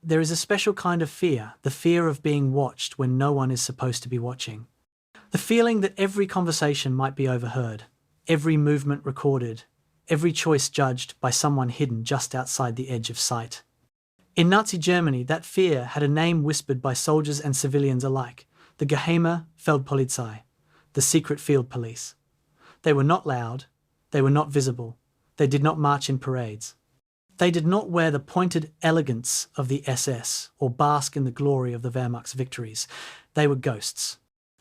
there is a special kind of fear, the fear of being watched when no one is supposed to be watching. The feeling that every conversation might be overheard, every movement recorded, every choice judged by someone hidden just outside the edge of sight. In Nazi Germany, that fear had a name whispered by soldiers and civilians alike, the Geheime Feldpolizei, the secret field police. They were not loud, they were not visible, they did not march in parades. They did not wear the pointed elegance of the SS or bask in the glory of the Wehrmacht's victories. They were ghosts.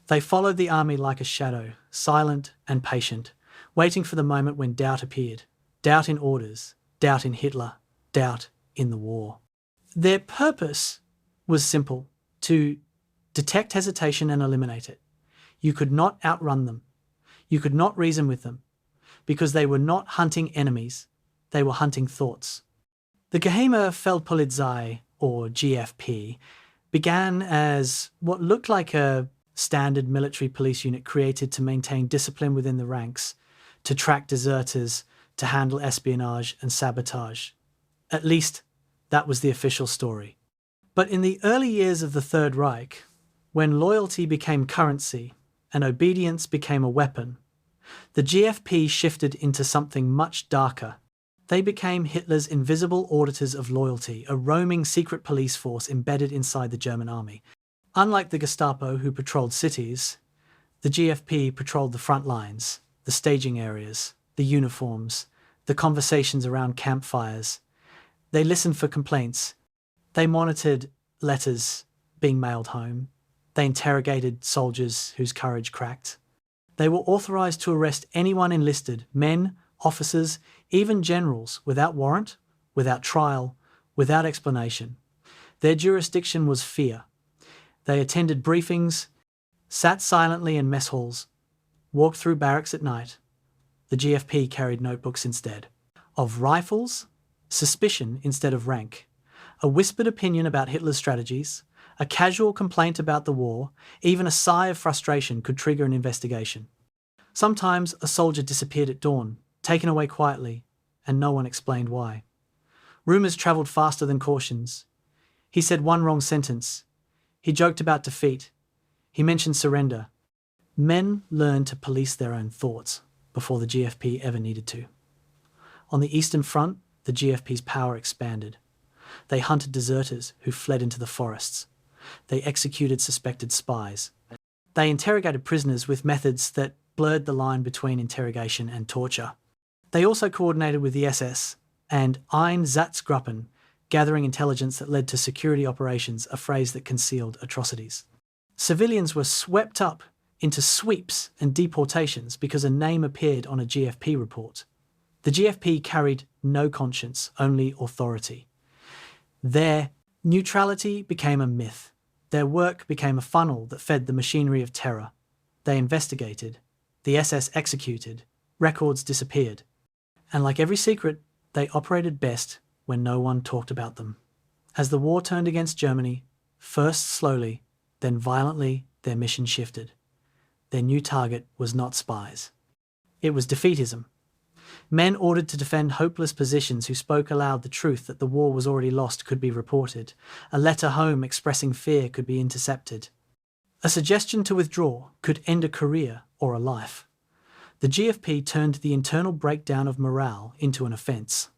They followed the army like a shadow, silent and patient, waiting for the moment when doubt appeared. Doubt in orders, doubt in Hitler, doubt in the war. Their purpose was simple: to detect hesitation and eliminate it. You could not outrun them. You could not reason with them, because they were not hunting enemies, they were hunting thoughts. The Geheime Feldpolizei, or GFP, began as what looked like a standard military police unit created to maintain discipline within the ranks, to track deserters, to handle espionage and sabotage. At least, that was the official story. But in the early years of the Third Reich, when loyalty became currency and obedience became a weapon, the GFP shifted into something much darker. They became Hitler's invisible auditors of loyalty, a roaming secret police force embedded inside the German army. Unlike the Gestapo, who patrolled cities, the GFP patrolled the front lines, the staging areas, the uniforms, the conversations around campfires. They listened for complaints. They monitored letters being mailed home. They interrogated soldiers whose courage cracked. They were authorized to arrest anyone enlisted, men, officers, even generals, without warrant, without trial, without explanation. Their jurisdiction was fear. They attended briefings, sat silently in mess halls, walked through barracks at night. The GFP carried notebooks instead. Of rifles, suspicion instead of rank, a whispered opinion about Hitler's strategies, a casual complaint about the war, even a sigh of frustration could trigger an investigation. Sometimes a soldier disappeared at dawn, taken away quietly, and no one explained why. Rumours travelled faster than cautions. He said one wrong sentence. He joked about defeat. He mentioned surrender. Men learned to police their own thoughts before the GFP ever needed to. On the Eastern Front, the GFP's power expanded. They hunted deserters who fled into the forests. They executed suspected spies. They interrogated prisoners with methods that blurred the line between interrogation and torture. They also coordinated with the SS and Einsatzgruppen, gathering intelligence that led to security operations, a phrase that concealed atrocities. Civilians were swept up into sweeps and deportations because a name appeared on a GFP report. The GFP carried no conscience, only authority. Their neutrality became a myth. Their work became a funnel that fed the machinery of terror. They investigated. The SS executed. Records disappeared. And like every secret, they operated best when no one talked about them. As the war turned against Germany, first slowly, then violently, their mission shifted. Their new target was not spies. It was defeatism. Men ordered to defend hopeless positions who spoke aloud the truth that the war was already lost could be reported. A letter home expressing fear could be intercepted. A suggestion to withdraw could end a career or a life. The GFP turned the internal breakdown of morale into an offence.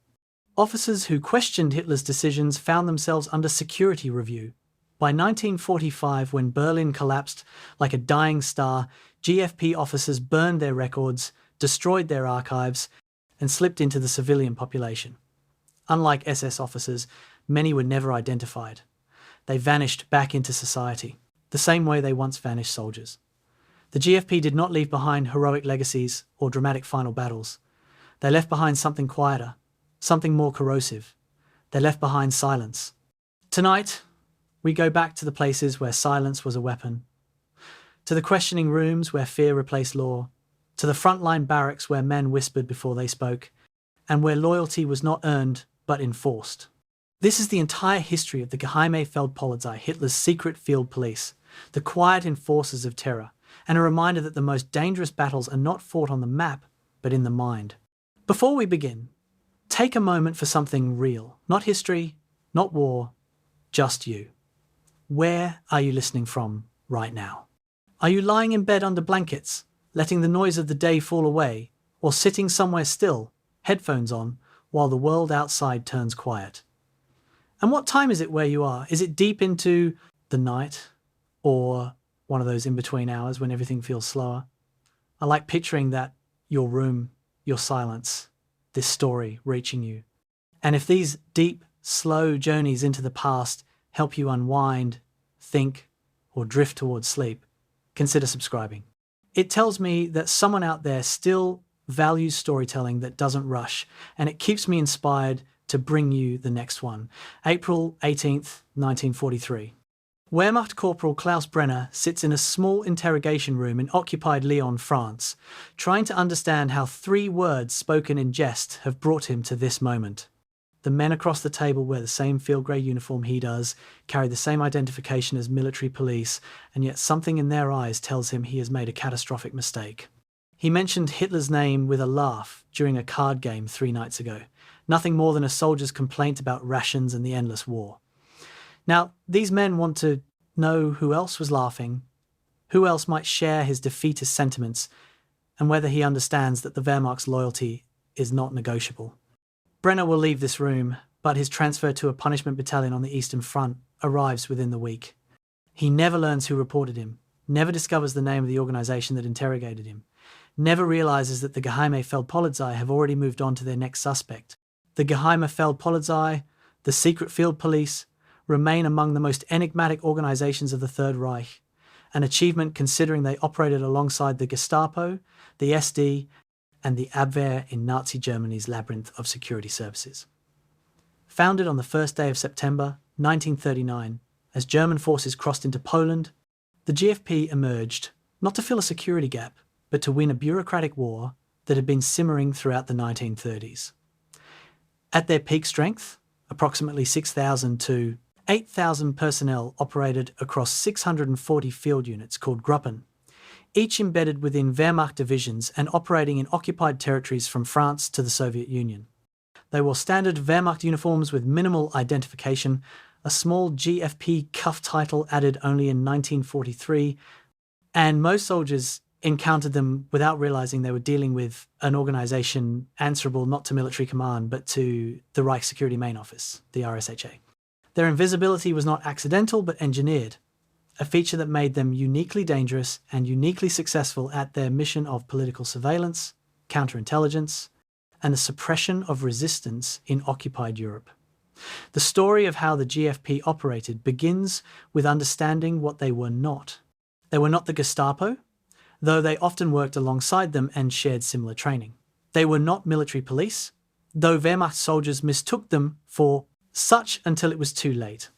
Officers who questioned Hitler's decisions found themselves under security review. By 1945, when Berlin collapsed like a dying star, GFP officers burned their records, destroyed their archives, and slipped into the civilian population. Unlike SS officers, many were never identified. They vanished back into society, the same way they once vanished soldiers. The GFP did not leave behind heroic legacies or dramatic final battles. They left behind something quieter, something more corrosive. They left behind silence. Tonight, we go back to the places where silence was a weapon, to the questioning rooms where fear replaced law, to the frontline barracks where men whispered before they spoke, and where loyalty was not earned but enforced. This is the entire history of the Geheime Feldpolizei, Hitler's secret field police, the quiet enforcers of terror, and a reminder that the most dangerous battles are not fought on the map, but in the mind. Before we begin, take a moment for something real, not history, not war, just you. Where are you listening from right now? Are you lying in bed under blankets, letting the noise of the day fall away, or sitting somewhere still, headphones on, while the world outside turns quiet? And what time is it where you are? Is it deep into the night, or one of those in-between hours when everything feels slower? I like picturing that, your room, your silence, this story reaching you. And if these deep, slow journeys into the past help you unwind, think, or drift towards sleep, consider subscribing. It tells me that someone out there still values storytelling that doesn't rush, and it keeps me inspired to bring you the next one. April 18th, 1943. Wehrmacht Corporal Klaus Brenner sits in a small interrogation room in occupied Lyon, France, trying to understand how 3 words spoken in jest have brought him to this moment. The men across the table wear the same field grey uniform he does, carry the same identification as military police, and yet something in their eyes tells him he has made a catastrophic mistake. He mentioned Hitler's name with a laugh during a card game 3 nights ago, nothing more than a soldier's complaint about rations and the endless war. Now, these men want to know who else was laughing, who else might share his defeatist sentiments, and whether he understands that the Wehrmacht's loyalty is not negotiable. Brenner will leave this room, but his transfer to a punishment battalion on the Eastern Front arrives within the week. He never learns who reported him, never discovers the name of the organisation that interrogated him, never realises that the Geheime Feldpolizei have already moved on to their next suspect. The Geheime Feldpolizei, the secret field police, remain among the most enigmatic organisations of the Third Reich, an achievement considering they operated alongside the Gestapo, the SD, and the Abwehr in Nazi Germany's labyrinth of security services. Founded on the first day of September 1939, as German forces crossed into Poland, the GFP emerged not to fill a security gap, but to win a bureaucratic war that had been simmering throughout the 1930s. At their peak strength, approximately 6,000 to 8,000 personnel operated across 640 field units called Gruppen, each embedded within Wehrmacht divisions and operating in occupied territories from France to the Soviet Union. They wore standard Wehrmacht uniforms with minimal identification, a small GFP cuff title added only in 1943, and most soldiers encountered them without realizing they were dealing with an organization answerable not to military command but to the Reich Security Main Office, the RSHA. Their invisibility was not accidental but engineered, a feature that made them uniquely dangerous and uniquely successful at their mission of political surveillance, counterintelligence, and the suppression of resistance in occupied Europe. The story of how the GFP operated begins with understanding what they were not. They were not the Gestapo, though they often worked alongside them and shared similar training. They were not military police, though Wehrmacht soldiers mistook them for such until it was too late.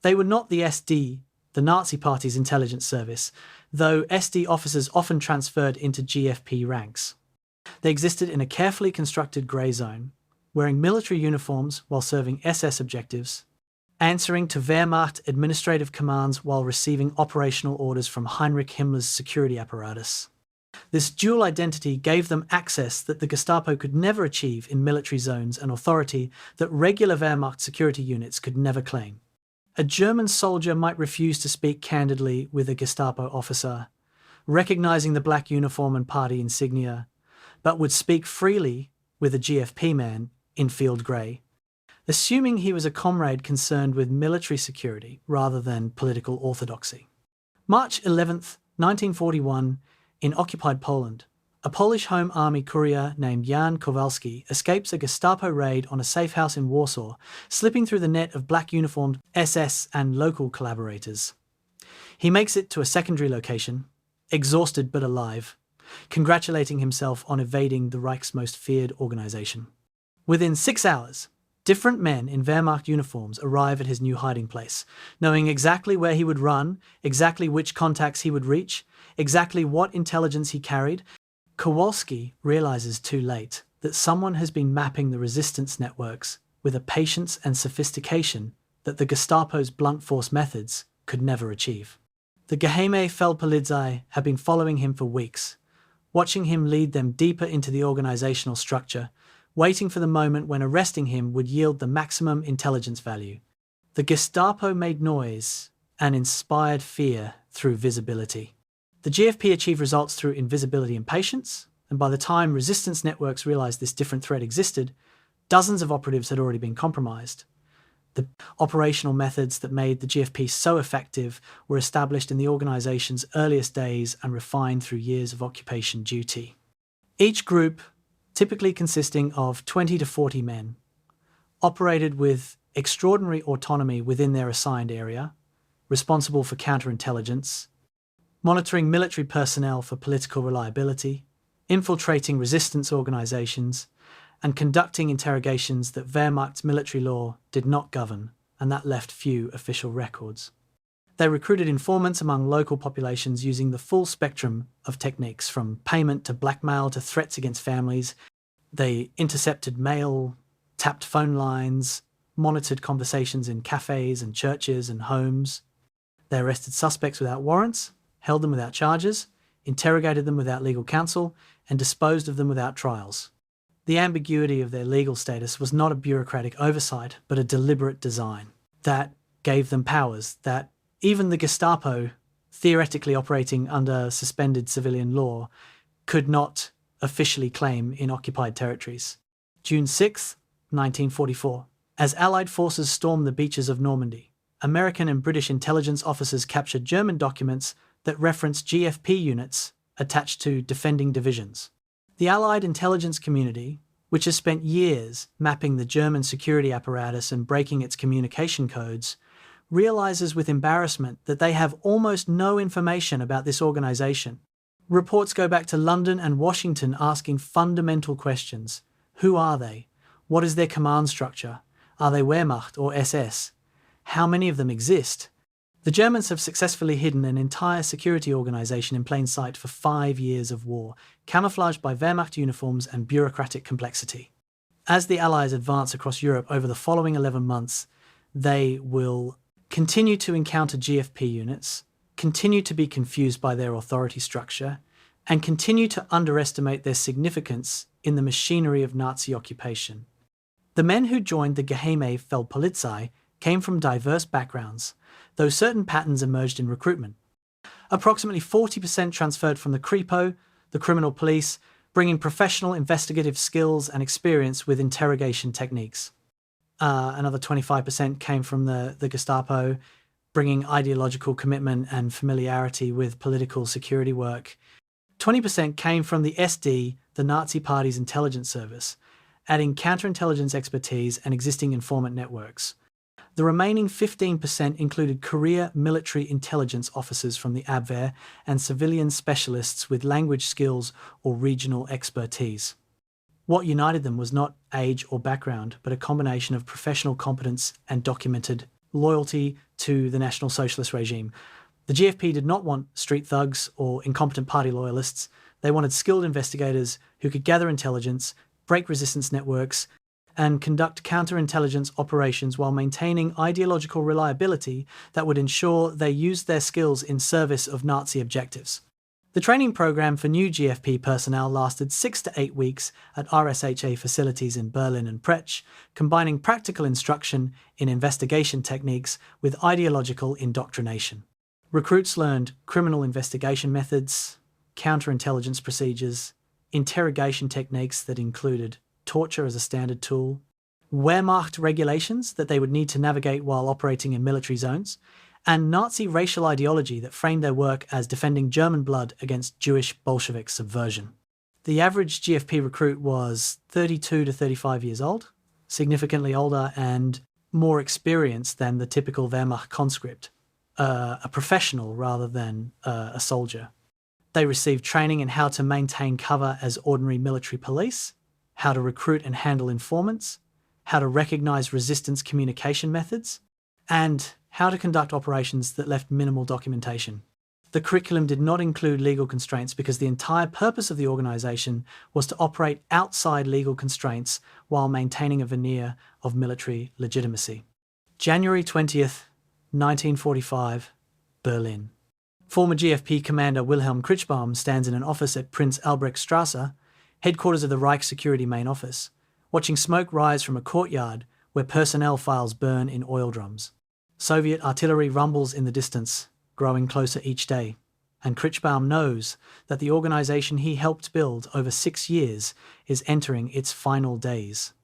They were not the SD, the Nazi Party's intelligence service, though SD officers often transferred into GFP ranks. They existed in a carefully constructed grey zone, wearing military uniforms while serving SS objectives, answering to Wehrmacht administrative commands while receiving operational orders from Heinrich Himmler's security apparatus. This dual identity gave them access that the Gestapo could never achieve in military zones and authority that regular Wehrmacht security units could never claim. A German soldier might refuse to speak candidly with a Gestapo officer, recognizing the black uniform and party insignia, but would speak freely with a GFP man in field grey, assuming he was a comrade concerned with military security rather than political orthodoxy. March 11th, 1941, in occupied Poland, a Polish Home Army courier named Jan Kowalski escapes a Gestapo raid on a safe house in Warsaw, slipping through the net of black-uniformed SS and local collaborators. He makes it to a secondary location, exhausted but alive, congratulating himself on evading the Reich's most feared organisation. Within 6 hours, different men in Wehrmacht uniforms arrive at his new hiding place, knowing exactly where he would run, exactly which contacts he would reach, exactly what intelligence he carried. Kowalski realizes too late that someone has been mapping the resistance networks with a patience and sophistication that the Gestapo's blunt force methods could never achieve. The Geheime Feldpolizei had been following him for weeks, watching him lead them deeper into the organizational structure, waiting for the moment when arresting him would yield the maximum intelligence value. The Gestapo made noise and inspired fear through visibility. The GFP achieved results through invisibility and patience, and by the time resistance networks realized this different threat existed, dozens of operatives had already been compromised. The operational methods that made the GFP so effective were established in the organization's earliest days and refined through years of occupation duty. Each group, typically consisting of 20 to 40 men, operated with extraordinary autonomy within their assigned area, responsible for counterintelligence, monitoring military personnel for political reliability, infiltrating resistance organizations, and conducting interrogations that Wehrmacht's military law did not govern, and that left few official records. They recruited informants among local populations using the full spectrum of techniques, from payment to blackmail to threats against families. They intercepted mail, tapped phone lines, monitored conversations in cafes and churches and homes. They arrested suspects without warrants, held them without charges, interrogated them without legal counsel, and disposed of them without trials. The ambiguity of their legal status was not a bureaucratic oversight, but a deliberate design that gave them powers that even the Gestapo, theoretically operating under suspended civilian law, could not officially claim in occupied territories. June 6, 1944. As Allied forces stormed the beaches of Normandy, American and British intelligence officers captured German documents that referenced GFP units attached to defending divisions. The Allied intelligence community, which has spent years mapping the German security apparatus and breaking its communication codes, realizes with embarrassment that they have almost no information about this organization. Reports go back to London and Washington asking fundamental questions. Who are they? What is their command structure? Are they Wehrmacht or SS? How many of them exist? The Germans have successfully hidden an entire security organization in plain sight for 5 years of war, camouflaged by Wehrmacht uniforms and bureaucratic complexity. As the Allies advance across Europe over the following 11 months, they will continue to encounter GFP units, continue to be confused by their authority structure, and continue to underestimate their significance in the machinery of Nazi occupation. The men who joined the Geheime Feldpolizei came from diverse backgrounds, though certain patterns emerged in recruitment. Approximately 40% transferred from the Kripo, the criminal police, bringing professional investigative skills and experience with interrogation techniques. Another 25% came from the Gestapo, bringing ideological commitment and familiarity with political security work. 20% came from the SD, the Nazi Party's intelligence service, adding counterintelligence expertise and existing informant networks. The remaining 15% included career military intelligence officers from the Abwehr and civilian specialists with language skills or regional expertise. What united them was not age or background, but a combination of professional competence and documented loyalty to the National Socialist regime. The GFP did not want street thugs or incompetent party loyalists. They wanted skilled investigators who could gather intelligence, break resistance networks, and conduct counterintelligence operations while maintaining ideological reliability that would ensure they used their skills in service of Nazi objectives. The training program for new GFP personnel lasted 6 to 8 weeks at RSHA facilities in Berlin and Pretzsch, combining practical instruction in investigation techniques with ideological indoctrination. Recruits learned criminal investigation methods, counterintelligence procedures, interrogation techniques that included torture as a standard tool, Wehrmacht regulations that they would need to navigate while operating in military zones, and Nazi racial ideology that framed their work as defending German blood against Jewish Bolshevik subversion. The average GFP recruit was 32 to 35 years old, significantly older and more experienced than the typical Wehrmacht conscript, a professional rather than a soldier. They received training in how to maintain cover as ordinary military police, how to recruit and handle informants, how to recognize resistance communication methods, and how to conduct operations that left minimal documentation. The curriculum did not include legal constraints because the entire purpose of the organization was to operate outside legal constraints while maintaining a veneer of military legitimacy. January 20th, 1945, Berlin. Former GFP commander Wilhelm Kritschbaum stands in an office at Prince Albrechtstrasse, headquarters of the Reich Security Main Office, watching smoke rise from a courtyard where personnel files burn in oil drums. Soviet artillery rumbles in the distance, growing closer each day, and Krichbaum knows that the organization he helped build over 6 years is entering its final days.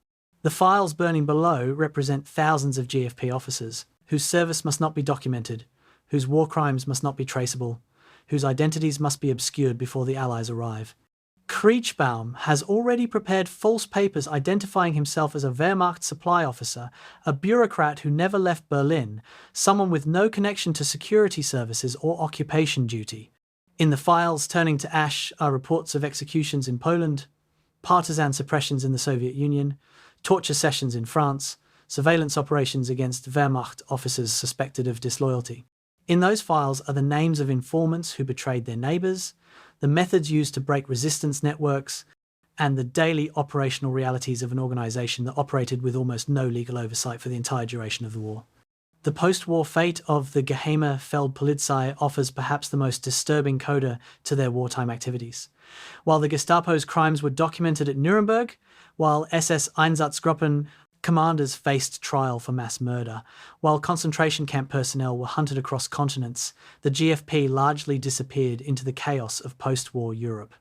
The files burning below represent thousands of GFP officers, whose service must not be documented, whose war crimes must not be traceable, whose identities must be obscured before the Allies arrive. Krichbaum has already prepared false papers identifying himself as a Wehrmacht supply officer, a bureaucrat who never left Berlin, someone with no connection to security services or occupation duty. In the files turning to ash are reports of executions in Poland, partisan suppressions in the Soviet Union, torture sessions in France, surveillance operations against Wehrmacht officers suspected of disloyalty. In those files are the names of informants who betrayed their neighbours, the methods used to break resistance networks, and the daily operational realities of an organisation that operated with almost no legal oversight for the entire duration of the war. The post-war fate of the Geheime Feldpolizei offers perhaps the most disturbing coda to their wartime activities. While the Gestapo's crimes were documented at Nuremberg, while SS Einsatzgruppen commanders faced trial for mass murder, while concentration camp personnel were hunted across continents, the GFP largely disappeared into the chaos of post-war Europe.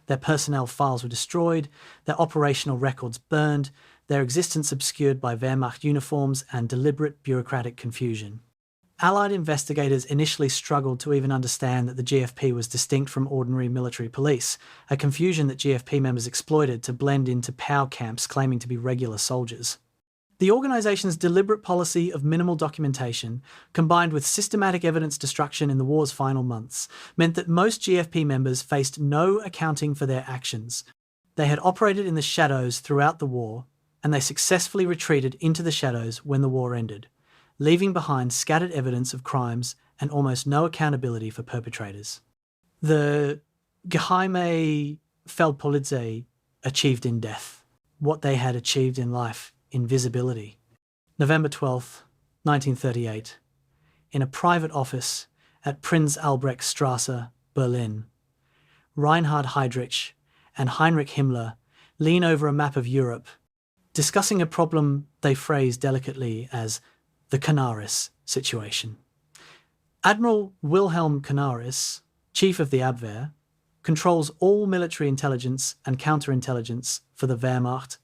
Their personnel files were destroyed, their operational records burned, their existence obscured by Wehrmacht uniforms and deliberate bureaucratic confusion. Allied investigators initially struggled to even understand that the GFP was distinct from ordinary military police, a confusion that GFP members exploited to blend into POW camps claiming to be regular soldiers. The organisation's deliberate policy of minimal documentation, combined with systematic evidence destruction in the war's final months, meant that most GFP members faced no accounting for their actions. They had operated in the shadows throughout the war, and they successfully retreated into the shadows when the war ended, leaving behind scattered evidence of crimes and almost no accountability for perpetrators. The Geheime Feldpolizei achieved in death what they had achieved in life: invisibility. November 12, 1938. In a private office at Prinz Albrecht Strasse, Berlin, Reinhard Heydrich and Heinrich Himmler lean over a map of Europe, discussing a problem they phrase delicately as the Canaris situation. Admiral Wilhelm Canaris, chief of the Abwehr, controls all military intelligence and counterintelligence for the Wehrmacht,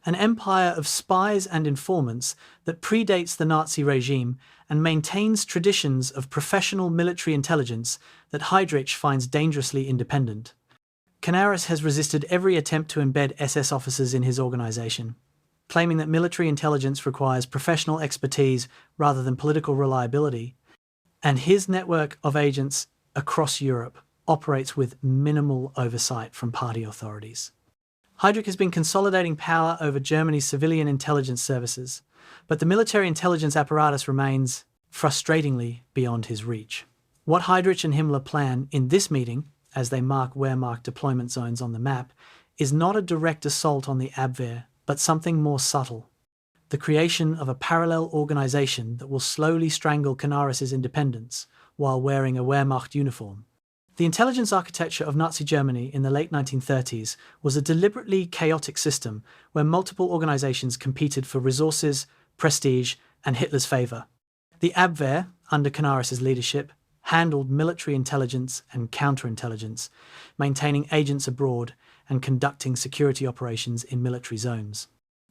an empire of spies and informants that predates the Nazi regime and maintains traditions of professional military intelligence that Heydrich finds dangerously independent. Canaris has resisted every attempt to embed SS officers in his organisation, claiming that military intelligence requires professional expertise rather than political reliability, and his network of agents across Europe operates with minimal oversight from party authorities. Heydrich has been consolidating power over Germany's civilian intelligence services, but the military intelligence apparatus remains, frustratingly, beyond his reach. What Heydrich and Himmler plan in this meeting, as they mark Wehrmacht deployment zones on the map, is not a direct assault on the Abwehr, but something more subtle: the creation of a parallel organisation that will slowly strangle Canaris' independence while wearing a Wehrmacht uniform. The intelligence architecture of Nazi Germany in the late 1930s was a deliberately chaotic system where multiple organisations competed for resources, prestige, and Hitler's favour. The Abwehr, under Canaris' leadership, handled military intelligence and counterintelligence, maintaining agents abroad and conducting security operations in military zones.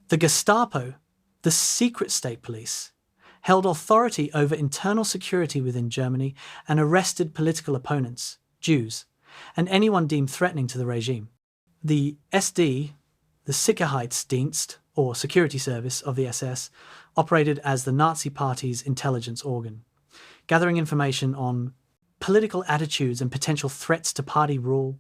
The Gestapo, the secret state police, held authority over internal security within Germany and arrested political opponents, Jews, and anyone deemed threatening to the regime. The SD, the Sicherheitsdienst, or security service of the SS, operated as the Nazi Party's intelligence organ, gathering information on political attitudes and potential threats to party rule.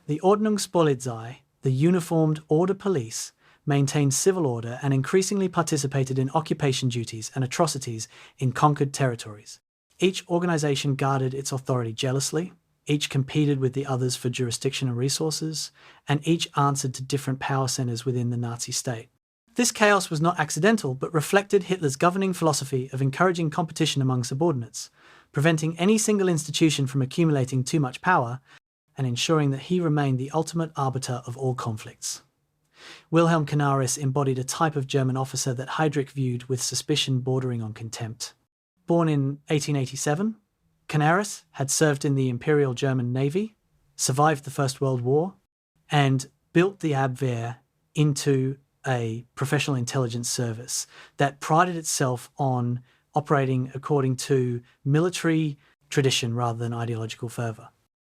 The Ordnungspolizei, the uniformed order police, maintained civil order and increasingly participated in occupation duties and atrocities in conquered territories. Each organisation guarded its authority jealously, each competed with the others for jurisdiction and resources, and each answered to different power centres within the Nazi state. This chaos was not accidental, but reflected Hitler's governing philosophy of encouraging competition among subordinates, preventing any single institution from accumulating too much power, and ensuring that he remained the ultimate arbiter of all conflicts. Wilhelm Canaris embodied a type of German officer that Heydrich viewed with suspicion bordering on contempt. Born in 1887, Canaris had served in the Imperial German Navy, survived the First World War, and built the Abwehr into a professional intelligence service that prided itself on operating according to military tradition rather than ideological fervour.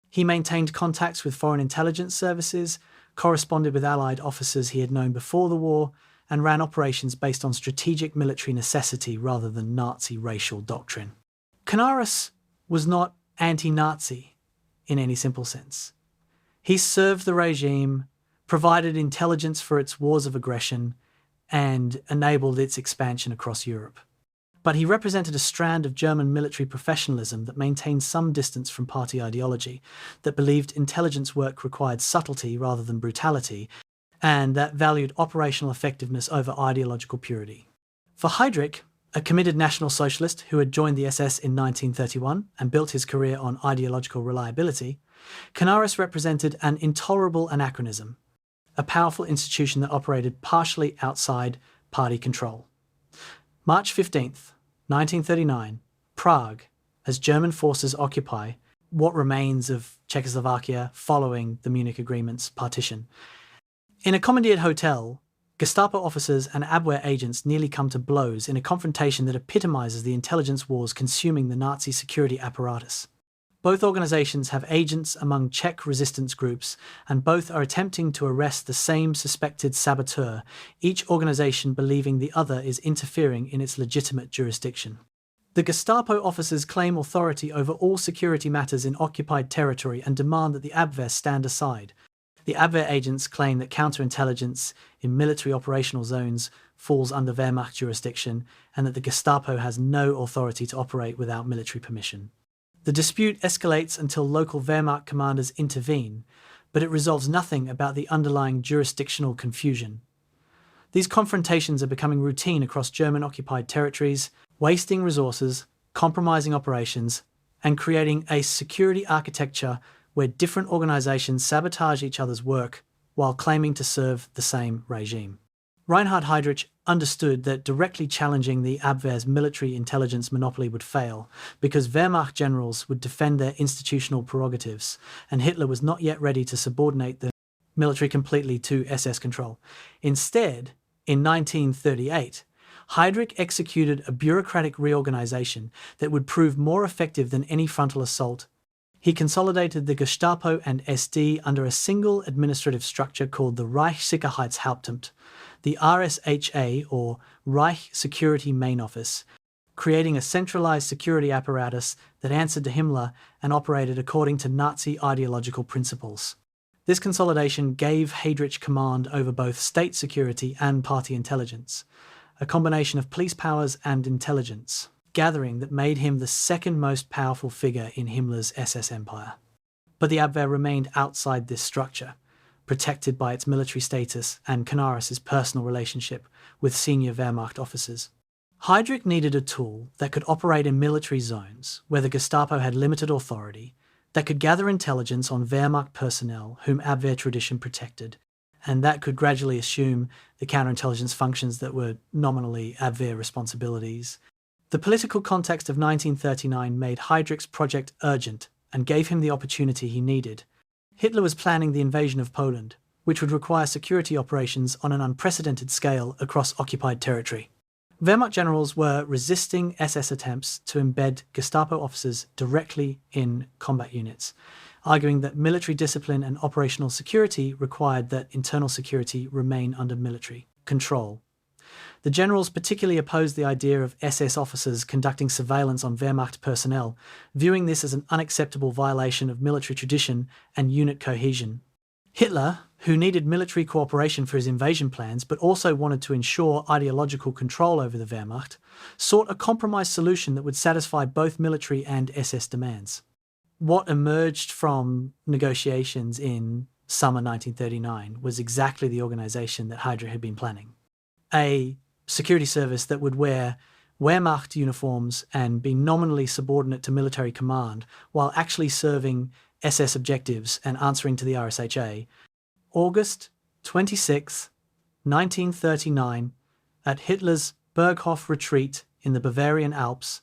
He maintained contacts with foreign intelligence services, corresponded with Allied officers he had known before the war, and ran operations based on strategic military necessity rather than Nazi racial doctrine. Canaris was not anti-Nazi in any simple sense. He served the regime, provided intelligence for its wars of aggression, and enabled its expansion across Europe. But he represented a strand of German military professionalism that maintained some distance from party ideology, that believed intelligence work required subtlety rather than brutality, and that valued operational effectiveness over ideological purity. For Heydrich, a committed National Socialist who had joined the SS in 1931 and built his career on ideological reliability, Canaris represented an intolerable anachronism, a powerful institution that operated partially outside party control. March 15th, 1939, Prague, as German forces occupy what remains of Czechoslovakia following the Munich Agreement's partition. In a commandeered hotel, Gestapo officers and Abwehr agents nearly come to blows in a confrontation that epitomizes the intelligence wars consuming the Nazi security apparatus. Both organizations have agents among Czech resistance groups, and both are attempting to arrest the same suspected saboteur, each organization believing the other is interfering in its legitimate jurisdiction. The Gestapo officers claim authority over all security matters in occupied territory and demand that the Abwehr stand aside. The Abwehr agents claim that counterintelligence in military operational zones falls under Wehrmacht jurisdiction and that the Gestapo has no authority to operate without military permission. The dispute escalates until local Wehrmacht commanders intervene, but it resolves nothing about the underlying jurisdictional confusion. These confrontations are becoming routine across German-occupied territories, wasting resources, compromising operations, and creating a security architecture where different organizations sabotage each other's work while claiming to serve the same regime. Reinhard Heydrich understood that directly challenging the Abwehr's military intelligence monopoly would fail, because Wehrmacht generals would defend their institutional prerogatives, and Hitler was not yet ready to subordinate the military completely to SS control. Instead, in 1938, Heydrich executed a bureaucratic reorganization that would prove more effective than any frontal assault. He consolidated the Gestapo and SD under a single administrative structure called the Reichssicherheitshauptamt, the RSHA, or Reich Security Main Office, creating a centralized security apparatus that answered to Himmler and operated according to Nazi ideological principles. This consolidation gave Heydrich command over both state security and party intelligence, a combination of police powers and intelligence gathering that made him the second most powerful figure in Himmler's SS empire. But the Abwehr remained outside this structure, protected by its military status and Canaris' personal relationship with senior Wehrmacht officers. Heydrich needed a tool that could operate in military zones where the Gestapo had limited authority, that could gather intelligence on Wehrmacht personnel whom Abwehr tradition protected, and that could gradually assume the counterintelligence functions that were nominally Abwehr responsibilities. The political context of 1939 made Heydrich's project urgent and gave him the opportunity he needed. Hitler was planning the invasion of Poland, which would require security operations on an unprecedented scale across occupied territory. Wehrmacht generals were resisting SS attempts to embed Gestapo officers directly in combat units, arguing that military discipline and operational security required that internal security remain under military control. The generals particularly opposed the idea of SS officers conducting surveillance on Wehrmacht personnel, viewing this as an unacceptable violation of military tradition and unit cohesion. Hitler, who needed military cooperation for his invasion plans but also wanted to ensure ideological control over the Wehrmacht, sought a compromise solution that would satisfy both military and SS demands. What emerged from negotiations in summer 1939 was exactly the organization that Heydrich had been planning. A security service that would wear Wehrmacht uniforms and be nominally subordinate to military command while actually serving SS objectives and answering to the RSHA. August 26, 1939, at Hitler's Berghof retreat in the Bavarian Alps,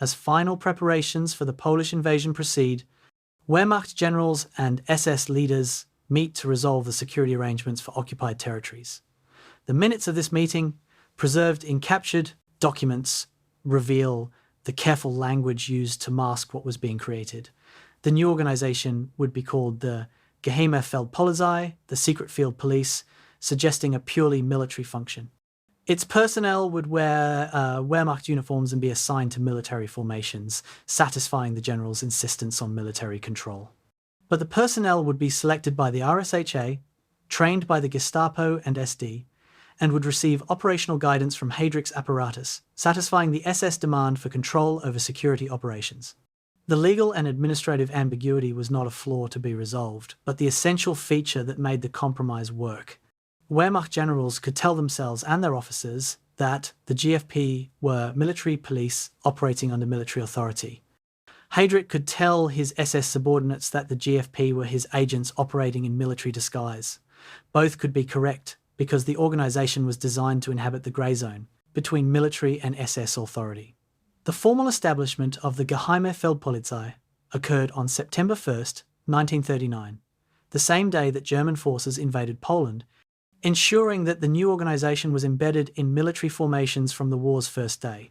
as final preparations for the Polish invasion proceed, Wehrmacht generals and SS leaders meet to resolve the security arrangements for occupied territories. The minutes of this meeting, preserved in captured documents, reveal the careful language used to mask what was being created. The new organization would be called the Geheime Feldpolizei, the Secret Field Police, suggesting a purely military function. Its personnel would wear Wehrmacht uniforms and be assigned to military formations, satisfying the general's insistence on military control. But the personnel would be selected by the RSHA, trained by the Gestapo and SD, and would receive operational guidance from Heydrich's apparatus, satisfying the SS demand for control over security operations. The legal and administrative ambiguity was not a flaw to be resolved, but the essential feature that made the compromise work. Wehrmacht generals could tell themselves and their officers that the GFP were military police operating under military authority. Heydrich could tell his SS subordinates that the GFP were his agents operating in military disguise. Both could be correct because the organization was designed to inhabit the grey zone between military and SS authority. The formal establishment of the Geheime Feldpolizei occurred on September 1st, 1939, the same day that German forces invaded Poland, ensuring that the new organisation was embedded in military formations from the war's first day.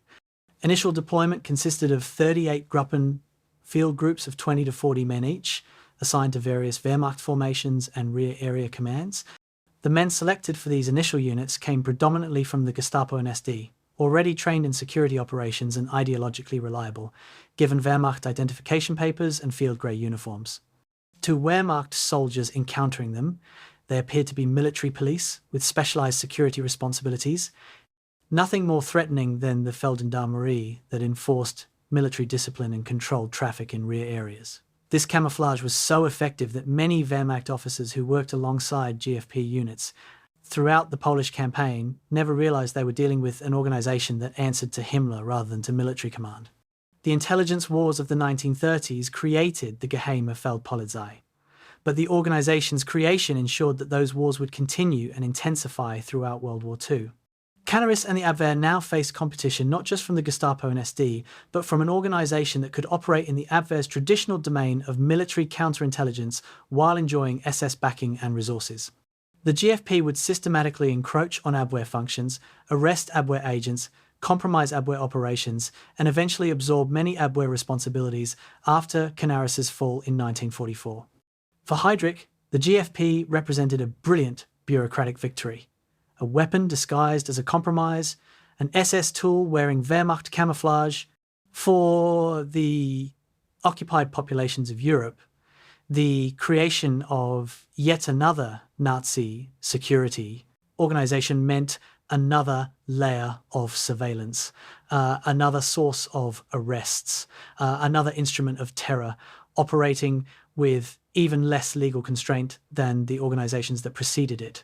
Initial deployment consisted of 38 Gruppen field groups of 20 to 40 men each, assigned to various Wehrmacht formations and rear area commands. The men selected for these initial units came predominantly from the Gestapo and SD, already trained in security operations and ideologically reliable, given Wehrmacht identification papers and field grey uniforms. To Wehrmacht soldiers encountering them, they appeared to be military police with specialised security responsibilities, nothing more threatening than the Feldgendarmerie that enforced military discipline and controlled traffic in rear areas. This camouflage was so effective that many Wehrmacht officers who worked alongside GFP units throughout the Polish campaign never realised they were dealing with an organisation that answered to Himmler rather than to military command. The intelligence wars of the 1930s created the Geheime Feldpolizei, but the organisation's creation ensured that those wars would continue and intensify throughout World War II. Canaris and the Abwehr now faced competition not just from the Gestapo and SD, but from an organisation that could operate in the Abwehr's traditional domain of military counterintelligence while enjoying SS backing and resources. The GFP would systematically encroach on Abwehr functions, arrest Abwehr agents, compromise Abwehr operations, and eventually absorb many Abwehr responsibilities after Canaris's fall in 1944. For Heydrich, the GFP represented a brilliant bureaucratic victory. A weapon disguised as a compromise, an SS tool wearing Wehrmacht camouflage. For the occupied populations of Europe, the creation of yet another Nazi security organisation meant another layer of surveillance, another source of arrests, another instrument of terror, operating with even less legal constraint than the organisations that preceded it.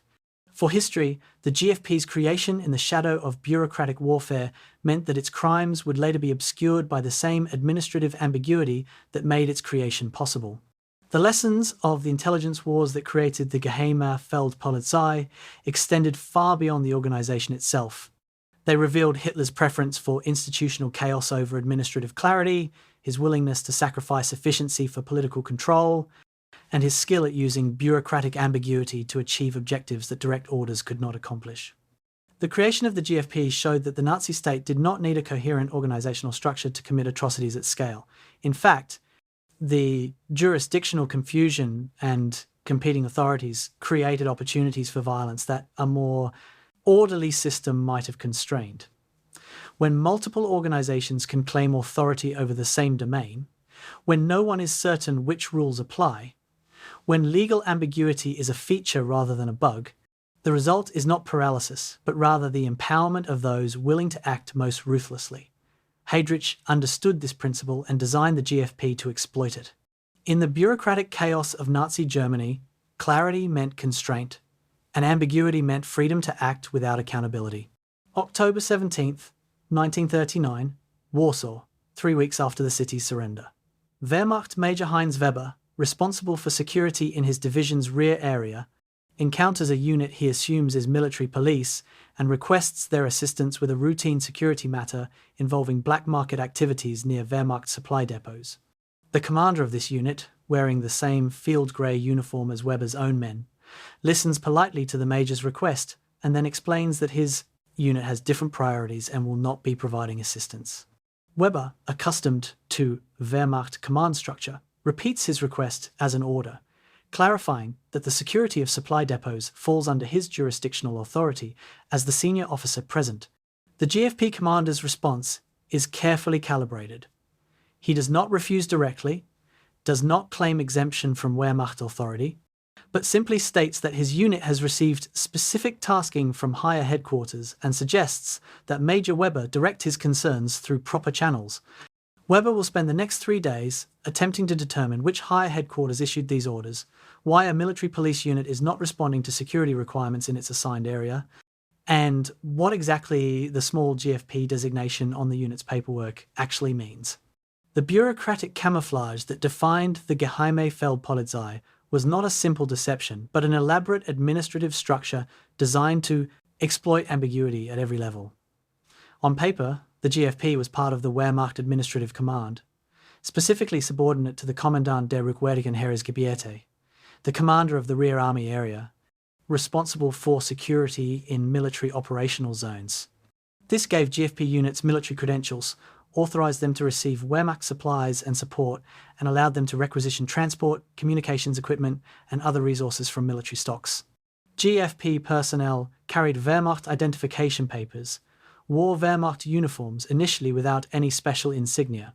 For history, the GFP's creation in the shadow of bureaucratic warfare meant that its crimes would later be obscured by the same administrative ambiguity that made its creation possible. The lessons of the intelligence wars that created the Geheime Feldpolizei extended far beyond the organisation itself. They revealed Hitler's preference for institutional chaos over administrative clarity, his willingness to sacrifice efficiency for political control, and his skill at using bureaucratic ambiguity to achieve objectives that direct orders could not accomplish. The creation of the GFP showed that the Nazi state did not need a coherent organisational structure to commit atrocities at scale. In fact, the jurisdictional confusion and competing authorities created opportunities for violence that a more orderly system might have constrained. When multiple organisations can claim authority over the same domain, when no one is certain which rules apply, when legal ambiguity is a feature rather than a bug, the result is not paralysis, but rather the empowerment of those willing to act most ruthlessly. Heydrich understood this principle and designed the GFP to exploit it. In the bureaucratic chaos of Nazi Germany, clarity meant constraint, and ambiguity meant freedom to act without accountability. October 17th, 1939, Warsaw, 3 weeks after the city's surrender. Wehrmacht Major Heinz Weber, responsible for security in his division's rear area, encounters a unit he assumes is military police and requests their assistance with a routine security matter involving black market activities near Wehrmacht supply depots. The commander of this unit, wearing the same field grey uniform as Weber's own men, listens politely to the major's request and then explains that his unit has different priorities and will not be providing assistance. Weber, accustomed to Wehrmacht command structure, repeats his request as an order, clarifying that the security of supply depots falls under his jurisdictional authority as the senior officer present. The GFP commander's response is carefully calibrated. He does not refuse directly, does not claim exemption from Wehrmacht authority, but simply states that his unit has received specific tasking from higher headquarters and suggests that Major Weber direct his concerns through proper channels. Weber will spend the next 3 days attempting to determine which higher headquarters issued these orders, why a military police unit is not responding to security requirements in its assigned area, and what exactly the small GFP designation on the unit's paperwork actually means. The bureaucratic camouflage that defined the Geheime Feldpolizei was not a simple deception, but an elaborate administrative structure designed to exploit ambiguity at every level. On paper, the GFP was part of the Wehrmacht Administrative Command, specifically subordinate to the Kommandant der Rückwärtigen Heeresgebiete, the commander of the Rear Army Area, responsible for security in military operational zones. This gave GFP units military credentials, authorised them to receive Wehrmacht supplies and support, and allowed them to requisition transport, communications equipment, and other resources from military stocks. GFP personnel carried Wehrmacht identification papers, wore Wehrmacht uniforms initially without any special insignia,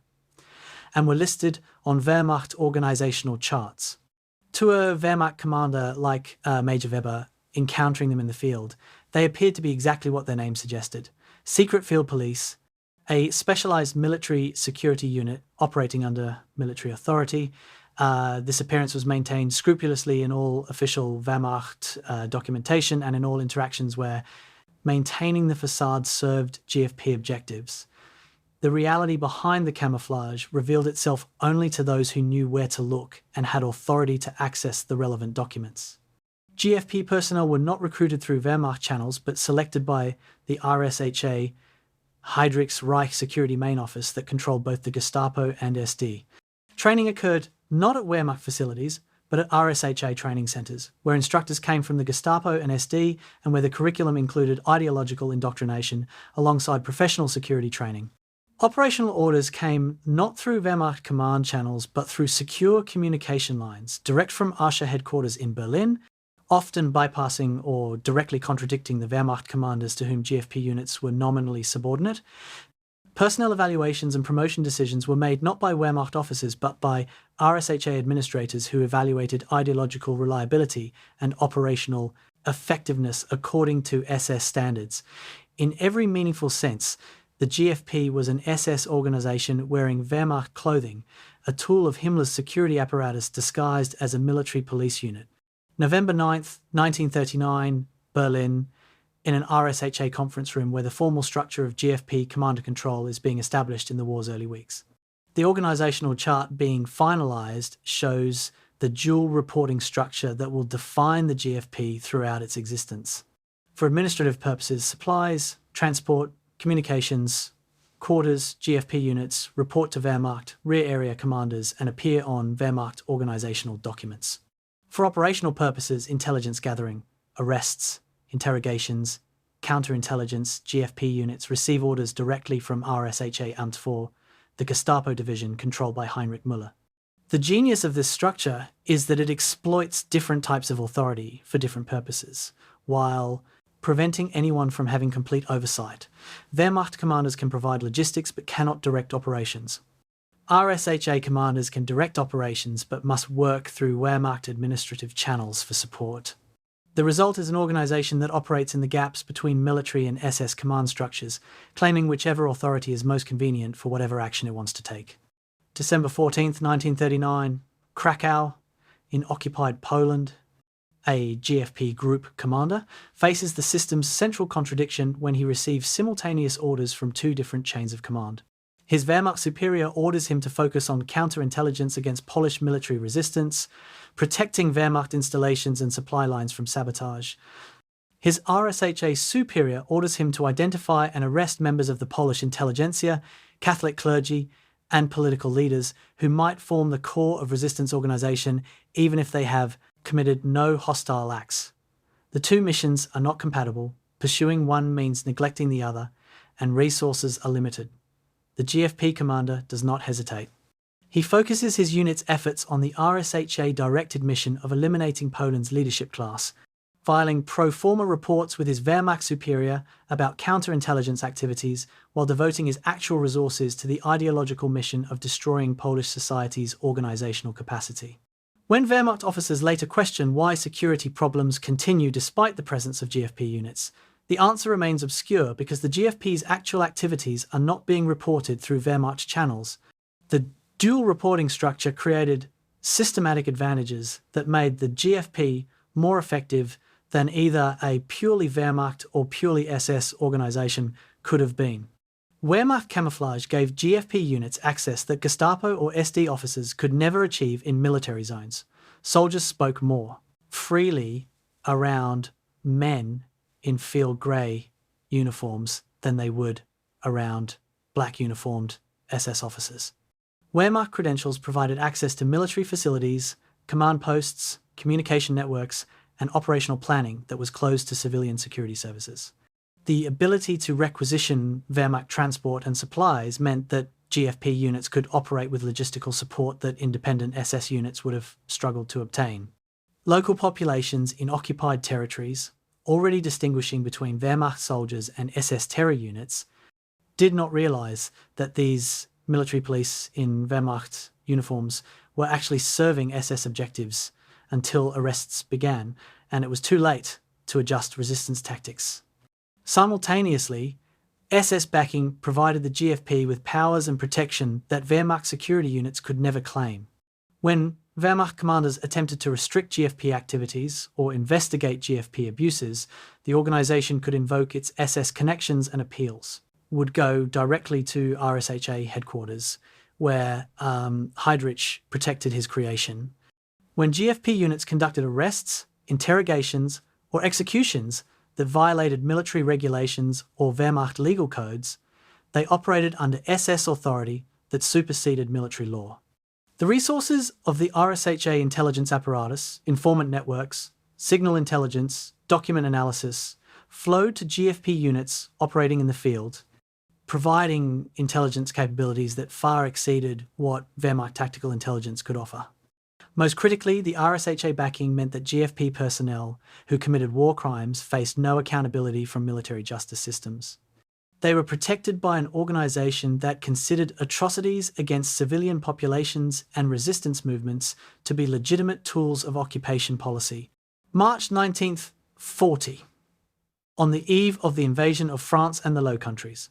and were listed on Wehrmacht organisational charts. To a Wehrmacht commander like Major Weber encountering them in the field, they appeared to be exactly what their name suggested: secret field police, a specialised military security unit operating under military authority. This appearance was maintained scrupulously in all official Wehrmacht documentation and in all interactions where maintaining the facade served GFP objectives. The reality behind the camouflage revealed itself only to those who knew where to look and had authority to access the relevant documents. GFP personnel were not recruited through Wehrmacht channels, but selected by the RSHA Heydrichsreich Security Main Office that controlled both the Gestapo and SD. Training occurred not at Wehrmacht facilities, but at RSHA training centres, where instructors came from the Gestapo and SD and where the curriculum included ideological indoctrination alongside professional security training. Operational orders came not through Wehrmacht command channels, but through secure communication lines, direct from Archer headquarters in Berlin, often bypassing or directly contradicting the Wehrmacht commanders to whom GFP units were nominally subordinate. Personnel evaluations and promotion decisions were made not by Wehrmacht officers but by RSHA administrators who evaluated ideological reliability and operational effectiveness according to SS standards. In every meaningful sense, the GFP was an SS organisation wearing Wehrmacht clothing, a tool of Himmler's security apparatus disguised as a military police unit. November 9th, 1939, Berlin, in an RSHA conference room where the formal structure of GFP command and control is being established in the war's early weeks. The organisational chart being finalised shows the dual reporting structure that will define the GFP throughout its existence. For administrative purposes, supplies, transport, communications, quarters, GFP units report to Wehrmacht, rear area commanders, and appear on Wehrmacht organisational documents. For operational purposes, intelligence gathering, arrests, interrogations, counterintelligence, GFP units receive orders directly from RSHA Amt 4, the Gestapo division controlled by Heinrich Müller. The genius of this structure is that it exploits different types of authority for different purposes, while preventing anyone from having complete oversight. Wehrmacht commanders can provide logistics but cannot direct operations. RSHA commanders can direct operations but must work through Wehrmacht administrative channels for support. The result is an organisation that operates in the gaps between military and SS command structures, claiming whichever authority is most convenient for whatever action it wants to take. December 14th, 1939, Krakow, in occupied Poland, a GFP group commander faces the system's central contradiction when he receives simultaneous orders from two different chains of command. His Wehrmacht superior orders him to focus on counterintelligence against Polish military resistance, protecting Wehrmacht installations and supply lines from sabotage. His RSHA superior orders him to identify and arrest members of the Polish intelligentsia, Catholic clergy, and political leaders who might form the core of resistance organization even if they have committed no hostile acts. The two missions are not compatible, pursuing one means neglecting the other, and resources are limited. The GFP commander does not hesitate. He focuses his unit's efforts on the RSHA-directed mission of eliminating Poland's leadership class, filing pro forma reports with his Wehrmacht superior about counterintelligence activities while devoting his actual resources to the ideological mission of destroying Polish society's organizational capacity. When Wehrmacht officers later question why security problems continue despite the presence of GFP units, the answer remains obscure because the GFP's actual activities are not being reported through Wehrmacht channels. The dual reporting structure created systematic advantages that made the GFP more effective than either a purely Wehrmacht or purely SS organization could have been. Wehrmacht camouflage gave GFP units access that Gestapo or SD officers could never achieve in military zones. Soldiers spoke more freely around men in field grey uniforms than they would around black uniformed SS officers. Wehrmacht credentials provided access to military facilities, command posts, communication networks, and operational planning that was closed to civilian security services. The ability to requisition Wehrmacht transport and supplies meant that GFP units could operate with logistical support that independent SS units would have struggled to obtain. Local populations in occupied territories, already distinguishing between Wehrmacht soldiers and SS terror units, did not realise that these military police in Wehrmacht uniforms were actually serving SS objectives until arrests began, and it was too late to adjust resistance tactics. Simultaneously, SS backing provided the GFP with powers and protection that Wehrmacht security units could never claim. When Wehrmacht commanders attempted to restrict GFP activities or investigate GFP abuses, the organisation could invoke its SS connections and appeals, would go directly to RSHA headquarters, where Heydrich protected his creation. When GFP units conducted arrests, interrogations, or executions that violated military regulations or Wehrmacht legal codes, they operated under SS authority that superseded military law. The resources of the RSHA intelligence apparatus, informant networks, signal intelligence, document analysis, flowed to GFP units operating in the field, providing intelligence capabilities that far exceeded what Wehrmacht tactical intelligence could offer. Most critically, the RSHA backing meant that GFP personnel who committed war crimes faced no accountability from military justice systems. They were protected by an organisation that considered atrocities against civilian populations and resistance movements to be legitimate tools of occupation policy. March 19th, 1940, on the eve of the invasion of France and the Low Countries.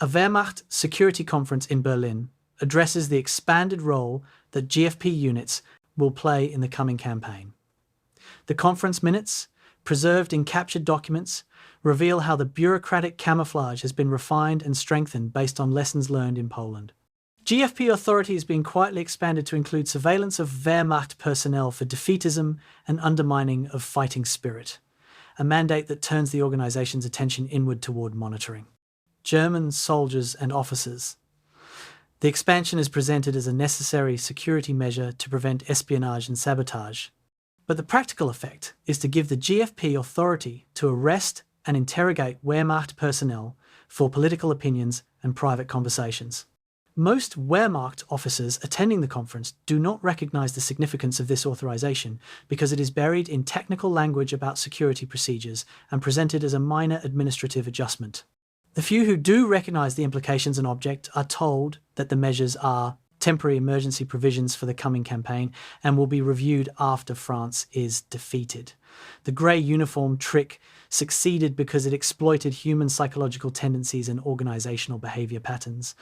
A Wehrmacht security conference in Berlin addresses the expanded role that GFP units will play in the coming campaign. The conference minutes, preserved in captured documents, reveal how the bureaucratic camouflage has been refined and strengthened based on lessons learned in Poland. GFP authority is being quietly expanded to include surveillance of Wehrmacht personnel for defeatism and undermining of fighting spirit, a mandate that turns the organisation's attention inward toward monitoring German soldiers and officers. The expansion is presented as a necessary security measure to prevent espionage and sabotage, but the practical effect is to give the GFP authority to arrest and interrogate Wehrmacht personnel for political opinions and private conversations. Most Wehrmacht officers attending the conference do not recognise the significance of this authorization because it is buried in technical language about security procedures and presented as a minor administrative adjustment. The few who do recognise the implications and object are told that the measures are temporary emergency provisions for the coming campaign and will be reviewed after France is defeated. The grey uniform trick succeeded because it exploited human psychological tendencies and organisational behaviour patterns.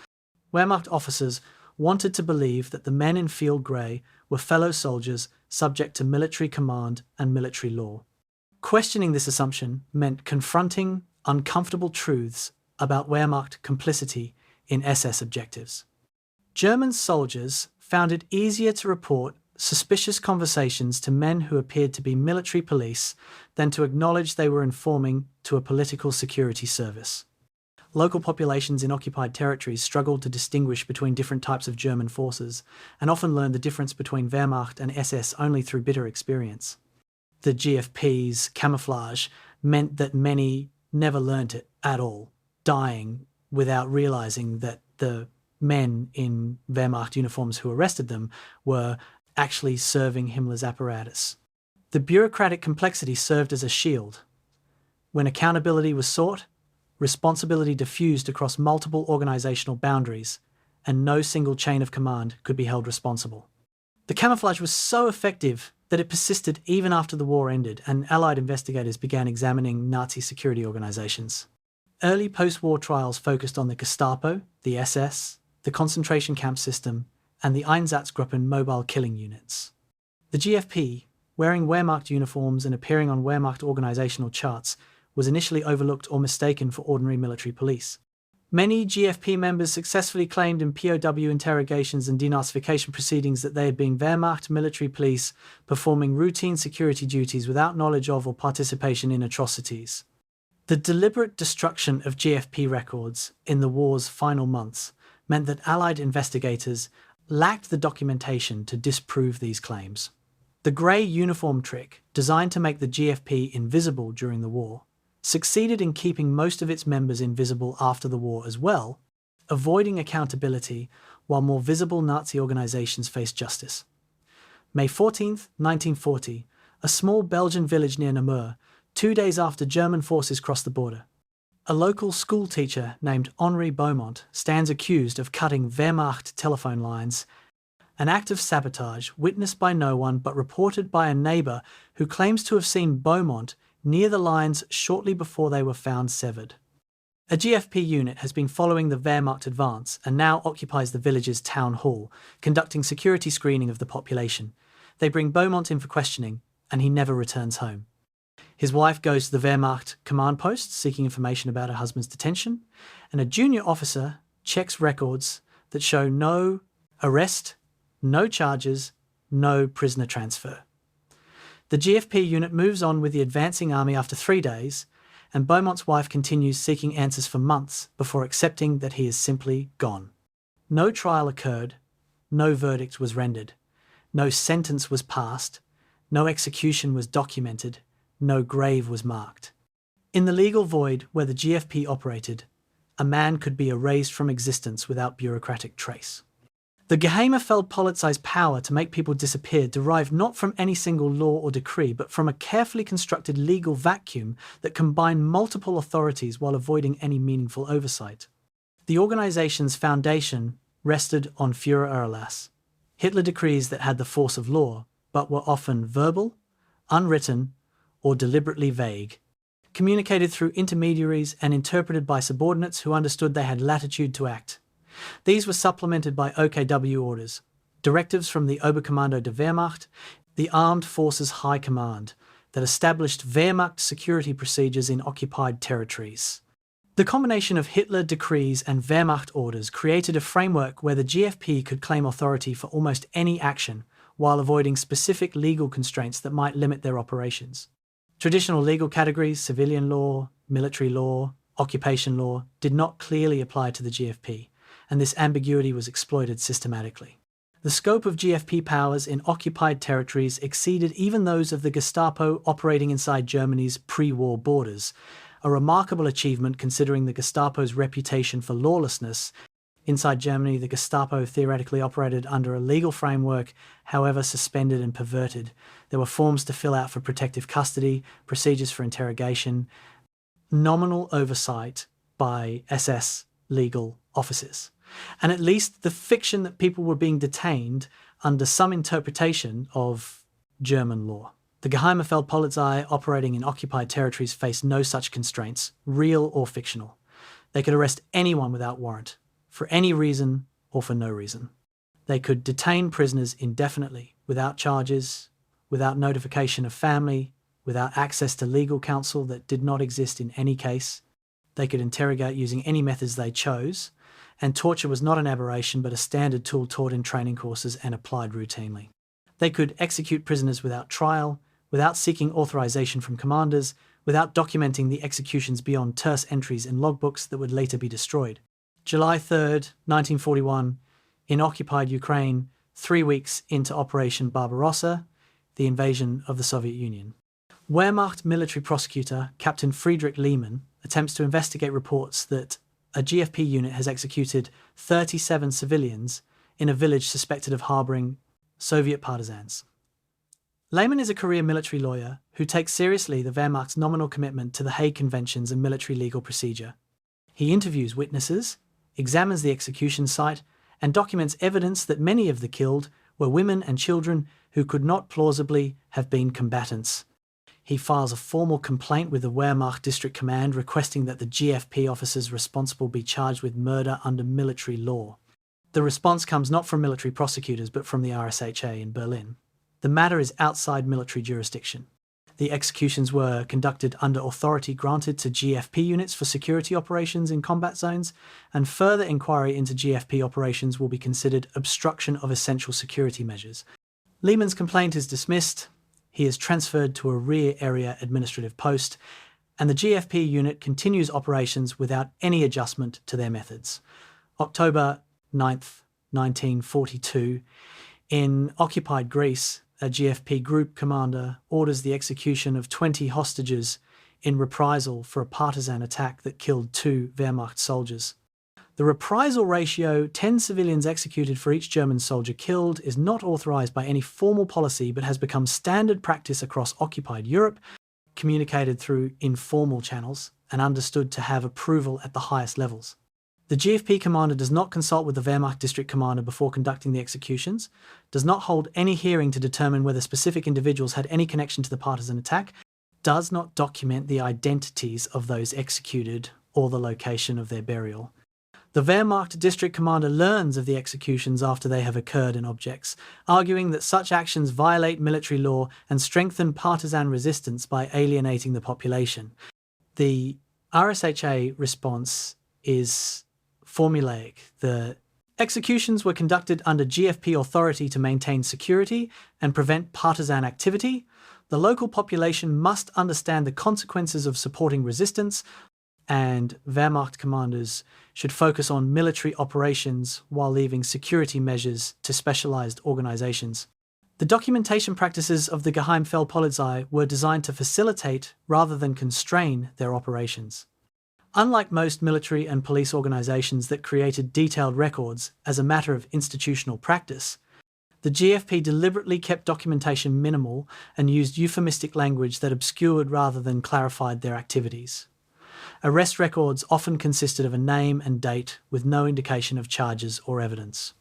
Wehrmacht officers wanted to believe that the men in field grey were fellow soldiers subject to military command and military law. Questioning this assumption meant confronting uncomfortable truths about Wehrmacht complicity in SS objectives. German soldiers found it easier to report suspicious conversations to men who appeared to be military police than to acknowledge they were informing to a political security service. Local populations in occupied territories struggled to distinguish between different types of German forces and often learned the difference between Wehrmacht and SS only through bitter experience. The GFP's camouflage meant that many never learnt it at all, dying without realizing that the men in Wehrmacht uniforms who arrested them were actually serving Himmler's apparatus. The bureaucratic complexity served as a shield. When accountability was sought, responsibility diffused across multiple organizational boundaries, and no single chain of command could be held responsible. The camouflage was so effective that it persisted even after the war ended and Allied investigators began examining Nazi security organizations. Early post-war trials focused on the Gestapo, the SS, the concentration camp system, and the Einsatzgruppen mobile killing units. The GFP, wearing Wehrmacht uniforms and appearing on Wehrmacht organizational charts, was initially overlooked or mistaken for ordinary military police. Many GFP members successfully claimed in POW interrogations and denazification proceedings that they had been Wehrmacht military police performing routine security duties without knowledge of or participation in atrocities. The deliberate destruction of GFP records in the war's final months meant that Allied investigators lacked the documentation to disprove these claims. The grey uniform trick, designed to make the GFP invisible during the war, succeeded in keeping most of its members invisible after the war as well, avoiding accountability while more visible Nazi organizations faced justice. May 14, 1940, a small Belgian village near Namur, 2 days after German forces crossed the border. A local school teacher named Henri Beaumont stands accused of cutting Wehrmacht telephone lines, an act of sabotage witnessed by no one but reported by a neighbour who claims to have seen Beaumont near the lines shortly before they were found severed. A GFP unit has been following the Wehrmacht advance and now occupies the village's town hall, conducting security screening of the population. They bring Beaumont in for questioning, and he never returns home. His wife goes to the Wehrmacht command post seeking information about her husband's detention, and a junior officer checks records that show no arrest, no charges, no prisoner transfer. The GFP unit moves on with the advancing army after 3 days, and Beaumont's wife continues seeking answers for months before accepting that he is simply gone. No trial occurred, no verdict was rendered, no sentence was passed, no execution was documented, no grave was marked. In the legal void where the GFP operated, a man could be erased from existence without bureaucratic trace. The Geheime Feldpolizei's power to make people disappear derived not from any single law or decree, but from a carefully constructed legal vacuum that combined multiple authorities while avoiding any meaningful oversight. The organization's foundation rested on Führererlass, Hitler decrees that had the force of law, but were often verbal, unwritten, or deliberately vague, communicated through intermediaries and interpreted by subordinates who understood they had latitude to act. These were supplemented by OKW orders, directives from the Oberkommando der Wehrmacht, the Armed Forces High Command, that established Wehrmacht security procedures in occupied territories. The combination of Hitler decrees and Wehrmacht orders created a framework where the GFP could claim authority for almost any action, while avoiding specific legal constraints that might limit their operations. Traditional legal categories, civilian law, military law, occupation law, did not clearly apply to the GFP, and this ambiguity was exploited systematically. The scope of GFP powers in occupied territories exceeded even those of the Gestapo operating inside Germany's pre-war borders, a remarkable achievement considering the Gestapo's reputation for lawlessness. Inside Germany, the Gestapo theoretically operated under a legal framework, however suspended and perverted. There were forms to fill out for protective custody, procedures for interrogation, nominal oversight by SS legal officers, and at least the fiction that people were being detained under some interpretation of German law. The Geheime Feldpolizei operating in occupied territories faced no such constraints, real or fictional. They could arrest anyone without warrant, for any reason or for no reason. They could detain prisoners indefinitely, without charges, without notification of family, without access to legal counsel that did not exist in any case. They could interrogate using any methods they chose, and torture was not an aberration but a standard tool taught in training courses and applied routinely. They could execute prisoners without trial, without seeking authorization from commanders, without documenting the executions beyond terse entries in logbooks that would later be destroyed. July 3rd, 1941, in occupied Ukraine, 3 weeks into Operation Barbarossa, the invasion of the Soviet Union. Wehrmacht military prosecutor Captain Friedrich Lehmann attempts to investigate reports that a GFP unit has executed 37 civilians in a village suspected of harboring Soviet partisans. Lehmann is a career military lawyer who takes seriously the Wehrmacht's nominal commitment to the Hague Conventions and military legal procedure. He interviews witnesses, examines the execution site, and documents evidence that many of the killed were women and children who could not plausibly have been combatants. He files a formal complaint with the Wehrmacht District Command requesting that the GFP officers responsible be charged with murder under military law. The response comes not from military prosecutors but from the RSHA in Berlin. The matter is outside military jurisdiction. The executions were conducted under authority granted to GFP units for security operations in combat zones, and further inquiry into GFP operations will be considered obstruction of essential security measures. Lehmann's complaint is dismissed. He is transferred to a rear area administrative post, and the GFP unit continues operations without any adjustment to their methods. October 9th, 1942, in occupied Greece, a GFP group commander orders the execution of 20 hostages in reprisal for a partisan attack that killed 2 Wehrmacht soldiers. The reprisal ratio, 10 civilians executed for each German soldier killed, is not authorized by any formal policy but has become standard practice across occupied Europe, communicated through informal channels and understood to have approval at the highest levels. The GFP commander does not consult with the Wehrmacht district commander before conducting the executions, does not hold any hearing to determine whether specific individuals had any connection to the partisan attack, does not document the identities of those executed or the location of their burial. The Wehrmacht district commander learns of the executions after they have occurred and objects, arguing that such actions violate military law and strengthen partisan resistance by alienating the population. The RSHA response is formulaic. The executions were conducted under GFP authority to maintain security and prevent partisan activity. The local population must understand the consequences of supporting resistance, and Wehrmacht commanders should focus on military operations while leaving security measures to specialized organizations. The documentation practices of the Geheime Feldpolizei were designed to facilitate rather than constrain their operations. Unlike most military and police organizations that created detailed records as a matter of institutional practice, the GFP deliberately kept documentation minimal and used euphemistic language that obscured rather than clarified their activities. Arrest records often consisted of a name and date with no indication of charges or evidence.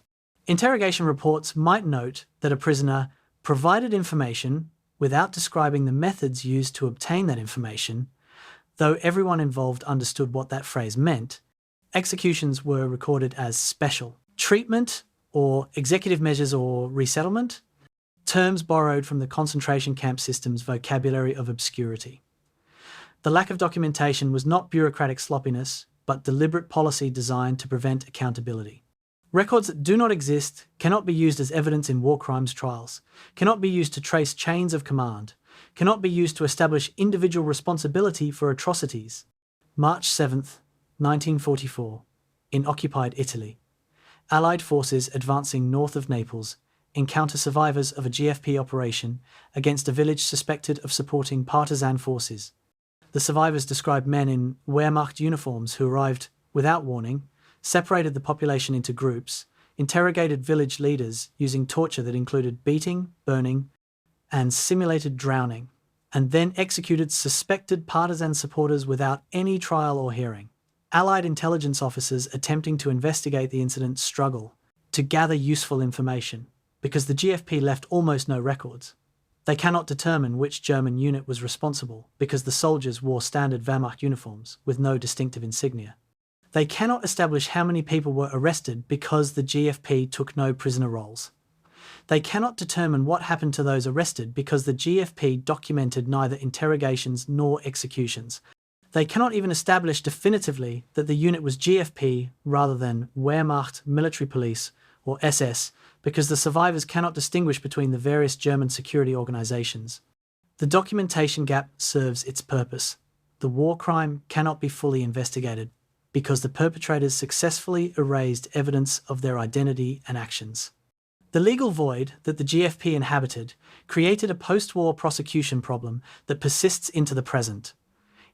Interrogation reports might note that a prisoner provided information without describing the methods used to obtain that information. Though everyone involved understood what that phrase meant, executions were recorded as special. Treatment or executive measures or resettlement, terms borrowed from the concentration camp system's vocabulary of obscurity. The lack of documentation was not bureaucratic sloppiness, but deliberate policy designed to prevent accountability. Records that do not exist cannot be used as evidence in war crimes trials, cannot be used to trace chains of command, cannot be used to establish individual responsibility for atrocities. March 7th, 1944, in occupied Italy, Allied forces advancing north of Naples encounter survivors of a GFP operation against a village suspected of supporting partisan forces. The survivors describe men in Wehrmacht uniforms who arrived without warning, separated the population into groups, interrogated village leaders using torture that included beating, burning, and simulated drowning, and then executed suspected partisan supporters without any trial or hearing. Allied intelligence officers attempting to investigate the incident struggle to gather useful information because the GFP left almost no records. They cannot determine which German unit was responsible because the soldiers wore standard Wehrmacht uniforms with no distinctive insignia. They cannot establish how many people were arrested because the GFP took no prisoner rolls. They cannot determine what happened to those arrested because the GFP documented neither interrogations nor executions. They cannot even establish definitively that the unit was GFP rather than Wehrmacht military police or SS, because the survivors cannot distinguish between the various German security organizations. The documentation gap serves its purpose. The war crime cannot be fully investigated because the perpetrators successfully erased evidence of their identity and actions. The legal void that the GFP inhabited created a post-war prosecution problem that persists into the present.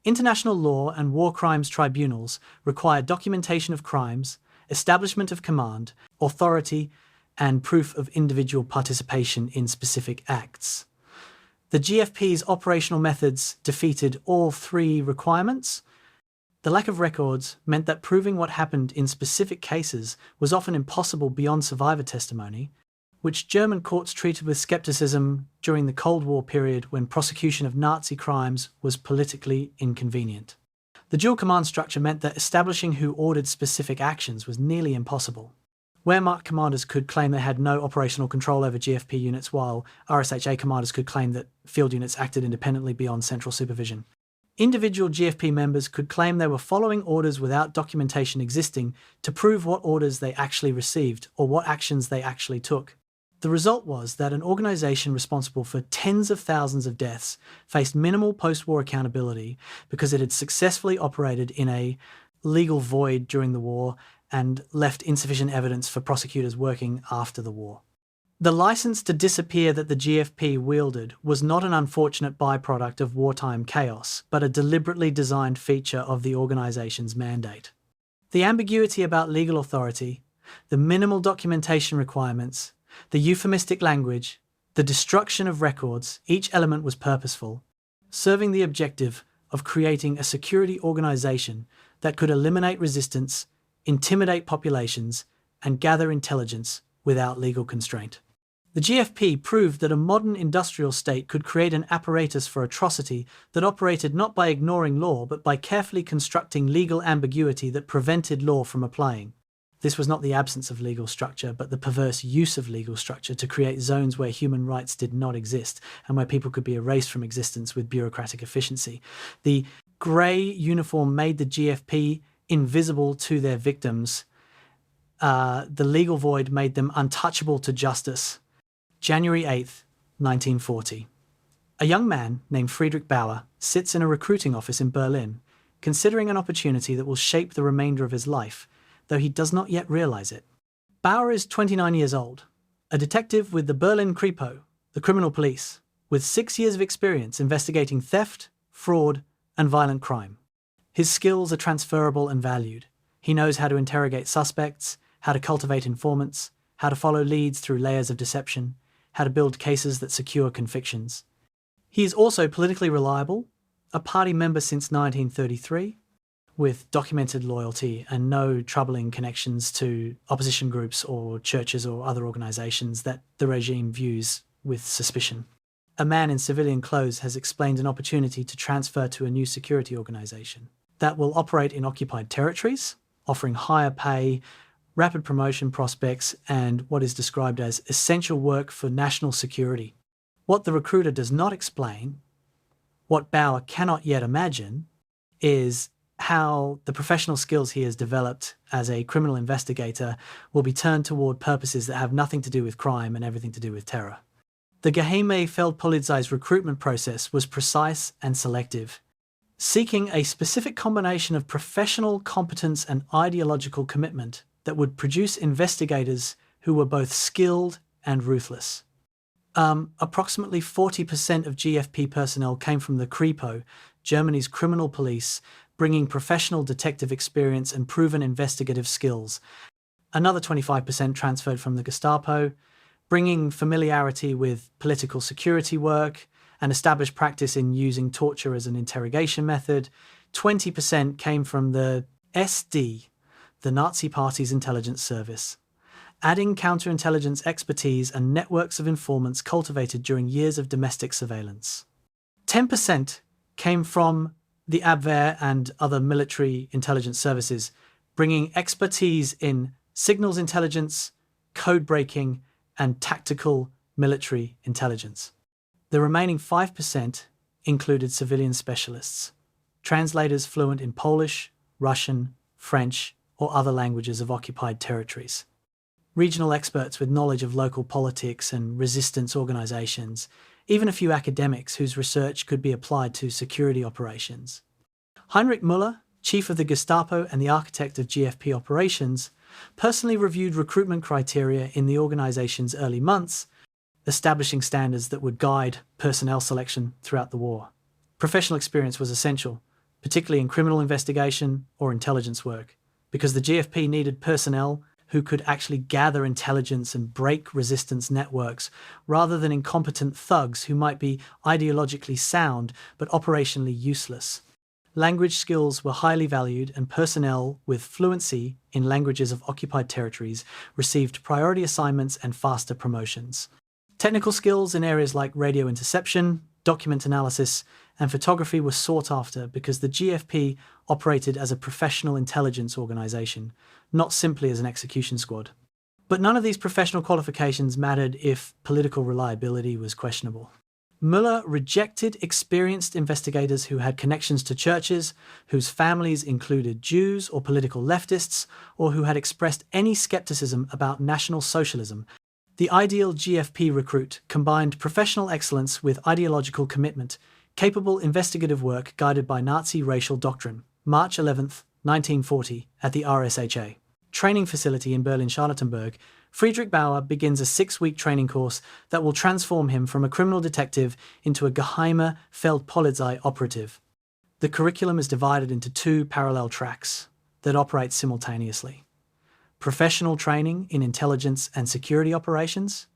International law and war crimes tribunals require documentation of crimes, establishment of command, authority, and proof of individual participation in specific acts. The GFP's operational methods defeated all three requirements. The lack of records meant that proving what happened in specific cases was often impossible beyond survivor testimony, which German courts treated with skepticism during the Cold War period when prosecution of Nazi crimes was politically inconvenient. The dual command structure meant that establishing who ordered specific actions was nearly impossible. Wehrmacht commanders could claim they had no operational control over GFP units, while RSHA commanders could claim that field units acted independently beyond central supervision. Individual GFP members could claim they were following orders without documentation existing to prove what orders they actually received or what actions they actually took. The result was that an organization responsible for tens of thousands of deaths faced minimal post-war accountability because it had successfully operated in a legal void during the war and left insufficient evidence for prosecutors working after the war. The license to disappear that the GFP wielded was not an unfortunate byproduct of wartime chaos, but a deliberately designed feature of the organization's mandate. The ambiguity about legal authority, the minimal documentation requirements, the euphemistic language, the destruction of records, each element was purposeful, serving the objective of creating a security organization that could eliminate resistance, intimidate populations, and gather intelligence without legal constraint. The GFP proved that a modern industrial state could create an apparatus for atrocity that operated not by ignoring law but by carefully constructing legal ambiguity that prevented law from applying. This was not the absence of legal structure, but the perverse use of legal structure to create zones where human rights did not exist and where people could be erased from existence with bureaucratic efficiency. The grey uniform made the GFP invisible to their victims. The legal void made them untouchable to justice. January 8th, 1940. A young man named Friedrich Bauer sits in a recruiting office in Berlin, considering an opportunity that will shape the remainder of his life, though he does not yet realize it. Bauer is 29 years old, a detective with the Berlin Kripo, the criminal police, with 6 years of experience investigating theft, fraud, and violent crime. His skills are transferable and valued. He knows how to interrogate suspects, how to cultivate informants, how to follow leads through layers of deception, how to build cases that secure convictions. He is also politically reliable, a party member since 1933, with documented loyalty and no troubling connections to opposition groups or churches or other organizations that the regime views with suspicion. A man in civilian clothes has explained an opportunity to transfer to a new security organization that will operate in occupied territories, offering higher pay, rapid promotion prospects, and what is described as essential work for national security. What the recruiter does not explain, what Bauer cannot yet imagine, is how the professional skills he has developed as a criminal investigator will be turned toward purposes that have nothing to do with crime and everything to do with terror. The Geheime Feldpolizei's recruitment process was precise and selective, seeking a specific combination of professional competence and ideological commitment that would produce investigators who were both skilled and ruthless. Approximately 40% of GFP personnel came from the Kripo, Germany's criminal police, bringing professional detective experience and proven investigative skills. Another 25% transferred from the Gestapo, bringing familiarity with political security work and established practice in using torture as an interrogation method. 20% came from the SD, the Nazi Party's intelligence service, adding counterintelligence expertise and networks of informants cultivated during years of domestic surveillance. 10% came from the Abwehr and other military intelligence services, bringing expertise in signals intelligence, code breaking, and tactical military intelligence. The remaining 5% included civilian specialists, translators fluent in Polish, Russian, French, or other languages of occupied territories. Regional experts with knowledge of local politics and resistance organizations, even a few academics whose research could be applied to security operations. Heinrich Müller, chief of the Gestapo and the architect of GFP operations, personally reviewed recruitment criteria in the organization's early months, establishing standards that would guide personnel selection throughout the war. Professional experience was essential, particularly in criminal investigation or intelligence work, because the GFP needed personnel who could actually gather intelligence and break resistance networks, rather than incompetent thugs who might be ideologically sound but operationally useless. Language skills were highly valued, and personnel with fluency in languages of occupied territories received priority assignments and faster promotions. Technical skills in areas like radio interception, document analysis, and photography were sought after because the GFP operated as a professional intelligence organization, not simply as an execution squad. But none of these professional qualifications mattered if political reliability was questionable. Müller rejected experienced investigators who had connections to churches, whose families included Jews or political leftists, or who had expressed any skepticism about National Socialism. The ideal GFP recruit combined professional excellence with ideological commitment, capable investigative work guided by Nazi racial doctrine. March 11, 1940, at the RSHA training facility in Berlin-Charlottenburg, Friedrich Bauer begins a 6-week training course that will transform him from a criminal detective into a Geheime Feldpolizei operative. The curriculum is divided into 2 parallel tracks that operate simultaneously: professional training in intelligence and security operations,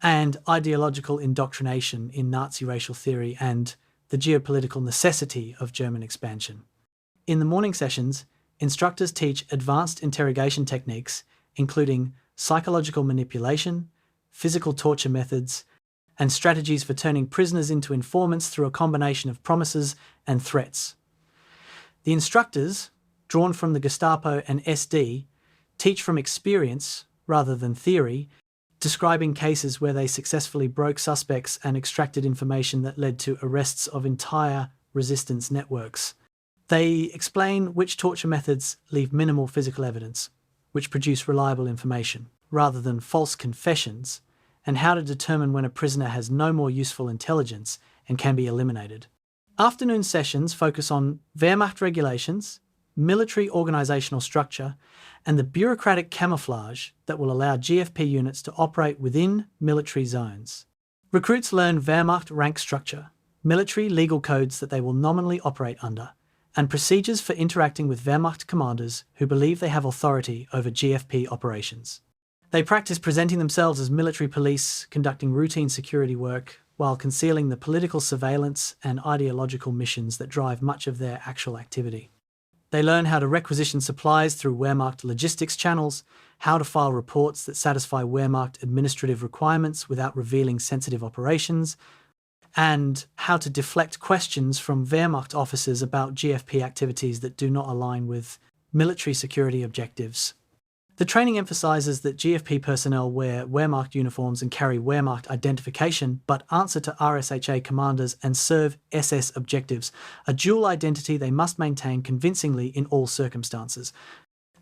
and ideological indoctrination in Nazi racial theory and the geopolitical necessity of German expansion. In the morning sessions, instructors teach advanced interrogation techniques, including psychological manipulation, physical torture methods, and strategies for turning prisoners into informants through a combination of promises and threats. The instructors, drawn from the Gestapo and SD, teach from experience rather than theory, describing cases where they successfully broke suspects and extracted information that led to arrests of entire resistance networks. They explain which torture methods leave minimal physical evidence, which produce reliable information, rather than false confessions, and how to determine when a prisoner has no more useful intelligence and can be eliminated. Afternoon sessions focus on Wehrmacht regulations, military organizational structure, and the bureaucratic camouflage that will allow GFP units to operate within military zones. Recruits learn Wehrmacht rank structure, military legal codes that they will nominally operate under, and procedures for interacting with Wehrmacht commanders who believe they have authority over GFP operations. They practice presenting themselves as military police, conducting routine security work, while concealing the political surveillance and ideological missions that drive much of their actual activity. They learn how to requisition supplies through Wehrmacht logistics channels, how to file reports that satisfy Wehrmacht administrative requirements without revealing sensitive operations, and how to deflect questions from Wehrmacht officers about GFP activities that do not align with military security objectives. The training emphasizes that GFP personnel wear Wehrmacht uniforms and carry Wehrmacht identification, but answer to RSHA commanders and serve SS objectives, a dual identity they must maintain convincingly in all circumstances.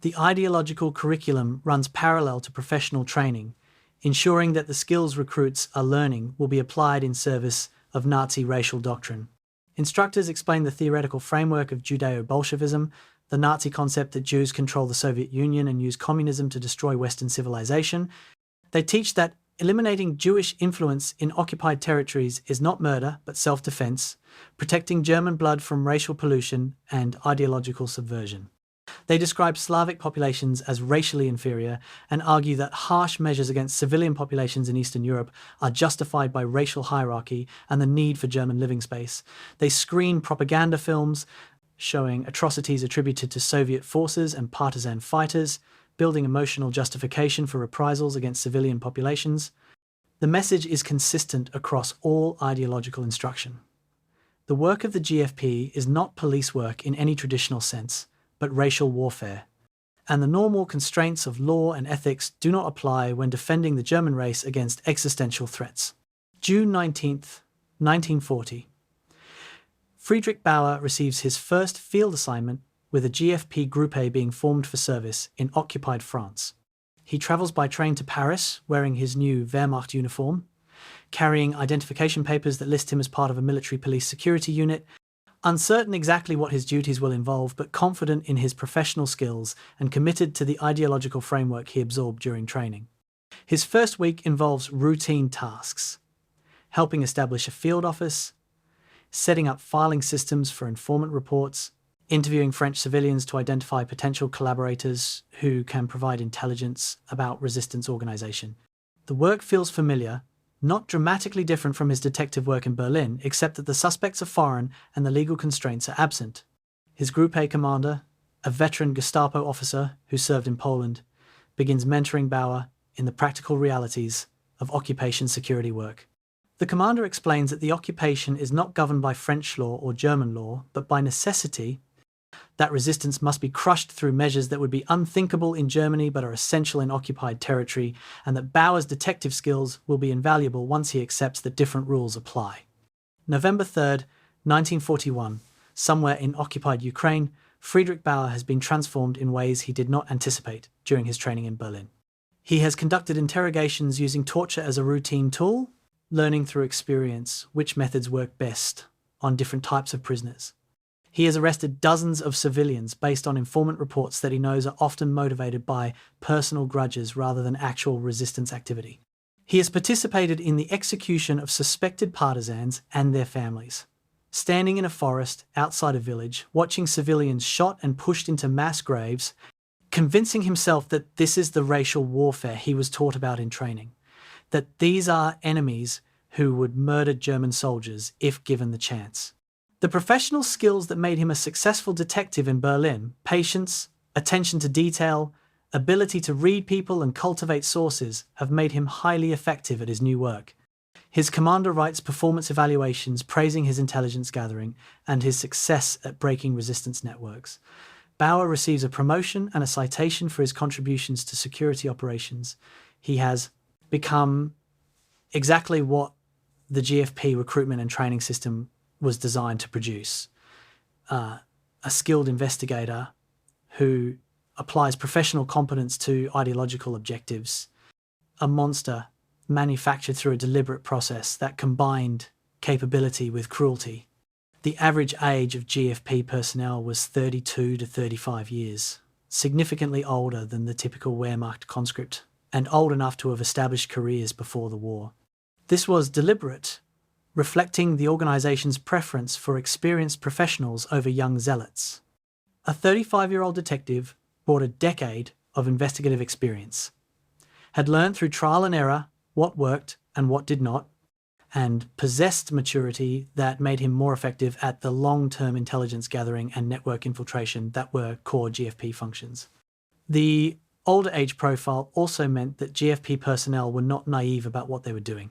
The ideological curriculum runs parallel to professional training, ensuring that the skills recruits are learning will be applied in service of Nazi racial doctrine. Instructors explain the theoretical framework of Judeo-Bolshevism, the Nazi concept that Jews control the Soviet Union and use communism to destroy Western civilization. They teach that eliminating Jewish influence in occupied territories is not murder, but self-defense, protecting German blood from racial pollution and ideological subversion. They describe Slavic populations as racially inferior and argue that harsh measures against civilian populations in Eastern Europe are justified by racial hierarchy and the need for German living space. They screen propaganda films showing atrocities attributed to Soviet forces and partisan fighters, building emotional justification for reprisals against civilian populations. The message is consistent across all ideological instruction. The work of the GFP is not police work in any traditional sense, but racial warfare, and the normal constraints of law and ethics do not apply when defending the German race against existential threats. June 19, 1940. Friedrich Bauer receives his first field assignment with a GFP Group A being formed for service in occupied France. He travels by train to Paris wearing his new Wehrmacht uniform, carrying identification papers that list him as part of a military police security unit, uncertain exactly what his duties will involve, but confident in his professional skills and committed to the ideological framework he absorbed during training. His first week involves routine tasks, helping establish a field office, setting up filing systems for informant reports, interviewing French civilians to identify potential collaborators who can provide intelligence about resistance organization. The work feels familiar, not dramatically different from his detective work in Berlin, except that the suspects are foreign and the legal constraints are absent. His Group A commander, a veteran Gestapo officer who served in Poland, begins mentoring Bauer in the practical realities of occupation security work. The commander explains that the occupation is not governed by French law or German law, but by necessity, that resistance must be crushed through measures that would be unthinkable in Germany but are essential in occupied territory, and that Bauer's detective skills will be invaluable once he accepts that different rules apply. November 3rd, 1941, somewhere in occupied Ukraine, Friedrich Bauer has been transformed in ways he did not anticipate during his training in Berlin. He has conducted interrogations using torture as a routine tool, learning through experience which methods work best on different types of prisoners. He has arrested dozens of civilians based on informant reports that he knows are often motivated by personal grudges rather than actual resistance activity. He has participated in the execution of suspected partisans and their families, standing in a forest outside a village, watching civilians shot and pushed into mass graves, convincing himself that this is the racial warfare he was taught about in training, that these are enemies who would murder German soldiers if given the chance. The professional skills that made him a successful detective in Berlin, patience, attention to detail, ability to read people and cultivate sources, have made him highly effective at his new work. His commander writes performance evaluations praising his intelligence gathering and his success at breaking resistance networks. Bauer receives a promotion and a citation for his contributions to security operations. He has become exactly what the GFP recruitment and training system was designed to produce. A skilled investigator who applies professional competence to ideological objectives. A monster manufactured through a deliberate process that combined capability with cruelty. The average age of GFP personnel was 32 to 35 years, significantly older than the typical Wehrmacht conscript, and old enough to have established careers before the war. This was deliberate, reflecting the organization's preference for experienced professionals over young zealots. A 35-year-old detective brought a decade of investigative experience, had learned through trial and error what worked and what did not, and possessed maturity that made him more effective at the long-term intelligence gathering and network infiltration that were core GFP functions. The older age profile also meant that GFP personnel were not naive about what they were doing.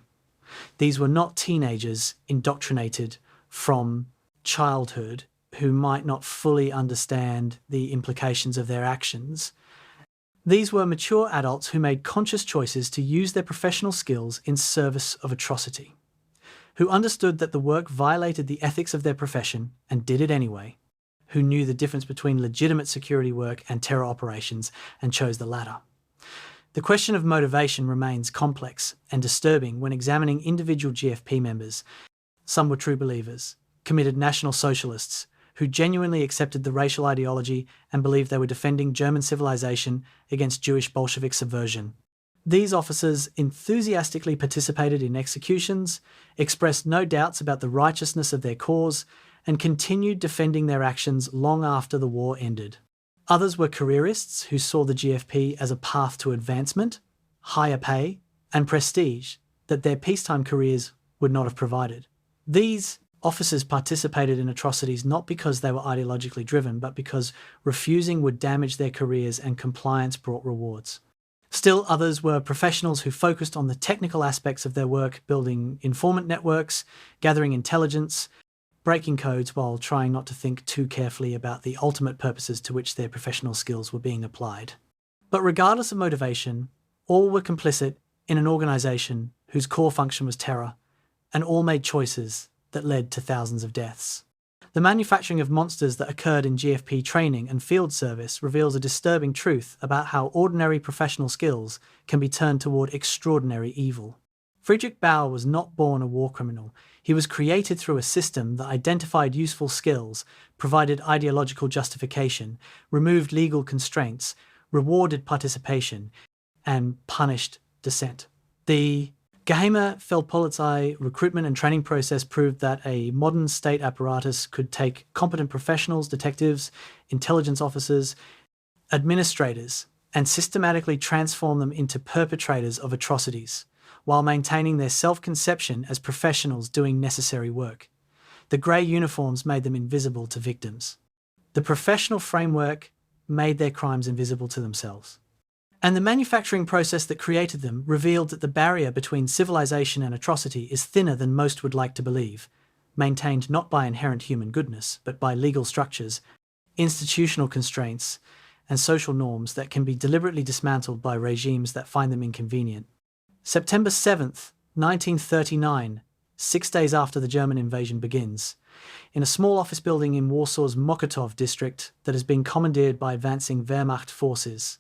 These were not teenagers indoctrinated from childhood who might not fully understand the implications of their actions. These were mature adults who made conscious choices to use their professional skills in service of atrocity, who understood that the work violated the ethics of their profession and did it anyway, who knew the difference between legitimate security work and terror operations and chose the latter. The question of motivation remains complex and disturbing when examining individual GFP members. Some were true believers, committed National Socialists, who genuinely accepted the racial ideology and believed they were defending German civilization against Jewish Bolshevik subversion. These officers enthusiastically participated in executions, expressed no doubts about the righteousness of their cause, and continued defending their actions long after the war ended. Others were careerists who saw the GFP as a path to advancement, higher pay, and prestige that their peacetime careers would not have provided. These officers participated in atrocities not because they were ideologically driven, but because refusing would damage their careers and compliance brought rewards. Still, others were professionals who focused on the technical aspects of their work, building informant networks, gathering intelligence, breaking codes while trying not to think too carefully about the ultimate purposes to which their professional skills were being applied. But regardless of motivation, all were complicit in an organisation whose core function was terror, and all made choices that led to thousands of deaths. The manufacturing of monsters that occurred in GFP training and field service reveals a disturbing truth about how ordinary professional skills can be turned toward extraordinary evil. Friedrich Bauer was not born a war criminal. He was created through a system that identified useful skills, provided ideological justification, removed legal constraints, rewarded participation, and punished dissent. The Geheime Feldpolizei recruitment and training process proved that a modern state apparatus could take competent professionals, detectives, intelligence officers, administrators, and systematically transform them into perpetrators of atrocities, while maintaining their self-conception as professionals doing necessary work. The grey uniforms made them invisible to victims. The professional framework made their crimes invisible to themselves. And the manufacturing process that created them revealed that the barrier between civilization and atrocity is thinner than most would like to believe, maintained not by inherent human goodness, but by legal structures, institutional constraints, and social norms that can be deliberately dismantled by regimes that find them inconvenient. September 7th, 1939, 6 days after the German invasion begins, in a small office building in Warsaw's Mokotów district that has been commandeered by advancing Wehrmacht forces,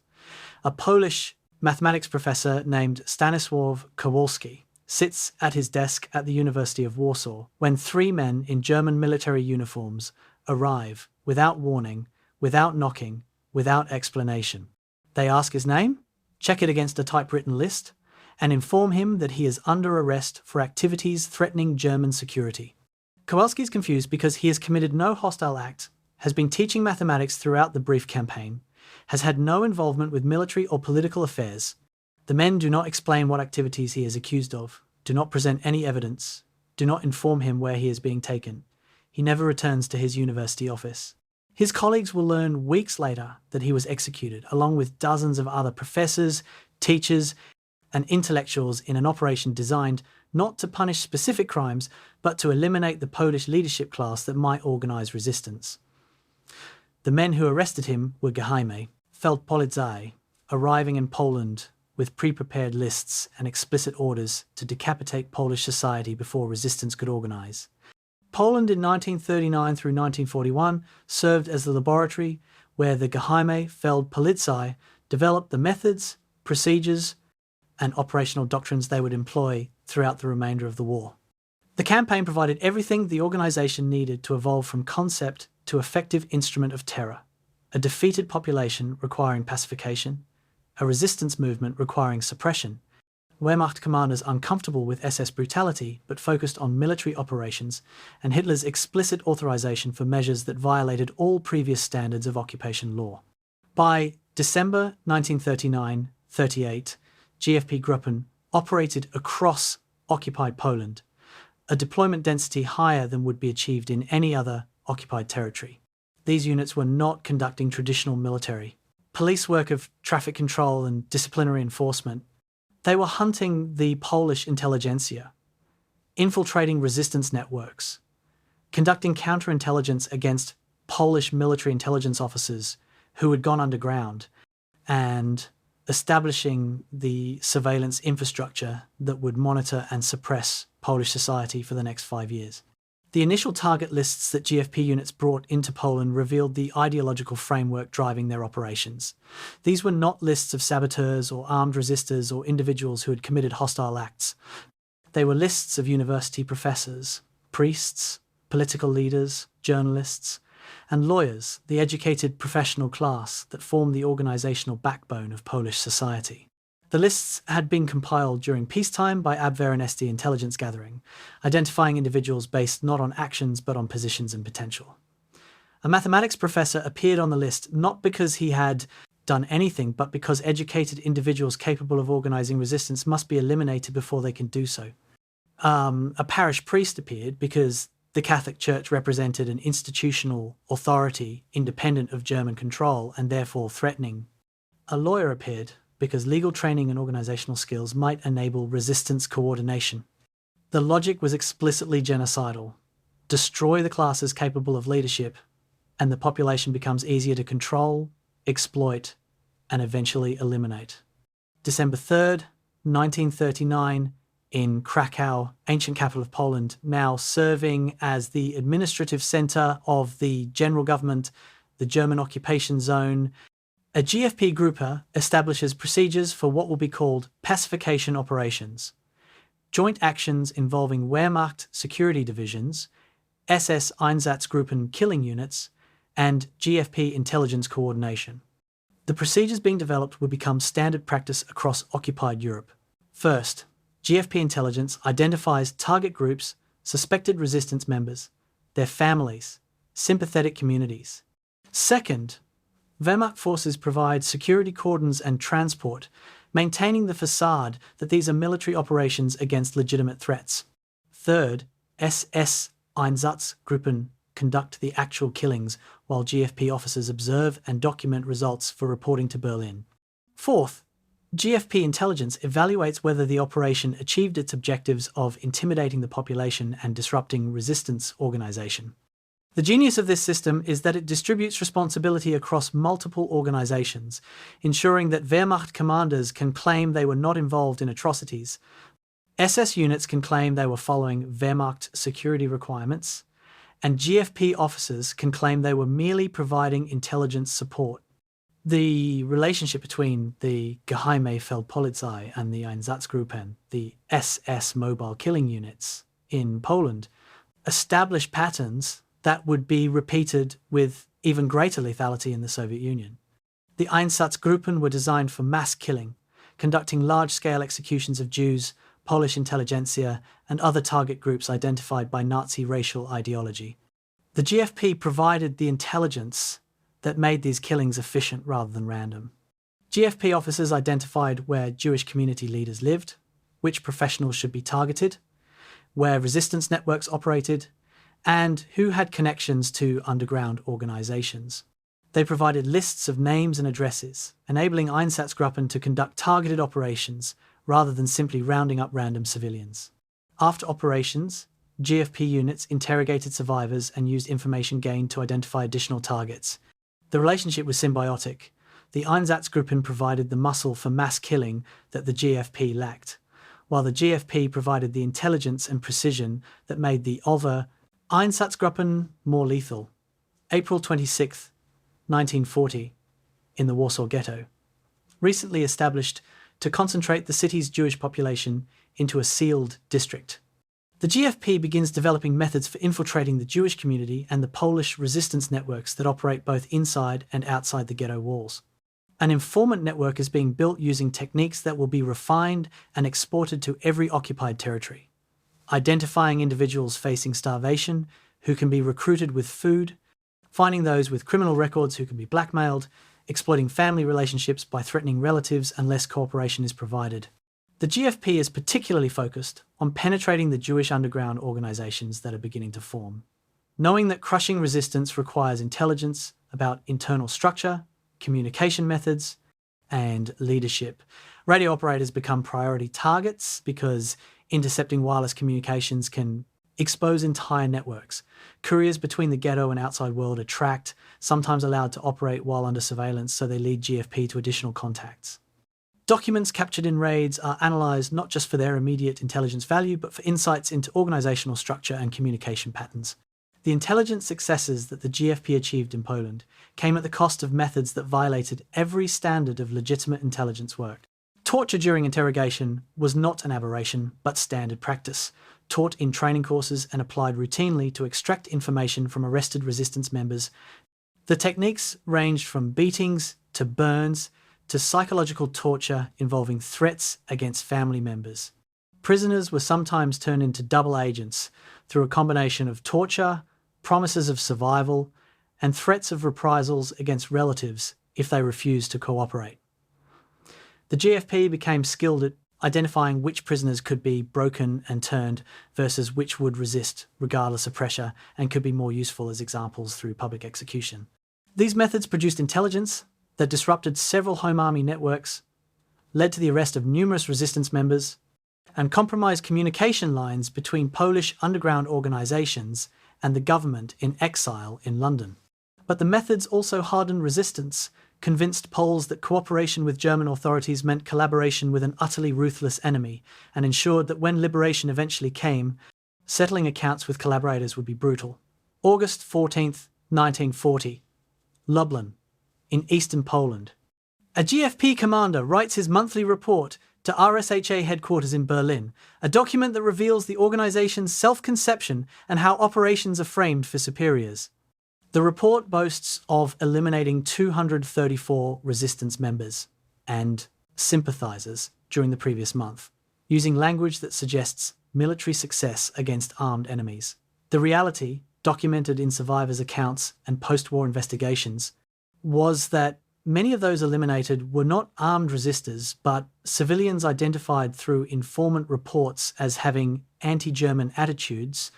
a Polish mathematics professor named Stanisław Kowalski sits at his desk at the University of Warsaw when 3 men in German military uniforms arrive without warning, without knocking, without explanation. They ask his name, check it against a typewritten list, and inform him that he is under arrest for activities threatening German security. Kowalski is confused because he has committed no hostile act, has been teaching mathematics throughout the brief campaign, has had no involvement with military or political affairs. The men do not explain what activities he is accused of, do not present any evidence, do not inform him where he is being taken. He never returns to his university office. His colleagues will learn weeks later that he was executed, along with dozens of other professors, teachers, and intellectuals in an operation designed not to punish specific crimes, but to eliminate the Polish leadership class that might organize resistance. The men who arrested him were Geheime Feldpolizei, arriving in Poland with pre-prepared lists and explicit orders to decapitate Polish society before resistance could organize. Poland in 1939 through 1941 served as the laboratory where the Geheime Feldpolizei developed the methods, procedures, and operational doctrines they would employ throughout the remainder of the war. The campaign provided everything the organization needed to evolve from concept to effective instrument of terror: a defeated population requiring pacification, a resistance movement requiring suppression, Wehrmacht commanders uncomfortable with SS brutality but focused on military operations, and Hitler's explicit authorization for measures that violated all previous standards of occupation law. By December 1939-38, GFP Gruppen operated across occupied Poland, a deployment density higher than would be achieved in any other occupied territory. These units were not conducting traditional military police work of traffic control and disciplinary enforcement. They were hunting the Polish intelligentsia, infiltrating resistance networks, conducting counterintelligence against Polish military intelligence officers who had gone underground, and establishing the surveillance infrastructure that would monitor and suppress Polish society for the next 5 years. The initial target lists that GFP units brought into Poland revealed the ideological framework driving their operations. These were not lists of saboteurs or armed resistors or individuals who had committed hostile acts. They were lists of university professors, priests, political leaders, journalists, and lawyers, the educated professional class that formed the organizational backbone of Polish society. The lists had been compiled during peacetime by Abwehr and SD intelligence gathering, identifying individuals based not on actions but on positions and potential. A mathematics professor appeared on the list not because he had done anything, but because educated individuals capable of organizing resistance must be eliminated before they can do so. A parish priest appeared because the Catholic Church represented an institutional authority independent of German control and therefore threatening. A lawyer appeared because legal training and organizational skills might enable resistance coordination. The logic was explicitly genocidal. Destroy the classes capable of leadership, and the population becomes easier to control, exploit, and eventually eliminate. December 3rd, 1939, in Krakow, ancient capital of Poland, now serving as the administrative center of the general government, the German occupation zone. A GFP grouper establishes procedures for what will be called pacification operations, joint actions involving Wehrmacht security divisions, SS Einsatzgruppen killing units, and GFP intelligence coordination. The procedures being developed would become standard practice across occupied Europe. First, GFP intelligence identifies target groups, suspected resistance members, their families, sympathetic communities. Second, Wehrmacht forces provide security cordons and transport, maintaining the facade that these are military operations against legitimate threats. Third, SS Einsatzgruppen conduct the actual killings, while GFP officers observe and document results for reporting to Berlin. Fourth, GFP intelligence evaluates whether the operation achieved its objectives of intimidating the population and disrupting resistance organization. The genius of this system is that it distributes responsibility across multiple organizations, ensuring that Wehrmacht commanders can claim they were not involved in atrocities. SS units can claim they were following Wehrmacht security requirements, and GFP officers can claim they were merely providing intelligence support. The relationship between the Geheime Feldpolizei and the Einsatzgruppen, the SS mobile killing units in Poland, established patterns that would be repeated with even greater lethality in the Soviet Union. The Einsatzgruppen were designed for mass killing, conducting large-scale executions of Jews, Polish intelligentsia, and other target groups identified by Nazi racial ideology. The GFP provided the intelligence that made these killings efficient rather than random. GFP officers identified where Jewish community leaders lived, which professionals should be targeted, where resistance networks operated, and who had connections to underground organizations. They provided lists of names and addresses, enabling Einsatzgruppen to conduct targeted operations rather than simply rounding up random civilians. After operations, GFP units interrogated survivors and used information gained to identify additional targets. The relationship was symbiotic. The Einsatzgruppen provided the muscle for mass killing that the GFP lacked, while the GFP provided the intelligence and precision that made the other Einsatzgruppen more lethal. April 26, 1940, in the Warsaw Ghetto. Recently established to concentrate the city's Jewish population into a sealed district. The GFP begins developing methods for infiltrating the Jewish community and the Polish resistance networks that operate both inside and outside the ghetto walls. An informant network is being built using techniques that will be refined and exported to every occupied territory, identifying individuals facing starvation who can be recruited with food, finding those with criminal records who can be blackmailed, exploiting family relationships by threatening relatives unless cooperation is provided. The GFP is particularly focused on penetrating the Jewish underground organizations that are beginning to form. Knowing that crushing resistance requires intelligence about internal structure, communication methods, and leadership, radio operators become priority targets because intercepting wireless communications can expose entire networks. Couriers between the ghetto and outside world are tracked, sometimes allowed to operate while under surveillance, so they lead GFP to additional contacts. Documents captured in raids are analysed not just for their immediate intelligence value, but for insights into organisational structure and communication patterns. The intelligence successes that the GFP achieved in Poland came at the cost of methods that violated every standard of legitimate intelligence work. Torture during interrogation was not an aberration, but standard practice, taught in training courses and applied routinely to extract information from arrested resistance members. The techniques ranged from beatings to burns to psychological torture involving threats against family members. Prisoners were sometimes turned into double agents through a combination of torture, promises of survival, and threats of reprisals against relatives if they refused to cooperate. The GFP became skilled at identifying which prisoners could be broken and turned versus which would resist regardless of pressure and could be more useful as examples through public execution. These methods produced intelligence that disrupted several Home Army networks, led to the arrest of numerous resistance members, and compromised communication lines between Polish underground organisations and the government in exile in London. But the methods also hardened resistance, convinced Poles that cooperation with German authorities meant collaboration with an utterly ruthless enemy, and ensured that when liberation eventually came, settling accounts with collaborators would be brutal. August 14th, 1940. Lublin, in eastern Poland. A GFP commander writes his monthly report to RSHA headquarters in Berlin, a document that reveals the organization's self-conception and how operations are framed for superiors. The report boasts of eliminating 234 resistance members and sympathizers during the previous month, using language that suggests military success against armed enemies. The reality, documented in survivors' accounts and post-war investigations, was that many of those eliminated were not armed resistors, but civilians identified through informant reports as having anti-German attitudes,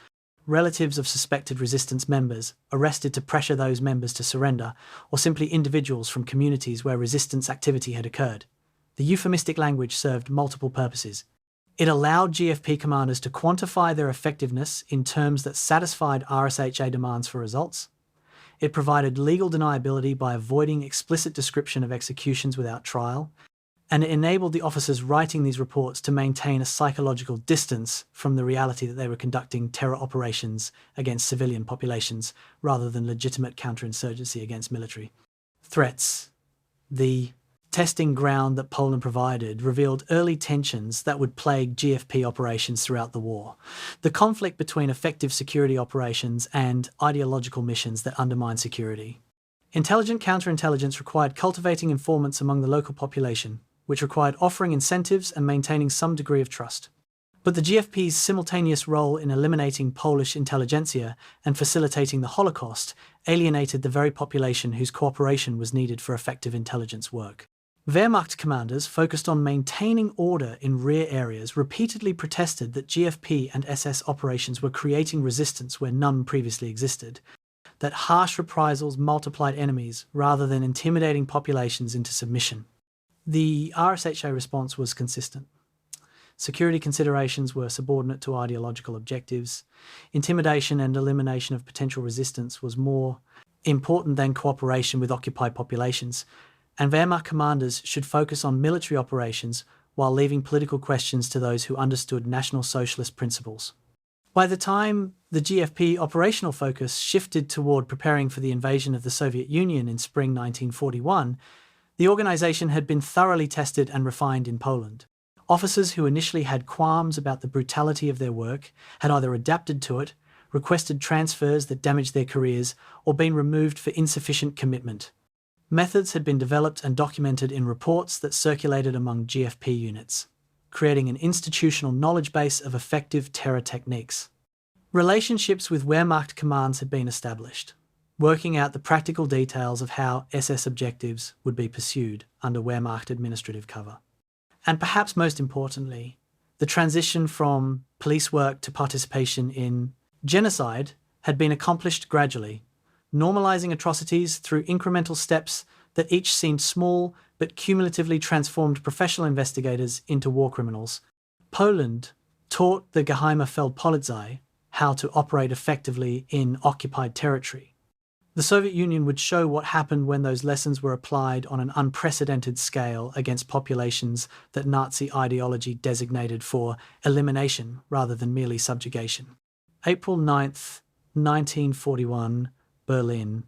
relatives of suspected resistance members, arrested to pressure those members to surrender, or simply individuals from communities where resistance activity had occurred. The euphemistic language served multiple purposes. It allowed GFP commanders to quantify their effectiveness in terms that satisfied RSHA demands for results. It provided legal deniability by avoiding explicit description of executions without trial, and it enabled the officers writing these reports to maintain a psychological distance from the reality that they were conducting terror operations against civilian populations rather than legitimate counterinsurgency against military threats. The testing ground that Poland provided revealed early tensions that would plague GFP operations throughout the war. The conflict between effective security operations and ideological missions that undermine security. Intelligent counterintelligence required cultivating informants among the local population, which required offering incentives and maintaining some degree of trust. But the GFP's simultaneous role in eliminating Polish intelligentsia and facilitating the Holocaust alienated the very population whose cooperation was needed for effective intelligence work. Wehrmacht commanders focused on maintaining order in rear areas repeatedly protested that GFP and SS operations were creating resistance where none previously existed, that harsh reprisals multiplied enemies rather than intimidating populations into submission. The RSHA response was consistent. Security considerations were subordinate to ideological objectives. Intimidation and elimination of potential resistance was more important than cooperation with occupied populations, and Wehrmacht commanders should focus on military operations while leaving political questions to those who understood National Socialist principles. By the time the GFP operational focus shifted toward preparing for the invasion of the Soviet Union in spring 1941, the organization had been thoroughly tested and refined in Poland. Officers who initially had qualms about the brutality of their work had either adapted to it, requested transfers that damaged their careers, or been removed for insufficient commitment. Methods had been developed and documented in reports that circulated among GFP units, creating an institutional knowledge base of effective terror techniques. Relationships with Wehrmacht commands had been established, working out the practical details of how SS objectives would be pursued under Wehrmacht administrative cover. And perhaps most importantly, the transition from police work to participation in genocide had been accomplished gradually, normalizing atrocities through incremental steps that each seemed small but cumulatively transformed professional investigators into war criminals. Poland taught the Geheime Feldpolizei how to operate effectively in occupied territory. The Soviet Union would show what happened when those lessons were applied on an unprecedented scale against populations that Nazi ideology designated for elimination rather than merely subjugation. April 9th, 1941, Berlin,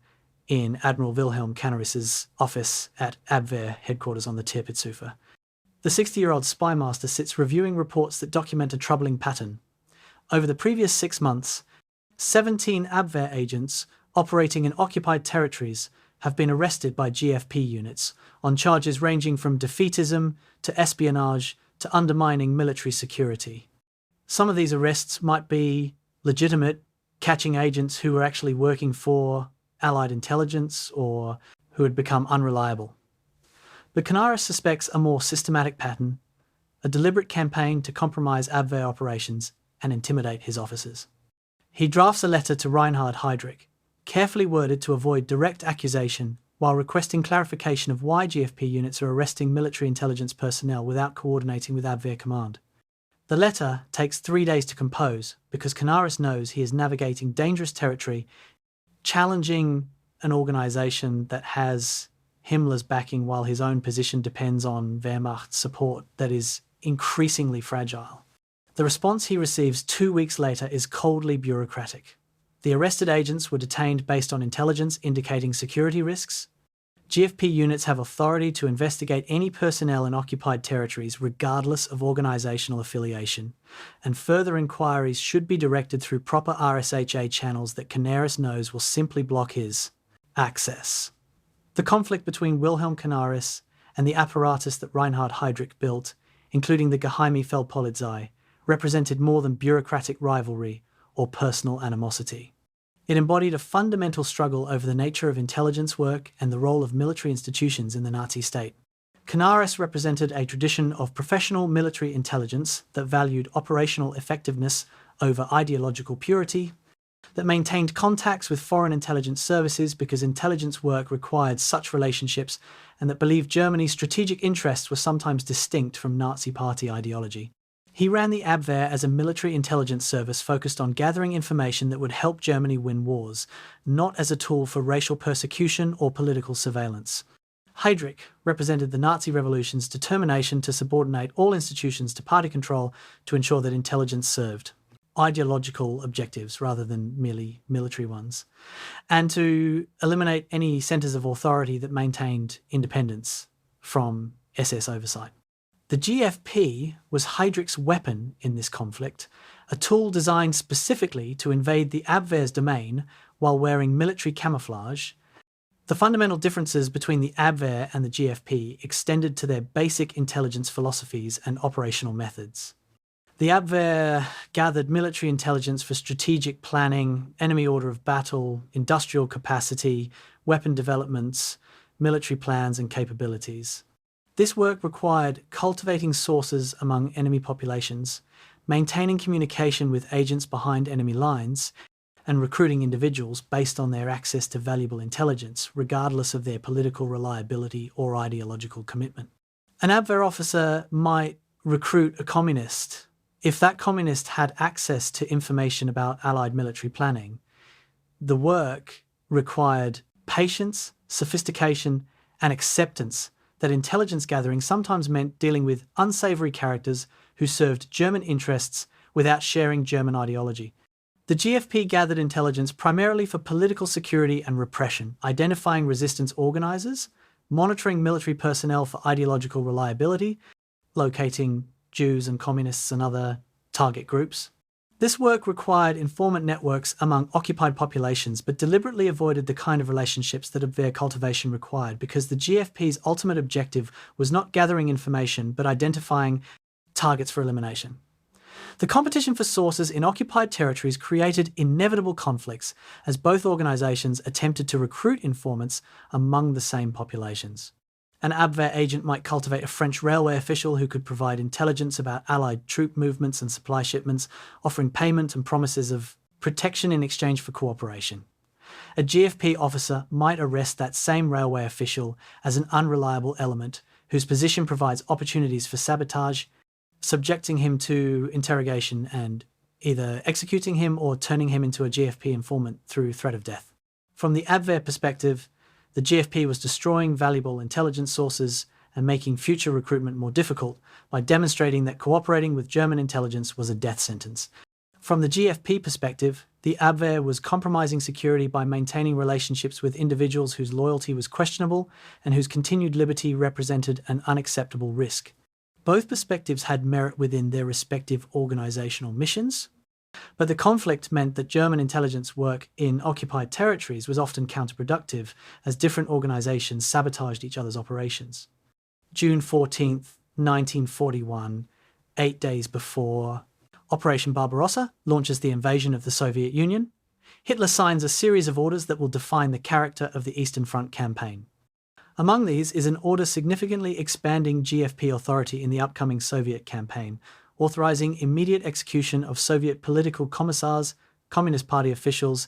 in Admiral Wilhelm Canaris's office at Abwehr headquarters on the Tierpitzufer. The 60-year-old spy master sits reviewing reports that document a troubling pattern. Over the previous 6 months, 17 Abwehr agents operating in occupied territories have been arrested by GFP units on charges ranging from defeatism to espionage to undermining military security. Some of these arrests might be legitimate, catching agents who were actually working for Allied intelligence or who had become unreliable. But Canaris suspects a more systematic pattern, a deliberate campaign to compromise Abwehr operations and intimidate his officers. He drafts a letter to Reinhard Heydrich, carefully worded to avoid direct accusation while requesting clarification of why GFP units are arresting military intelligence personnel without coordinating with Abwehr command. The letter takes 3 days to compose because Canaris knows he is navigating dangerous territory, challenging an organisation that has Himmler's backing while his own position depends on Wehrmacht support that is increasingly fragile. The response he receives 2 weeks later is coldly bureaucratic. The arrested agents were detained based on intelligence indicating security risks. GFP units have authority to investigate any personnel in occupied territories regardless of organisational affiliation, and further inquiries should be directed through proper RSHA channels that Canaris knows will simply block his access. The conflict between Wilhelm Canaris and the apparatus that Reinhard Heydrich built, including the Geheime Feldpolizei, represented more than bureaucratic rivalry or personal animosity. It embodied a fundamental struggle over the nature of intelligence work and the role of military institutions in the Nazi state. Canaris represented a tradition of professional military intelligence that valued operational effectiveness over ideological purity, that maintained contacts with foreign intelligence services because intelligence work required such relationships, and that believed Germany's strategic interests were sometimes distinct from Nazi party ideology. He ran the Abwehr as a military intelligence service focused on gathering information that would help Germany win wars, not as a tool for racial persecution or political surveillance. Heydrich represented the Nazi revolution's determination to subordinate all institutions to party control to ensure that intelligence served ideological objectives rather than merely military ones, and to eliminate any centres of authority that maintained independence from SS oversight. The GFP was Heydrich's weapon in this conflict, a tool designed specifically to invade the Abwehr's domain while wearing military camouflage. The fundamental differences between the Abwehr and the GFP extended to their basic intelligence philosophies and operational methods. The Abwehr gathered military intelligence for strategic planning, enemy order of battle, industrial capacity, weapon developments, military plans and capabilities. This work required cultivating sources among enemy populations, maintaining communication with agents behind enemy lines, and recruiting individuals based on their access to valuable intelligence, regardless of their political reliability or ideological commitment. An Abwehr officer might recruit a communist if that communist had access to information about Allied military planning. The work required patience, sophistication, and acceptance that intelligence gathering sometimes meant dealing with unsavoury characters who served German interests without sharing German ideology. The GFP gathered intelligence primarily for political security and repression, identifying resistance organisers, monitoring military personnel for ideological reliability, locating Jews and communists and other target groups. This work required informant networks among occupied populations, but deliberately avoided the kind of relationships that Abwehr cultivation required, because the GFP's ultimate objective was not gathering information, but identifying targets for elimination. The competition for sources in occupied territories created inevitable conflicts, as both organisations attempted to recruit informants among the same populations. An Abwehr agent might cultivate a French railway official who could provide intelligence about Allied troop movements and supply shipments, offering payment and promises of protection in exchange for cooperation. A GFP officer might arrest that same railway official as an unreliable element whose position provides opportunities for sabotage, subjecting him to interrogation and either executing him or turning him into a GFP informant through threat of death. From the Abwehr perspective, the GFP was destroying valuable intelligence sources and making future recruitment more difficult by demonstrating that cooperating with German intelligence was a death sentence. From the GFP perspective, the Abwehr was compromising security by maintaining relationships with individuals whose loyalty was questionable and whose continued liberty represented an unacceptable risk. Both perspectives had merit within their respective organisational missions, but the conflict meant that German intelligence work in occupied territories was often counterproductive, as different organisations sabotaged each other's operations. June 14th, 1941, 8 days before Operation Barbarossa launches the invasion of the Soviet Union, Hitler signs a series of orders that will define the character of the Eastern Front campaign. Among these is an order significantly expanding GFP authority in the upcoming Soviet campaign, authorising immediate execution of Soviet political commissars, Communist Party officials,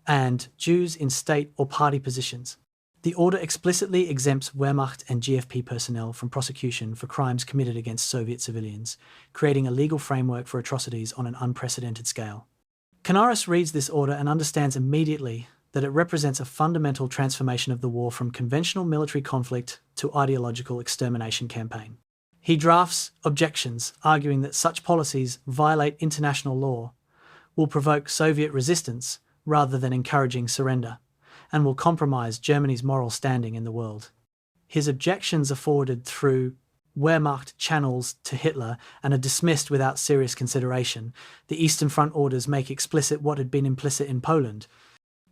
and Jews in state or party positions. The order explicitly exempts Wehrmacht and GFP personnel from prosecution for crimes committed against Soviet civilians, creating a legal framework for atrocities on an unprecedented scale. Canaris reads this order and understands immediately that it represents a fundamental transformation of the war from conventional military conflict to ideological extermination campaign. He drafts objections, arguing that such policies violate international law, will provoke Soviet resistance rather than encouraging surrender, and will compromise Germany's moral standing in the world. His objections are forwarded through Wehrmacht channels to Hitler and are dismissed without serious consideration. The Eastern Front orders make explicit what had been implicit in Poland.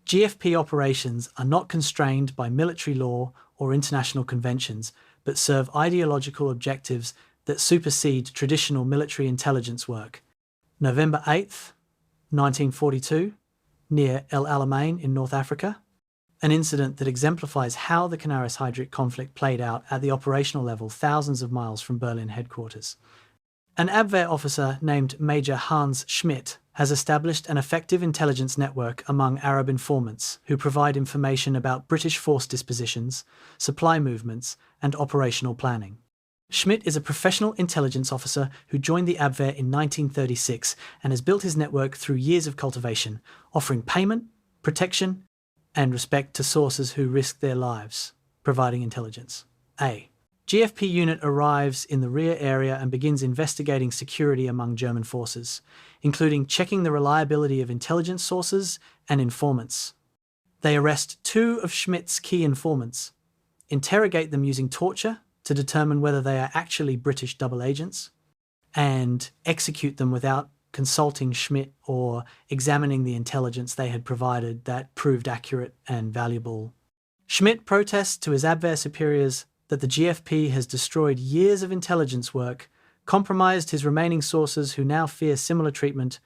GFP operations are not constrained by military law or international conventions, but serve ideological objectives that supersede traditional military intelligence work. November 8th, 1942, near El Alamein in North Africa. An incident that exemplifies how the Canaris-Heydrich conflict played out at the operational level thousands of miles from Berlin headquarters. An Abwehr officer named Major Hans Schmidt has established an effective intelligence network among Arab informants who provide information about British force dispositions, supply movements, and operational planning. Schmidt is a professional intelligence officer who joined the Abwehr in 1936 and has built his network through years of cultivation, offering payment, protection, and respect to sources who risk their lives, providing intelligence. A GFP unit arrives in the rear area and begins investigating security among German forces, including checking the reliability of intelligence sources and informants. They arrest 2 of Schmidt's key informants, interrogate them using torture to determine whether they are actually British double agents, and execute them without consulting Schmidt or examining the intelligence they had provided that proved accurate and valuable. Schmidt protests to his Abwehr superiors that the GFP has destroyed years of intelligence work, compromised his remaining sources who now fear similar treatment,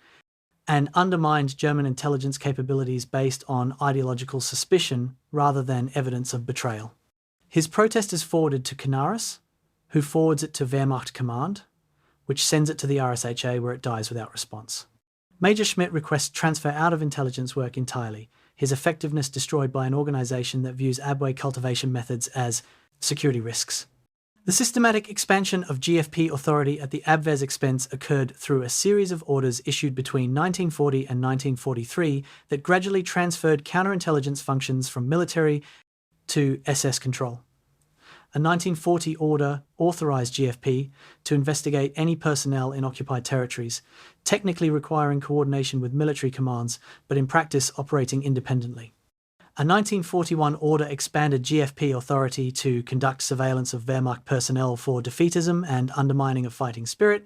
and undermined German intelligence capabilities based on ideological suspicion rather than evidence of betrayal. His protest is forwarded to Canaris, who forwards it to Wehrmacht Command, which sends it to the RSHA where it dies without response. Major Schmidt requests transfer out of intelligence work entirely, his effectiveness destroyed by an organisation that views Abwehr cultivation methods as security risks. The systematic expansion of GFP authority at the Abwehr's expense occurred through a series of orders issued between 1940 and 1943 that gradually transferred counterintelligence functions from military to SS control. A 1940 order authorised GFP to investigate any personnel in occupied territories, technically requiring coordination with military commands, but in practice operating independently. A 1941 order expanded GFP authority to conduct surveillance of Wehrmacht personnel for defeatism and undermining of fighting spirit,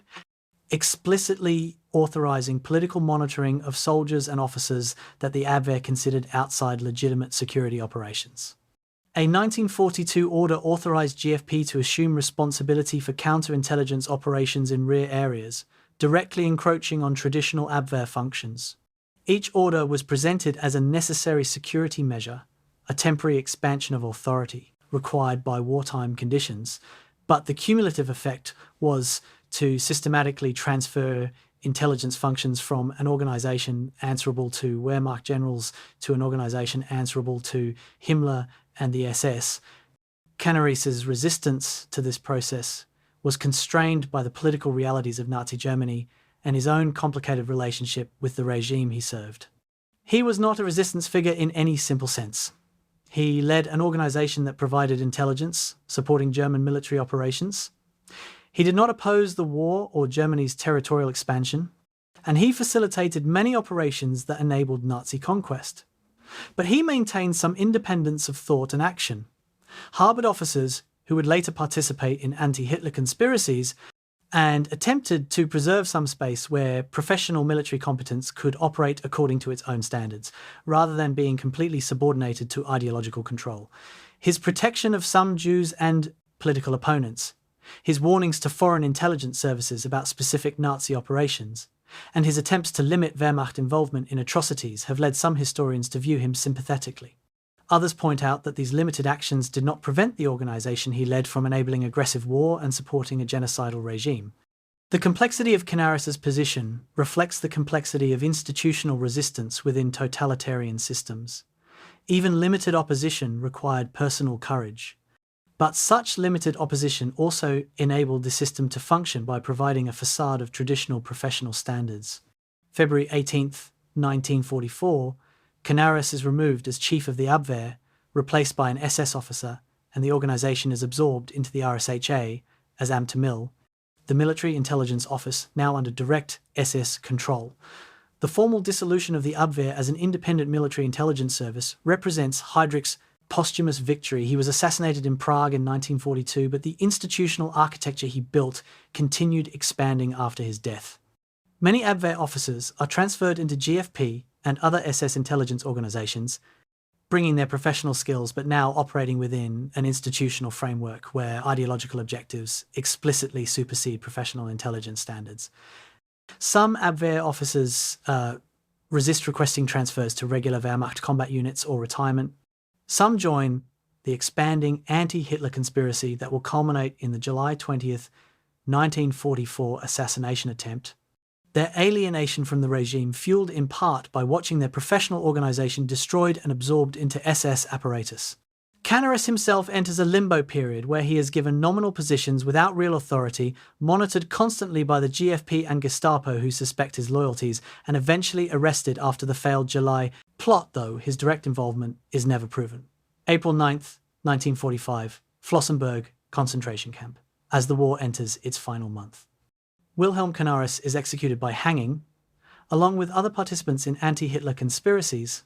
explicitly authorising political monitoring of soldiers and officers that the Abwehr considered outside legitimate security operations. A 1942 order authorised GFP to assume responsibility for counterintelligence operations in rear areas, directly encroaching on traditional Abwehr functions. Each order was presented as a necessary security measure, a temporary expansion of authority required by wartime conditions, but the cumulative effect was to systematically transfer intelligence functions from an organisation answerable to Wehrmacht generals to an organisation answerable to Himmler and the SS. Canaris's resistance to this process was constrained by the political realities of Nazi Germany and his own complicated relationship with the regime he served. He was not a resistance figure in any simple sense. He led an organisation that provided intelligence, supporting German military operations. He did not oppose the war or Germany's territorial expansion, and he facilitated many operations that enabled Nazi conquest. But he maintained some independence of thought and action, harboured officers who would later participate in anti-Hitler conspiracies, and attempted to preserve some space where professional military competence could operate according to its own standards, rather than being completely subordinated to ideological control. His protection of some Jews and political opponents, his warnings to foreign intelligence services about specific Nazi operations, and his attempts to limit Wehrmacht involvement in atrocities have led some historians to view him sympathetically. Others point out that these limited actions did not prevent the organisation he led from enabling aggressive war and supporting a genocidal regime. The complexity of Canaris's position reflects the complexity of institutional resistance within totalitarian systems. Even limited opposition required personal courage. But such limited opposition also enabled the system to function by providing a facade of traditional professional standards. February 18, 1944, Canaris is removed as chief of the Abwehr, replaced by an SS officer, and the organization is absorbed into the RSHA as Amtmil, the Military Intelligence Office, now under direct SS control. The formal dissolution of the Abwehr as an independent military intelligence service represents Heydrich's posthumous victory. He was assassinated in Prague in 1942, but the institutional architecture he built continued expanding after his death. Many Abwehr officers are transferred into GFP and other SS intelligence organizations, bringing their professional skills but now operating within an institutional framework where ideological objectives explicitly supersede professional intelligence standards. Some Abwehr officers resist requesting transfers to regular Wehrmacht combat units or retirement. Some join the expanding anti-Hitler conspiracy that will culminate in the July 20th, 1944 assassination attempt. Their alienation from the regime fueled in part by watching their professional organization destroyed and absorbed into SS apparatus. Canaris himself enters a limbo period where he is given nominal positions without real authority, monitored constantly by the GFP and Gestapo who suspect his loyalties, and eventually arrested after the failed July plot, though his direct involvement is never proven. April 9th, 1945, Flossenburg concentration camp, as the war enters its final month. Wilhelm Canaris is executed by hanging, along with other participants in anti-Hitler conspiracies,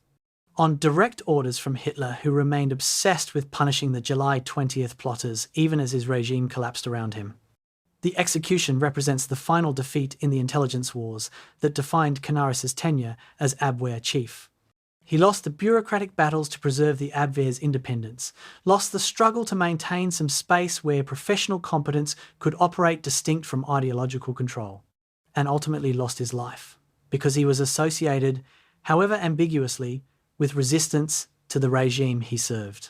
on direct orders from Hitler, who remained obsessed with punishing the July 20th plotters even as his regime collapsed around him. The execution represents the final defeat in the intelligence wars that defined Canaris's tenure as Abwehr chief. He lost the bureaucratic battles to preserve the Abwehr's independence, lost the struggle to maintain some space where professional competence could operate distinct from ideological control, and ultimately lost his life because he was associated, however ambiguously, with resistance to the regime he served.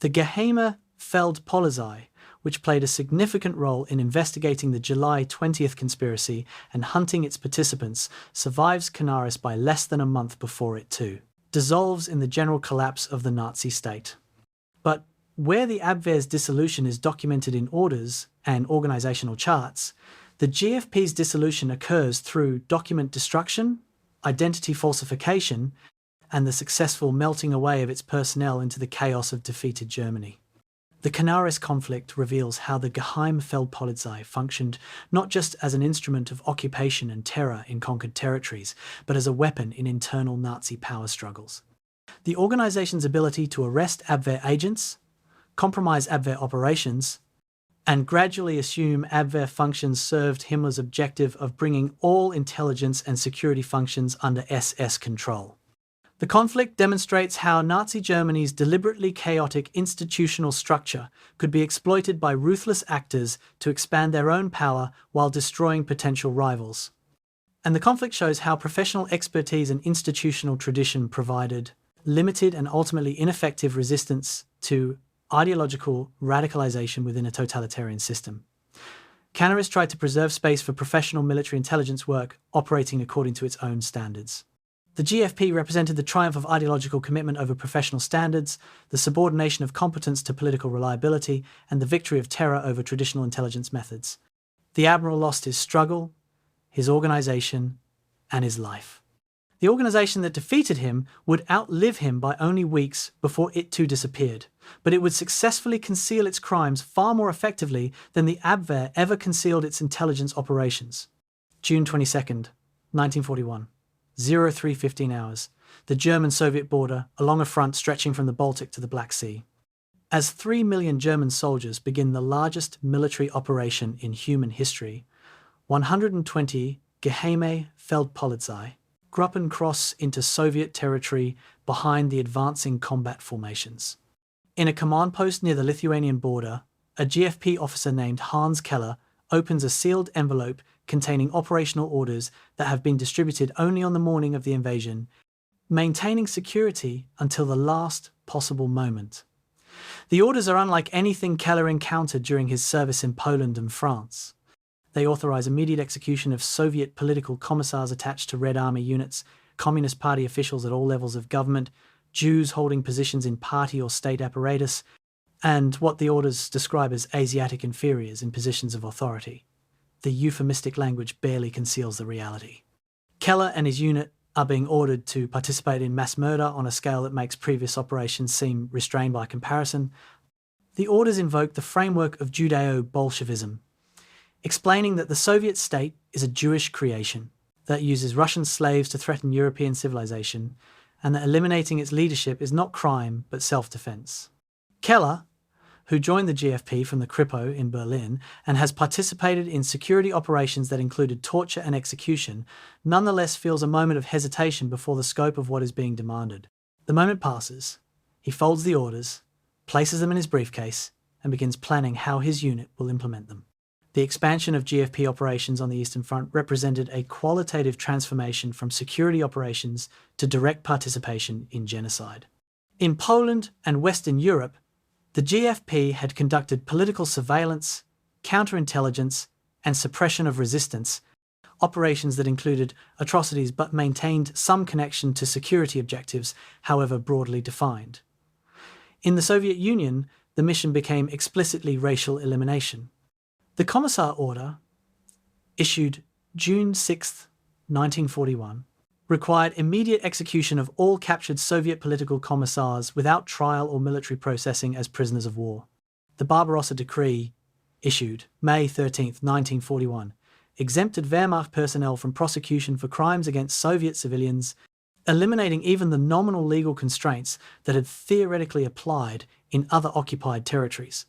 The Geheime Feldpolizei, which played a significant role in investigating the July 20th conspiracy and hunting its participants, survives Canaris by less than a month before it too dissolves in the general collapse of the Nazi state. But where the Abwehr's dissolution is documented in orders and organizational charts, the GFP's dissolution occurs through document destruction, identity falsification, and the successful melting away of its personnel into the chaos of defeated Germany. The Canaris conflict reveals how the Geheime Feldpolizei functioned not just as an instrument of occupation and terror in conquered territories, but as a weapon in internal Nazi power struggles. The organization's ability to arrest Abwehr agents, compromise Abwehr operations, and gradually assume Abwehr functions served Himmler's objective of bringing all intelligence and security functions under SS control. The conflict demonstrates how Nazi Germany's deliberately chaotic institutional structure could be exploited by ruthless actors to expand their own power while destroying potential rivals. And the conflict shows how professional expertise and institutional tradition provided limited and ultimately ineffective resistance to ideological radicalization within a totalitarian system. Canaris tried to preserve space for professional military intelligence work operating according to its own standards. The GFP represented the triumph of ideological commitment over professional standards, the subordination of competence to political reliability, and the victory of terror over traditional intelligence methods. The Admiral lost his struggle, his organization, and his life. The organization that defeated him would outlive him by only weeks before it too disappeared, but it would successfully conceal its crimes far more effectively than the Abwehr ever concealed its intelligence operations. June 22nd, 1941. 03:15 hours, the German-Soviet border, along a front stretching from the Baltic to the Black Sea. As 3 million German soldiers begin the largest military operation in human history, 120 Geheime Feldpolizei Gruppen cross into Soviet territory behind the advancing combat formations. In a command post near the Lithuanian border, a GFP officer named Hans Keller opens a sealed envelope containing operational orders that have been distributed only on the morning of the invasion, maintaining security until the last possible moment. The orders are unlike anything Keller encountered during his service in Poland and France. They authorize immediate execution of Soviet political commissars attached to Red Army units, Communist Party officials at all levels of government, Jews holding positions in party or state apparatus, and what the orders describe as Asiatic inferiors in positions of authority. The euphemistic language barely conceals the reality. Keller and his unit are being ordered to participate in mass murder on a scale that makes previous operations seem restrained by comparison. The orders invoke the framework of Judeo-Bolshevism, explaining that the Soviet state is a Jewish creation that uses Russian slaves to threaten European civilization, and that eliminating its leadership is not crime but self-defense. Keller, who joined the GFP from the Kripo in Berlin and has participated in security operations that included torture and execution, nonetheless feels a moment of hesitation before the scope of what is being demanded. The moment passes. He folds the orders, places them in his briefcase, and begins planning how his unit will implement them. The expansion of GFP operations on the Eastern Front represented a qualitative transformation from security operations to direct participation in genocide. In Poland and Western Europe, the GFP had conducted political surveillance, counterintelligence, and suppression of resistance, operations that included atrocities but maintained some connection to security objectives, however broadly defined. In the Soviet Union, the mission became explicitly racial elimination. The Commissar Order, issued June 6, 1941, required immediate execution of all captured Soviet political commissars without trial or military processing as prisoners of war. The Barbarossa Decree, issued May 13, 1941, exempted Wehrmacht personnel from prosecution for crimes against Soviet civilians, eliminating even the nominal legal constraints that had theoretically applied in other occupied territories.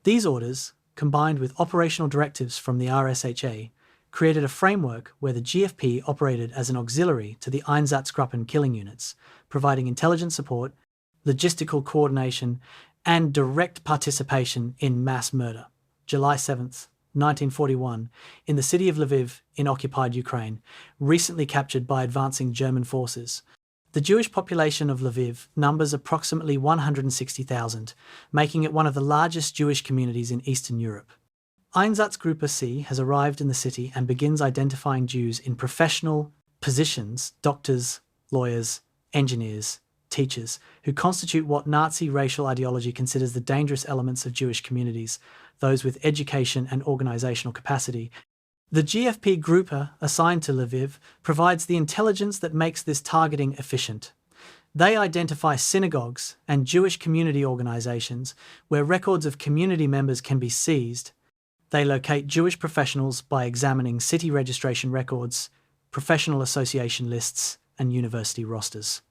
These orders, combined with operational directives from the RSHA, created a framework where the GFP operated as an auxiliary to the Einsatzgruppen killing units, providing intelligence support, logistical coordination, and direct participation in mass murder. July 7th, 1941, in the city of Lviv in occupied Ukraine, recently captured by advancing German forces. The Jewish population of Lviv numbers approximately 160,000, making it one of the largest Jewish communities in Eastern Europe. Einsatzgruppe C has arrived in the city and begins identifying Jews in professional positions, doctors, lawyers, engineers, teachers, who constitute what Nazi racial ideology considers the dangerous elements of Jewish communities, those with education and organizational capacity. The GFP grouper assigned to Lviv provides the intelligence that makes this targeting efficient. They identify synagogues and Jewish community organizations where records of community members can be seized. They locate Jewish professionals by examining city registration records, professional association lists, and university rosters.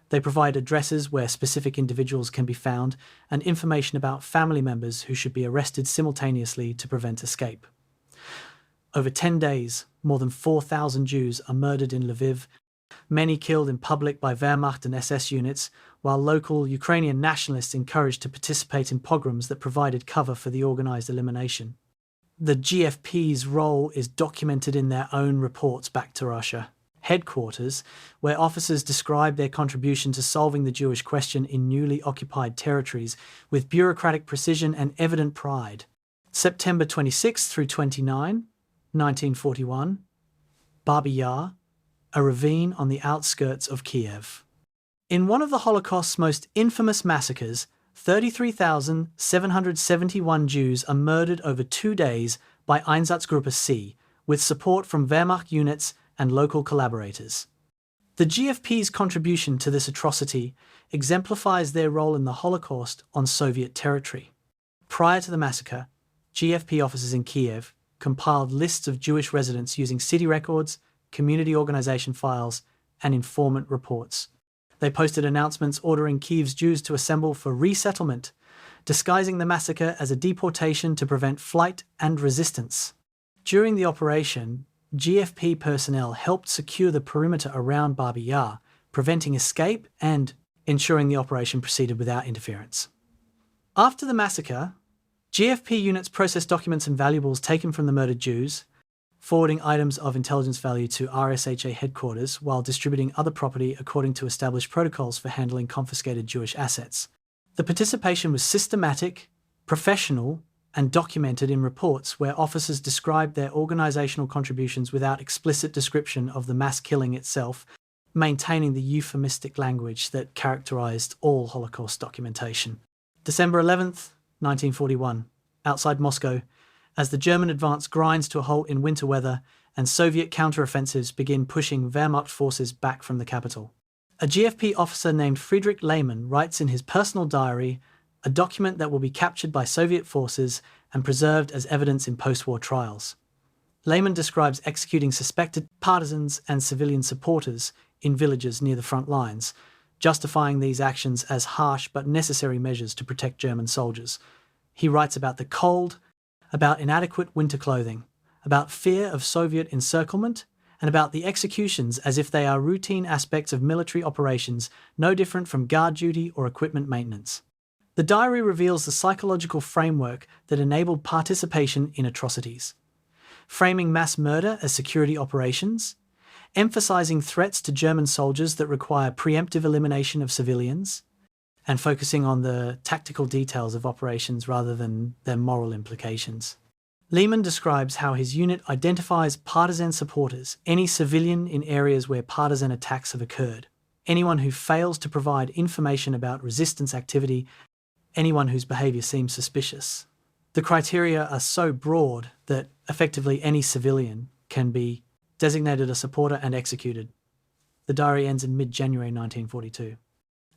They provide addresses where specific individuals can be found and information about family members who should be arrested simultaneously to prevent escape. Over 10 days, more than 4,000 Jews are murdered in Lviv, many killed in public by Wehrmacht and SS units, while local Ukrainian nationalists encouraged to participate in pogroms that provided cover for the organized elimination. The GFP's role is documented in their own reports back to Russia headquarters, where officers describe their contribution to solving the Jewish question in newly occupied territories with bureaucratic precision and evident pride. September 26 through 29, 1941, Babi Yar, a ravine on the outskirts of Kiev. In one of the Holocaust's most infamous massacres, 33,771 Jews are murdered over 2 days by Einsatzgruppe C, with support from Wehrmacht units and local collaborators. The GFP's contribution to this atrocity exemplifies their role in the Holocaust on Soviet territory. Prior to the massacre, GFP officers in Kiev compiled lists of Jewish residents using city records, community organization files, and informant reports. They posted announcements ordering Kiev's Jews to assemble for resettlement, disguising the massacre as a deportation to prevent flight and resistance. During the operation, GFP personnel helped secure the perimeter around Babi Yar, preventing escape and ensuring the operation proceeded without interference. After the massacre, GFP units processed documents and valuables taken from the murdered Jews, forwarding items of intelligence value to RSHA headquarters while distributing other property according to established protocols for handling confiscated Jewish assets. The participation was systematic, professional, and documented in reports where officers described their organizational contributions without explicit description of the mass killing itself, maintaining the euphemistic language that characterized all Holocaust documentation. December 11th, 1941, outside Moscow, as the German advance grinds to a halt in winter weather and Soviet counteroffensives begin pushing Wehrmacht forces back from the capital. A GFP officer named Friedrich Lehmann writes in his personal diary, a document that will be captured by Soviet forces and preserved as evidence in post-war trials. Lehmann describes executing suspected partisans and civilian supporters in villages near the front lines, justifying these actions as harsh but necessary measures to protect German soldiers. He writes about the cold, about inadequate winter clothing, about fear of Soviet encirclement, and about the executions as if they are routine aspects of military operations, no different from guard duty or equipment maintenance. The diary reveals the psychological framework that enabled participation in atrocities, framing mass murder as security operations, emphasizing threats to German soldiers that require preemptive elimination of civilians, and focusing on the tactical details of operations rather than their moral implications. Lehmann describes how his unit identifies partisan supporters, any civilian in areas where partisan attacks have occurred, anyone who fails to provide information about resistance activity, anyone whose behaviour seems suspicious. The criteria are so broad that effectively any civilian can be designated a supporter and executed. The diary ends in mid-January 1942.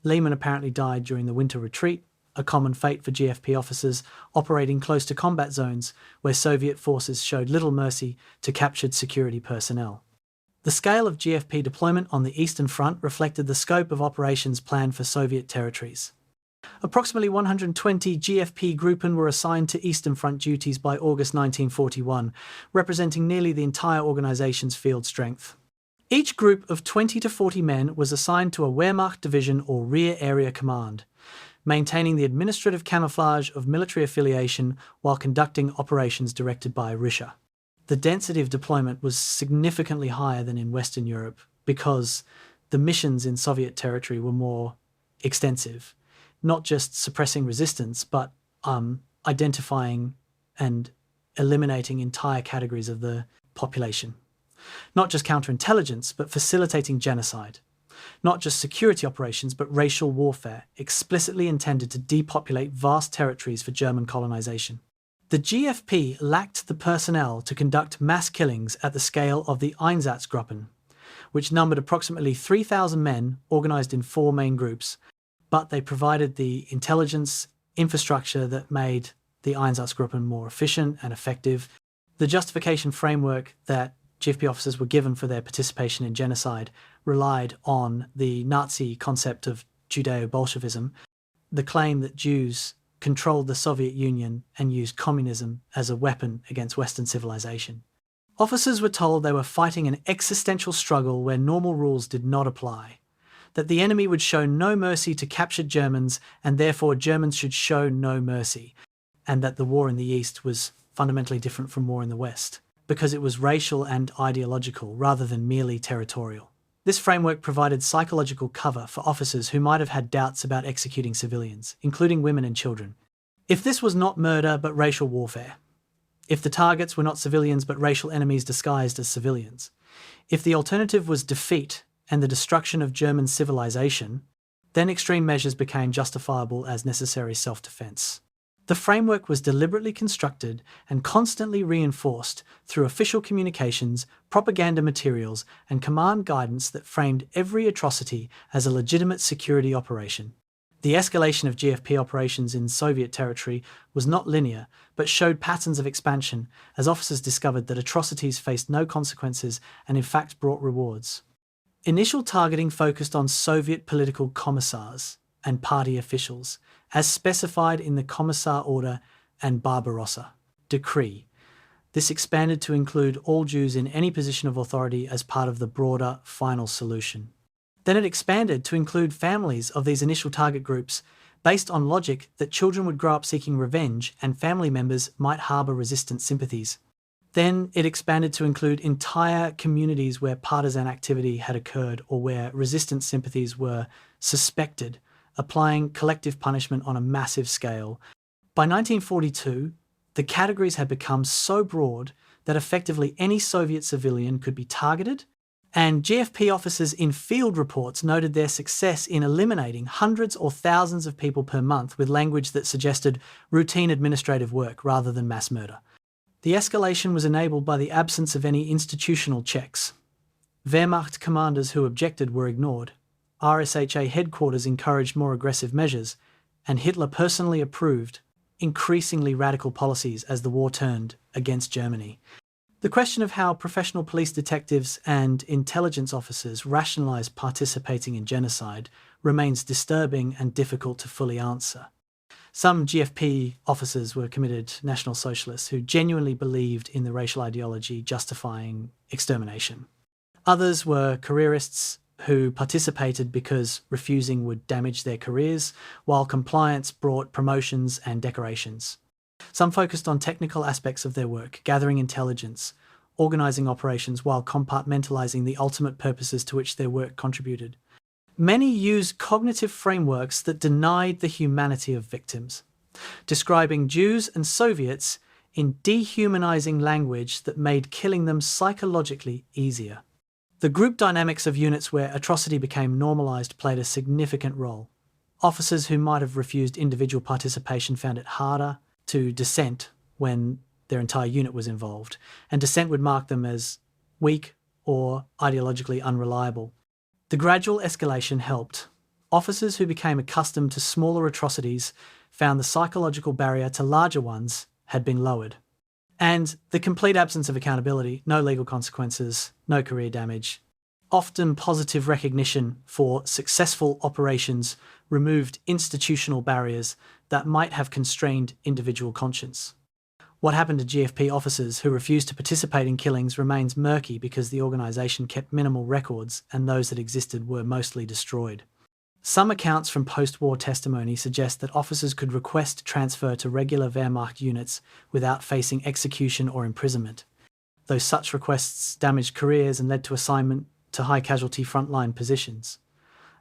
Lehmann apparently died during the winter retreat, a common fate for GFP officers operating close to combat zones where Soviet forces showed little mercy to captured security personnel. The scale of GFP deployment on the Eastern Front reflected the scope of operations planned for Soviet territories. Approximately 120 GFP Gruppen were assigned to Eastern Front duties by August 1941, representing nearly the entire organization's field strength. Each group of 20 to 40 men was assigned to a Wehrmacht division or rear area command, maintaining the administrative camouflage of military affiliation while conducting operations directed by Russia. The density of deployment was significantly higher than in Western Europe because the missions in Soviet territory were more extensive, not just suppressing resistance, but identifying and eliminating entire categories of the population. Not just counterintelligence, but facilitating genocide. Not just security operations, but racial warfare, explicitly intended to depopulate vast territories for German colonization. The GFP lacked the personnel to conduct mass killings at the scale of the Einsatzgruppen, which numbered approximately 3,000 men organized in 4 main groups, but they provided the intelligence infrastructure that made the Einsatzgruppen more efficient and effective. The justification framework that GFP officers were given for their participation in genocide relied on the Nazi concept of Judeo-Bolshevism, the claim that Jews controlled the Soviet Union and used communism as a weapon against Western civilization. Officers were told they were fighting an existential struggle where normal rules did not apply, that the enemy would show no mercy to captured Germans and therefore Germans should show no mercy, and that the war in the East was fundamentally different from war in the West, because it was racial and ideological rather than merely territorial. This framework provided psychological cover for officers who might have had doubts about executing civilians, including women and children. If this was not murder but racial warfare, if the targets were not civilians but racial enemies disguised as civilians, if the alternative was defeat and the destruction of German civilization, then extreme measures became justifiable as necessary self-defense. The framework was deliberately constructed and constantly reinforced through official communications, propaganda materials, and command guidance that framed every atrocity as a legitimate security operation. The escalation of GFP operations in Soviet territory was not linear, but showed patterns of expansion as officers discovered that atrocities faced no consequences and in fact brought rewards. Initial targeting focused on Soviet political commissars and party officials, as specified in the Commissar Order and Barbarossa Decree. This expanded to include all Jews in any position of authority as part of the broader final solution. Then it expanded to include families of these initial target groups, based on logic that children would grow up seeking revenge and family members might harbour resistant sympathies. Then it expanded to include entire communities where partisan activity had occurred or where resistant sympathies were suspected, applying collective punishment on a massive scale. By 1942, the categories had become so broad that effectively any Soviet civilian could be targeted, and GFP officers in field reports noted their success in eliminating hundreds or thousands of people per month with language that suggested routine administrative work rather than mass murder. The escalation was enabled by the absence of any institutional checks. Wehrmacht commanders who objected were ignored. RSHA headquarters encouraged more aggressive measures, and Hitler personally approved increasingly radical policies as the war turned against Germany. The question of how professional police detectives and intelligence officers rationalized participating in genocide remains disturbing and difficult to fully answer. Some GFP officers were committed National Socialists who genuinely believed in the racial ideology justifying extermination. Others were careerists who participated because refusing would damage their careers, while compliance brought promotions and decorations. Some focused on technical aspects of their work, gathering intelligence, organising operations while compartmentalising the ultimate purposes to which their work contributed. Many used cognitive frameworks that denied the humanity of victims, describing Jews and Soviets in dehumanising language that made killing them psychologically easier. The group dynamics of units where atrocity became normalised played a significant role. Officers who might have refused individual participation found it harder to dissent when their entire unit was involved, and dissent would mark them as weak or ideologically unreliable. The gradual escalation helped. Officers who became accustomed to smaller atrocities found the psychological barrier to larger ones had been lowered. And the complete absence of accountability, no legal consequences, no career damage, often positive recognition for successful operations removed institutional barriers that might have constrained individual conscience. What happened to GFP officers who refused to participate in killings remains murky because the organisation kept minimal records and those that existed were mostly destroyed. Some accounts from post-war testimony suggest that officers could request transfer to regular Wehrmacht units without facing execution or imprisonment, though such requests damaged careers and led to assignment to high-casualty frontline positions.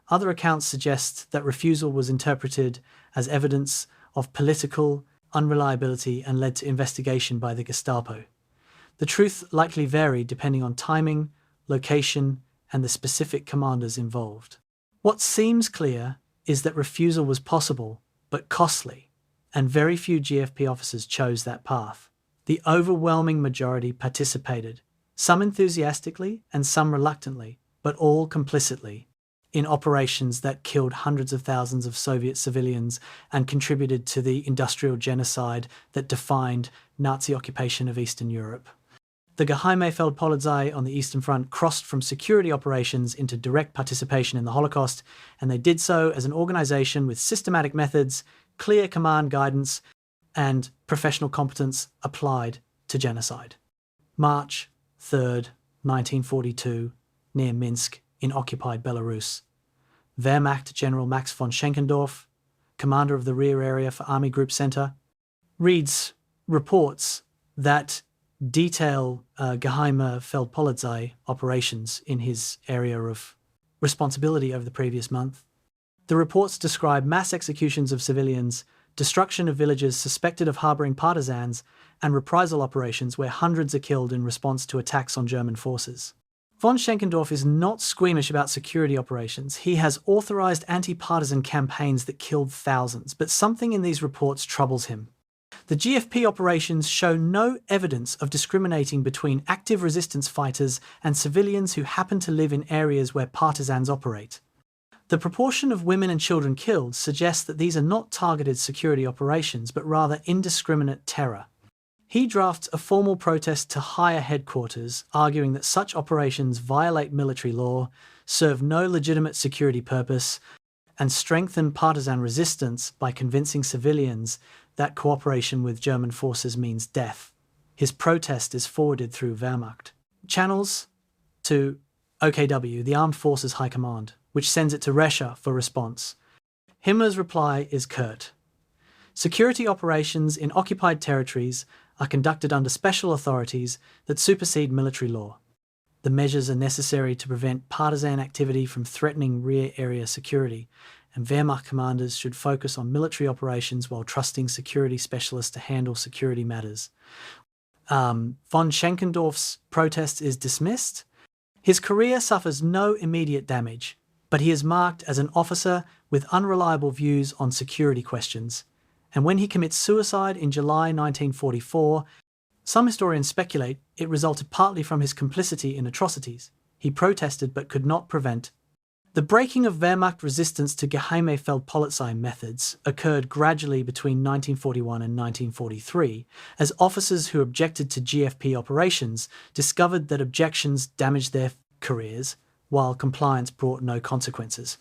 Other accounts suggest that refusal was interpreted as evidence of political unreliability and led to investigation by the Gestapo. The truth likely varied depending on timing, location, and the specific commanders involved. What seems clear is that refusal was possible, but costly, and very few GFP officers chose that path. The overwhelming majority participated, some enthusiastically and some reluctantly, but all complicitly, in operations that killed hundreds of thousands of Soviet civilians and contributed to the industrial genocide that defined Nazi occupation of Eastern Europe. The Geheime Feldpolizei on the Eastern Front crossed from security operations into direct participation in the Holocaust, and they did so as an organisation with systematic methods, clear command guidance, and professional competence applied to genocide. March 3rd, 1942, near Minsk, in occupied Belarus. Wehrmacht General Max von Schenkendorf, commander of the rear area for Army Group Center, reads reports that detail Geheime Feldpolizei operations in his area of responsibility over the previous month. The reports describe mass executions of civilians, destruction of villages suspected of harbouring partisans, and reprisal operations where hundreds are killed in response to attacks on German forces. Von Schenkendorf is not squeamish about security operations. He has authorised anti-partisan campaigns that killed thousands, but something in these reports troubles him. The GFP operations show no evidence of discriminating between active resistance fighters and civilians who happen to live in areas where partisans operate. The proportion of women and children killed suggests that these are not targeted security operations, but rather indiscriminate terror. He drafts a formal protest to higher headquarters, arguing that such operations violate military law, serve no legitimate security purpose, and strengthen partisan resistance by convincing civilians that cooperation with German forces means death. His protest is forwarded through Wehrmacht channels to OKW, the Armed Forces High Command, which sends it to Russia for response. Himmler's reply is curt. Security operations in occupied territories are conducted under special authorities that supersede military law. The measures are necessary to prevent partisan activity from threatening rear area security, and Wehrmacht commanders should focus on military operations while trusting security specialists to handle security matters. Von Schenkendorf's protest is dismissed. His career suffers no immediate damage, but he is marked as an officer with unreliable views on security questions, and when he commits suicide in July 1944, Some historians speculate it resulted partly from his complicity in atrocities. He protested but could not prevent. The breaking of Wehrmacht resistance to Geheime Feldpolizei methods occurred gradually between 1941 and 1943, as officers who objected to GFP operations discovered that objections damaged their careers, while compliance brought no consequences.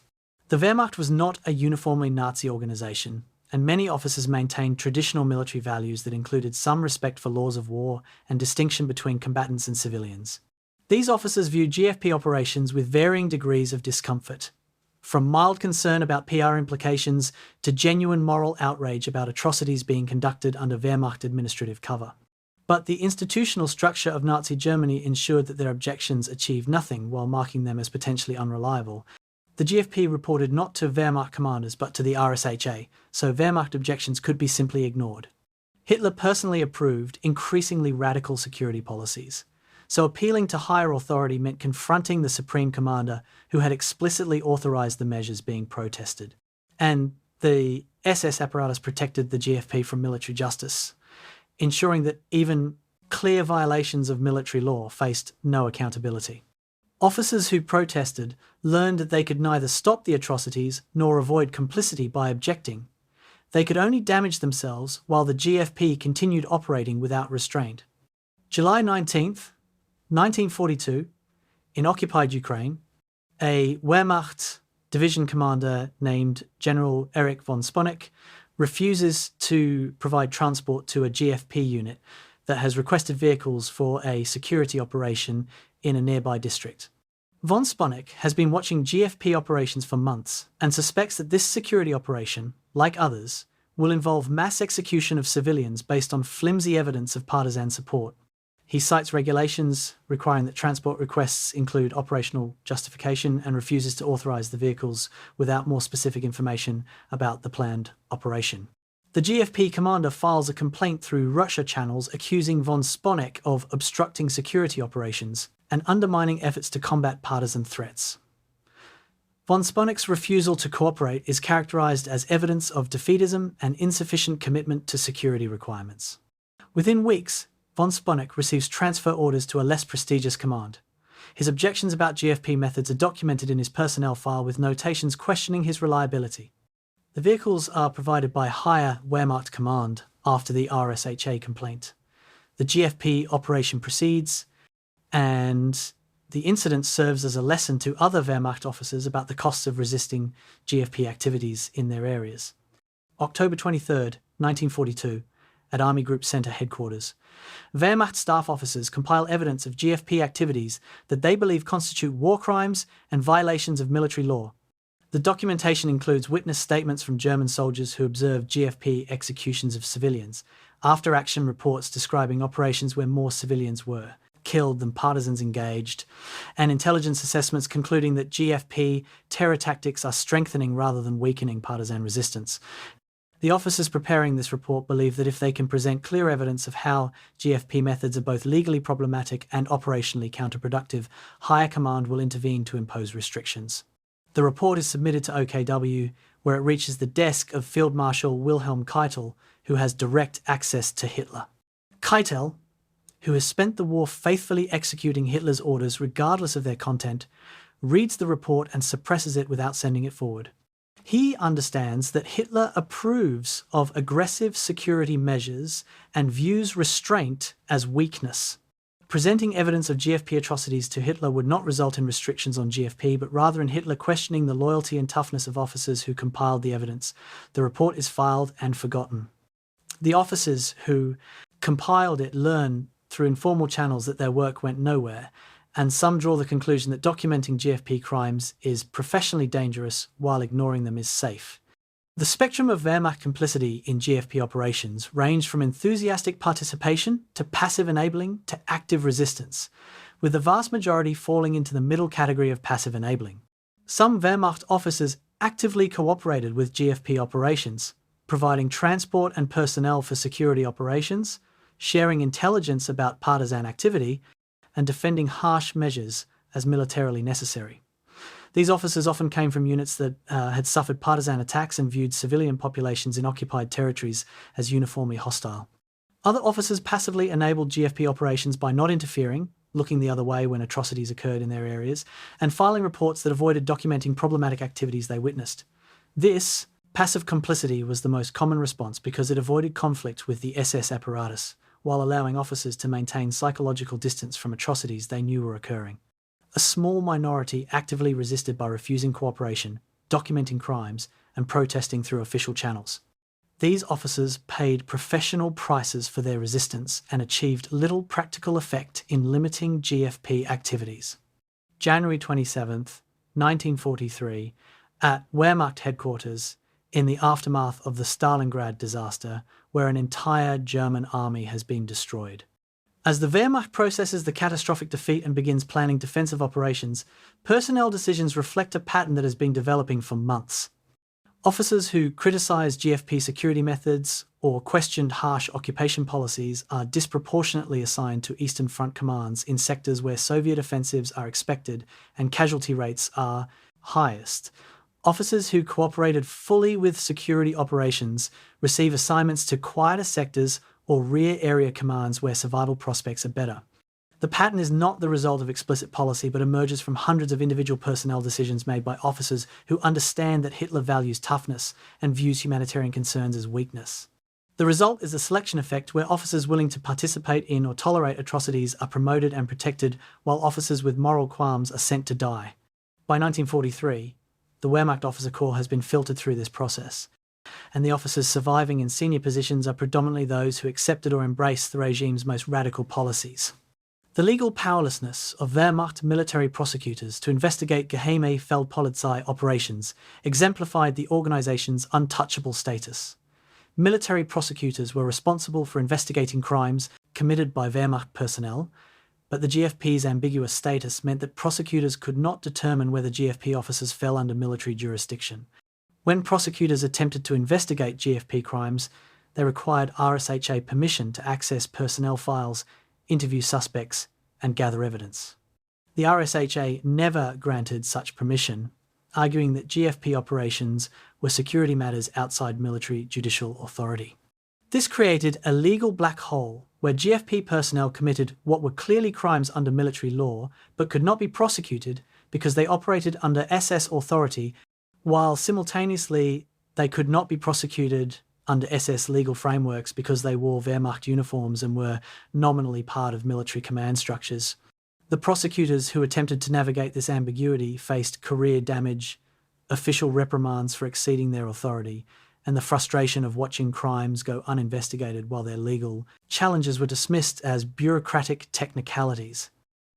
The Wehrmacht was not a uniformly Nazi organization, and many officers maintained traditional military values that included some respect for laws of war and distinction between combatants and civilians. These officers viewed GFP operations with varying degrees of discomfort, from mild concern about PR implications to genuine moral outrage about atrocities being conducted under Wehrmacht administrative cover. But the institutional structure of Nazi Germany ensured that their objections achieved nothing while marking them as potentially unreliable. The GFP reported not to Wehrmacht commanders but to the RSHA, so Wehrmacht objections could be simply ignored. Hitler personally approved increasingly radical security policies, so appealing to higher authority meant confronting the Supreme Commander who had explicitly authorized the measures being protested. And the SS apparatus protected the GFP from military justice, ensuring that even clear violations of military law faced no accountability. Officers who protested learned that they could neither stop the atrocities nor avoid complicity by objecting. They could only damage themselves while the GFP continued operating without restraint. July 19th, 1942, in occupied Ukraine, a Wehrmacht division commander named General Erich von Sponeck refuses to provide transport to a GFP unit that has requested vehicles for a security operation in a nearby district. Von Sponeck has been watching GFP operations for months and suspects that this security operation, like others, will involve mass execution of civilians based on flimsy evidence of partisan support. He cites regulations requiring that transport requests include operational justification and refuses to authorize the vehicles without more specific information about the planned operation. The GFP commander files a complaint through Russia channels accusing von Sponeck of obstructing security operations and undermining efforts to combat partisan threats. Von Sponeck's refusal to cooperate is characterized as evidence of defeatism and insufficient commitment to security requirements. Within weeks, von Sponeck receives transfer orders to a less prestigious command. His objections about GFP methods are documented in his personnel file with notations questioning his reliability. The vehicles are provided by higher Wehrmacht command after the RSHA complaint. The GFP operation proceeds, and the incident serves as a lesson to other Wehrmacht officers about the costs of resisting GFP activities in their areas. October 23rd, 1942, at Army Group Center headquarters, Wehrmacht staff officers compile evidence of GFP activities that they believe constitute war crimes and violations of military law. The documentation includes witness statements from German soldiers who observed GFP executions of civilians, after-action reports describing operations where more civilians were killed than partisans engaged, and intelligence assessments concluding that GFP terror tactics are strengthening rather than weakening partisan resistance. The officers preparing this report believe that if they can present clear evidence of how GFP methods are both legally problematic and operationally counterproductive, higher command will intervene to impose restrictions. The report is submitted to OKW, where it reaches the desk of Field Marshal Wilhelm Keitel, who has direct access to Hitler. Keitel, who has spent the war faithfully executing Hitler's orders regardless of their content, reads the report and suppresses it without sending it forward. He understands that Hitler approves of aggressive security measures and views restraint as weakness. Presenting evidence of GFP atrocities to Hitler would not result in restrictions on GFP, but rather in Hitler questioning the loyalty and toughness of officers who compiled the evidence. The report is filed and forgotten. The officers who compiled it learn through informal channels that their work went nowhere, and some draw the conclusion that documenting GFP crimes is professionally dangerous while ignoring them is safe. The spectrum of Wehrmacht complicity in GFP operations ranged from enthusiastic participation to passive enabling to active resistance, with the vast majority falling into the middle category of passive enabling. Some Wehrmacht officers actively cooperated with GFP operations, providing transport and personnel for security operations, sharing intelligence about partisan activity, and defending harsh measures as militarily necessary. These officers often came from units that had suffered partisan attacks and viewed civilian populations in occupied territories as uniformly hostile. Other officers passively enabled GFP operations by not interfering, looking the other way when atrocities occurred in their areas, and filing reports that avoided documenting problematic activities they witnessed. This passive complicity was the most common response because it avoided conflict with the SS apparatus, while allowing officers to maintain psychological distance from atrocities they knew were occurring. A small minority actively resisted by refusing cooperation, documenting crimes, and protesting through official channels. These officers paid professional prices for their resistance and achieved little practical effect in limiting GFP activities. January 27, 1943, at Wehrmacht headquarters, in the aftermath of the Stalingrad disaster, where an entire German army has been destroyed. As the Wehrmacht processes the catastrophic defeat and begins planning defensive operations, personnel decisions reflect a pattern that has been developing for months. Officers who criticised GFP security methods or questioned harsh occupation policies are disproportionately assigned to Eastern Front commands in sectors where Soviet offensives are expected and casualty rates are highest. Officers who cooperated fully with security operations receive assignments to quieter sectors or rear area commands where survival prospects are better. The pattern is not the result of explicit policy but emerges from hundreds of individual personnel decisions made by officers who understand that Hitler values toughness and views humanitarian concerns as weakness. The result is a selection effect where officers willing to participate in or tolerate atrocities are promoted and protected, while officers with moral qualms are sent to die. By 1943, the Wehrmacht officer corps has been filtered through this process, and the officers surviving in senior positions are predominantly those who accepted or embraced the regime's most radical policies. The legal powerlessness of Wehrmacht military prosecutors to investigate Geheime Feldpolizei operations exemplified the organization's untouchable status. Military prosecutors were responsible for investigating crimes committed by Wehrmacht personnel, but the GFP's ambiguous status meant that prosecutors could not determine whether GFP officers fell under military jurisdiction. When prosecutors attempted to investigate GFP crimes, they required RSHA permission to access personnel files, interview suspects, and gather evidence. The RSHA never granted such permission, arguing that GFP operations were security matters outside military judicial authority. This created a legal black hole where GFP personnel committed what were clearly crimes under military law but could not be prosecuted because they operated under SS authority, while simultaneously they could not be prosecuted under SS legal frameworks because they wore Wehrmacht uniforms and were nominally part of military command structures. The prosecutors who attempted to navigate this ambiguity faced career damage, official reprimands for exceeding their authority, and the frustration of watching crimes go uninvestigated while their legal challenges were dismissed as bureaucratic technicalities.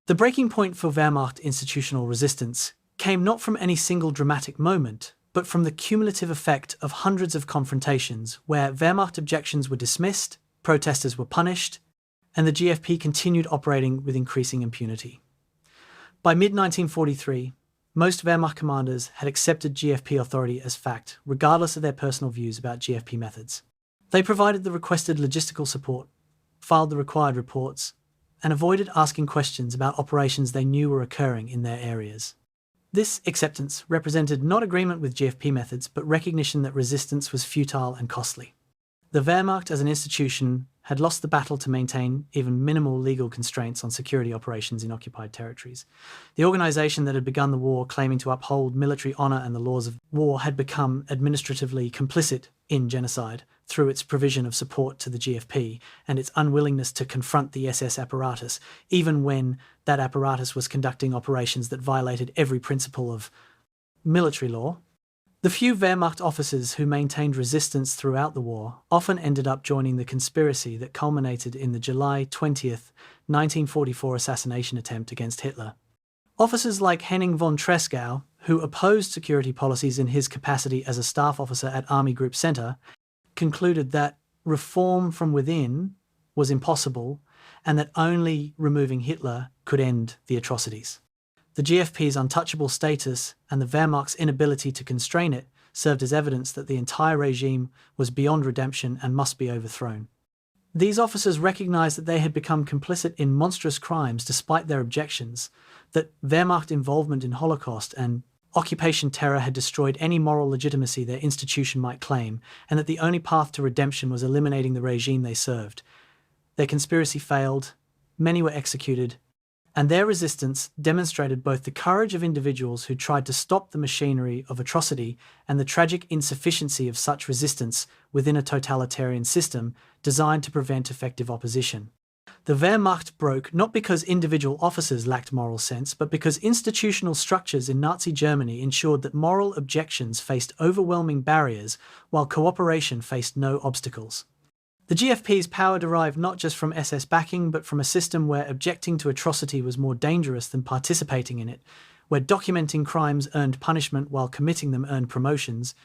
The breaking point for Wehrmacht institutional resistance came not from any single dramatic moment, but from the cumulative effect of hundreds of confrontations where Wehrmacht objections were dismissed, protesters were punished, and the GFP continued operating with increasing impunity. By mid-1943, most Wehrmacht commanders had accepted GFP authority as fact, regardless of their personal views about GFP methods. They provided the requested logistical support, filed the required reports, and avoided asking questions about operations they knew were occurring in their areas. This acceptance represented not agreement with GFP methods, but recognition that resistance was futile and costly. The Wehrmacht as an institution had lost the battle to maintain even minimal legal constraints on security operations in occupied territories. The organisation that had begun the war claiming to uphold military honour and the laws of war had become administratively complicit in genocide through its provision of support to the GFP and its unwillingness to confront the SS apparatus, even when that apparatus was conducting operations that violated every principle of military law. The few Wehrmacht officers who maintained resistance throughout the war often ended up joining the conspiracy that culminated in the July 20th, 1944 assassination attempt against Hitler. Officers like Henning von Tresckow, who opposed security policies in his capacity as a staff officer at Army Group Center, concluded that reform from within was impossible and that only removing Hitler could end the atrocities. The GFP's untouchable status and the Wehrmacht's inability to constrain it served as evidence that the entire regime was beyond redemption and must be overthrown. These officers recognized that they had become complicit in monstrous crimes despite their objections, that Wehrmacht involvement in Holocaust and occupation terror had destroyed any moral legitimacy their institution might claim, and that the only path to redemption was eliminating the regime they served. Their conspiracy failed, many were executed, and their resistance demonstrated both the courage of individuals who tried to stop the machinery of atrocity and the tragic insufficiency of such resistance within a totalitarian system designed to prevent effective opposition. The Wehrmacht broke not because individual officers lacked moral sense, but because institutional structures in Nazi Germany ensured that moral objections faced overwhelming barriers while cooperation faced no obstacles. The GFP's power derived not just from SS backing, but from a system where objecting to atrocity was more dangerous than participating in it, where documenting crimes earned punishment while committing them earned promotions,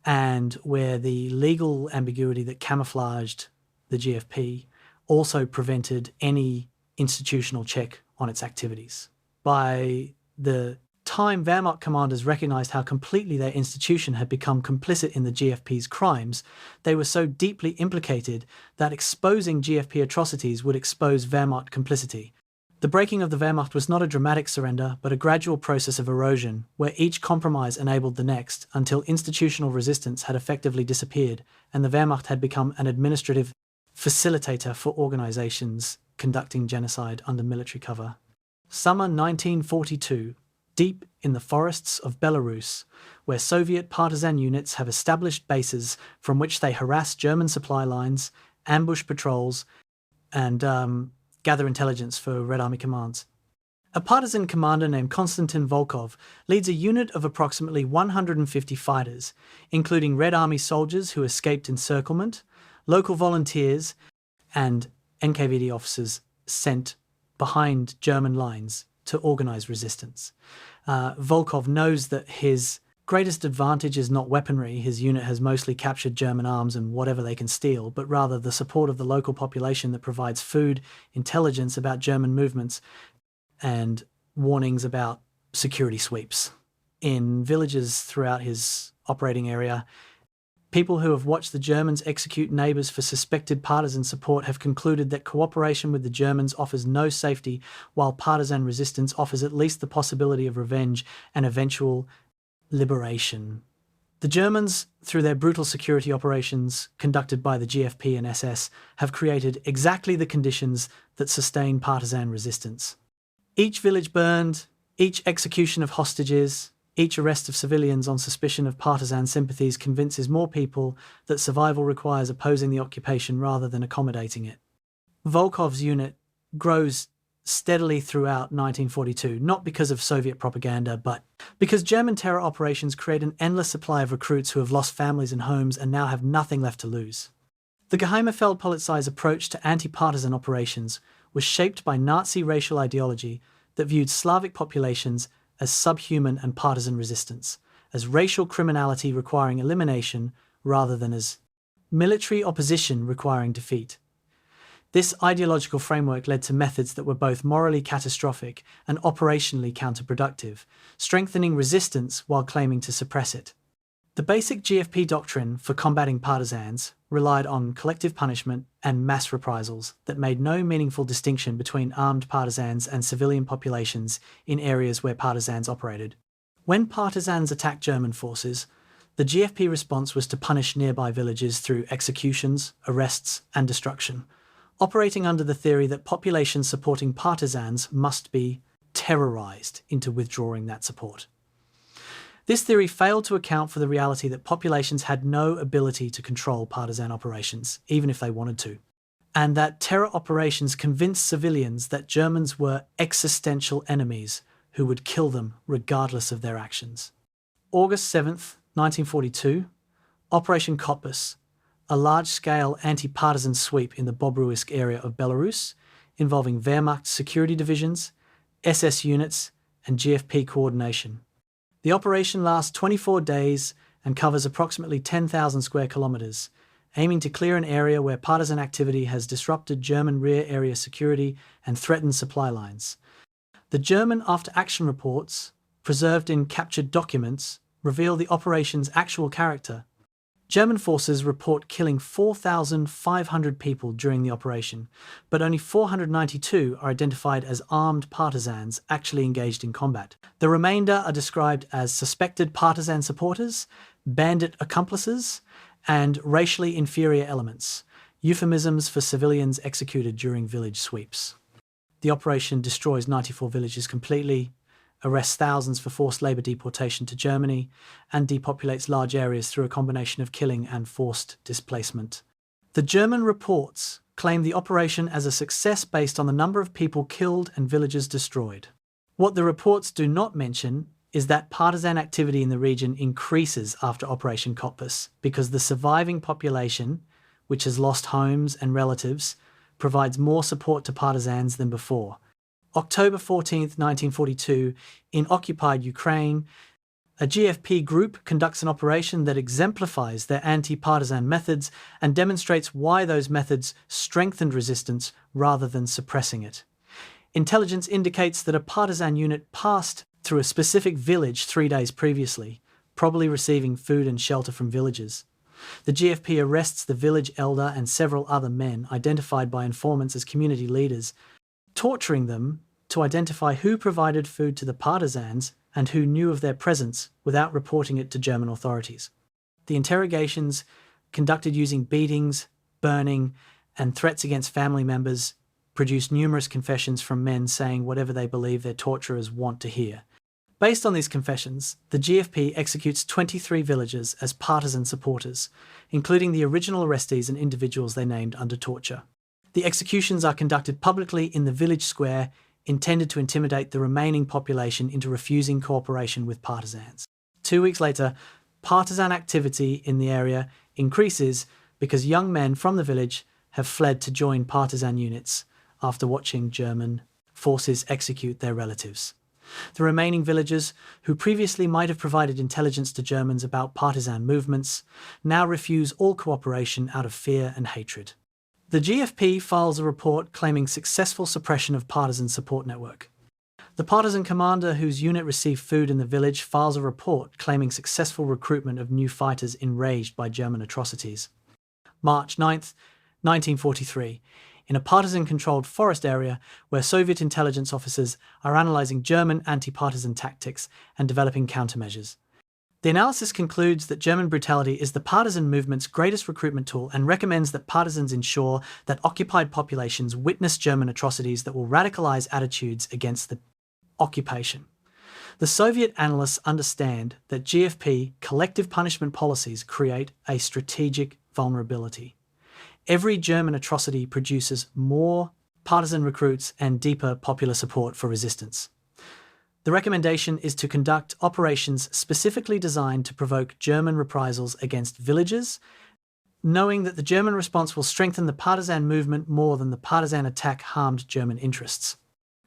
and where the legal ambiguity that camouflaged the GFP also prevented any institutional check on its activities. By the time Wehrmacht commanders recognized how completely their institution had become complicit in the GFP's crimes, they were so deeply implicated that exposing GFP atrocities would expose Wehrmacht complicity. The breaking of the Wehrmacht was not a dramatic surrender, but a gradual process of erosion, where each compromise enabled the next, until institutional resistance had effectively disappeared, and the Wehrmacht had become an administrative facilitator for organizations conducting genocide under military cover. Summer 1942. Deep in the forests of Belarus, where Soviet partisan units have established bases from which they harass German supply lines, ambush patrols, and gather intelligence for Red Army commands. A partisan commander named Konstantin Volkov leads a unit of approximately 150 fighters, including Red Army soldiers who escaped encirclement, local volunteers, and NKVD officers sent behind German lines to organize resistance. Volkov knows that his greatest advantage is not weaponry. His unit has mostly captured German arms and whatever they can steal, but rather the support of the local population that provides food, intelligence about German movements, and warnings about security sweeps. In villages throughout his operating area, people who have watched the Germans execute neighbours for suspected partisan support have concluded that cooperation with the Germans offers no safety, while partisan resistance offers at least the possibility of revenge and eventual liberation. The Germans, through their brutal security operations conducted by the GFP and SS, have created exactly the conditions that sustain partisan resistance. Each village burned, each execution of hostages, each arrest of civilians on suspicion of partisan sympathies convinces more people that survival requires opposing the occupation rather than accommodating it. Volkov's unit grows steadily throughout 1942, not because of Soviet propaganda, but because German terror operations create an endless supply of recruits who have lost families and homes and now have nothing left to lose. The Geheime Feldpolizei's approach to anti-partisan operations was shaped by Nazi racial ideology that viewed Slavic populations as subhuman and partisan resistance, as racial criminality requiring elimination rather than as military opposition requiring defeat. This ideological framework led to methods that were both morally catastrophic and operationally counterproductive, strengthening resistance while claiming to suppress it. The basic GFP doctrine for combating partisans relied on collective punishment and mass reprisals that made no meaningful distinction between armed partisans and civilian populations in areas where partisans operated. When partisans attacked German forces, the GFP response was to punish nearby villages through executions, arrests, and destruction, operating under the theory that populations supporting partisans must be terrorized into withdrawing that support. This theory failed to account for the reality that populations had no ability to control partisan operations, even if they wanted to, and that terror operations convinced civilians that Germans were existential enemies who would kill them regardless of their actions. August 7th, 1942, Operation Cottbus, a large-scale anti-partisan sweep in the Bobruisk area of Belarus, involving Wehrmacht security divisions, SS units, and GFP coordination. The operation lasts 24 days and covers approximately 10,000 square kilometres, aiming to clear an area where partisan activity has disrupted German rear area security and threatened supply lines. The German after-action reports, preserved in captured documents, reveal the operation's actual character. German forces report killing 4,500 people during the operation, but only 492 are identified as armed partisans actually engaged in combat. The remainder are described as suspected partisan supporters, bandit accomplices, and racially inferior elements, euphemisms for civilians executed during village sweeps. The operation destroys 94 villages completely, arrests thousands for forced labor deportation to Germany, and depopulates large areas through a combination of killing and forced displacement. The German reports claim the operation as a success based on the number of people killed and villages destroyed. What the reports do not mention is that partisan activity in the region increases after Operation Cottbus because the surviving population, which has lost homes and relatives, provides more support to partisans than before. October 14, 1942, in occupied Ukraine, a GFP group conducts an operation that exemplifies their anti-partisan methods and demonstrates why those methods strengthened resistance rather than suppressing it. Intelligence indicates that a partisan unit passed through a specific village 3 days previously, probably receiving food and shelter from villagers. The GFP arrests the village elder and several other men identified by informants as community leaders, torturing them to identify who provided food to the partisans and who knew of their presence without reporting it to German authorities. The interrogations, conducted using beatings, burning, and threats against family members, produced numerous confessions from men saying whatever they believe their torturers want to hear. Based on these confessions, the GFP executes 23 villagers as partisan supporters, including the original arrestees and individuals they named under torture. The executions are conducted publicly in the village square, intended to intimidate the remaining population into refusing cooperation with partisans. 2 weeks later, partisan activity in the area increases because young men from the village have fled to join partisan units after watching German forces execute their relatives. The remaining villagers, who previously might have provided intelligence to Germans about partisan movements, now refuse all cooperation out of fear and hatred. The GFP files a report claiming successful suppression of partisan support network. The partisan commander whose unit received food in the village files a report claiming successful recruitment of new fighters enraged by German atrocities. March 9th, 1943. In a partisan-controlled forest area where Soviet intelligence officers are analysing German anti-partisan tactics and developing countermeasures. The analysis concludes that German brutality is the partisan movement's greatest recruitment tool and recommends that partisans ensure that occupied populations witness German atrocities that will radicalise attitudes against the occupation. The Soviet analysts understand that GFP collective punishment policies create a strategic vulnerability. Every German atrocity produces more partisan recruits and deeper popular support for resistance. The recommendation is to conduct operations specifically designed to provoke German reprisals against villages, knowing that the German response will strengthen the partisan movement more than the partisan attack harmed German interests.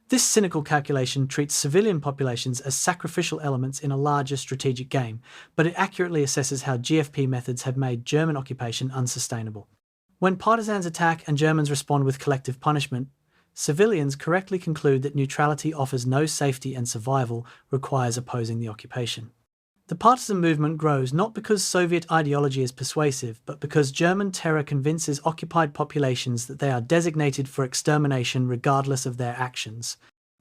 This cynical calculation treats civilian populations as sacrificial elements in a larger strategic game, but it accurately assesses how GFP methods have made German occupation unsustainable. When partisans attack and Germans respond with collective punishment, civilians correctly conclude that neutrality offers no safety and survival requires opposing the occupation. The partisan movement grows not because Soviet ideology is persuasive, but because German terror convinces occupied populations that they are designated for extermination regardless of their actions.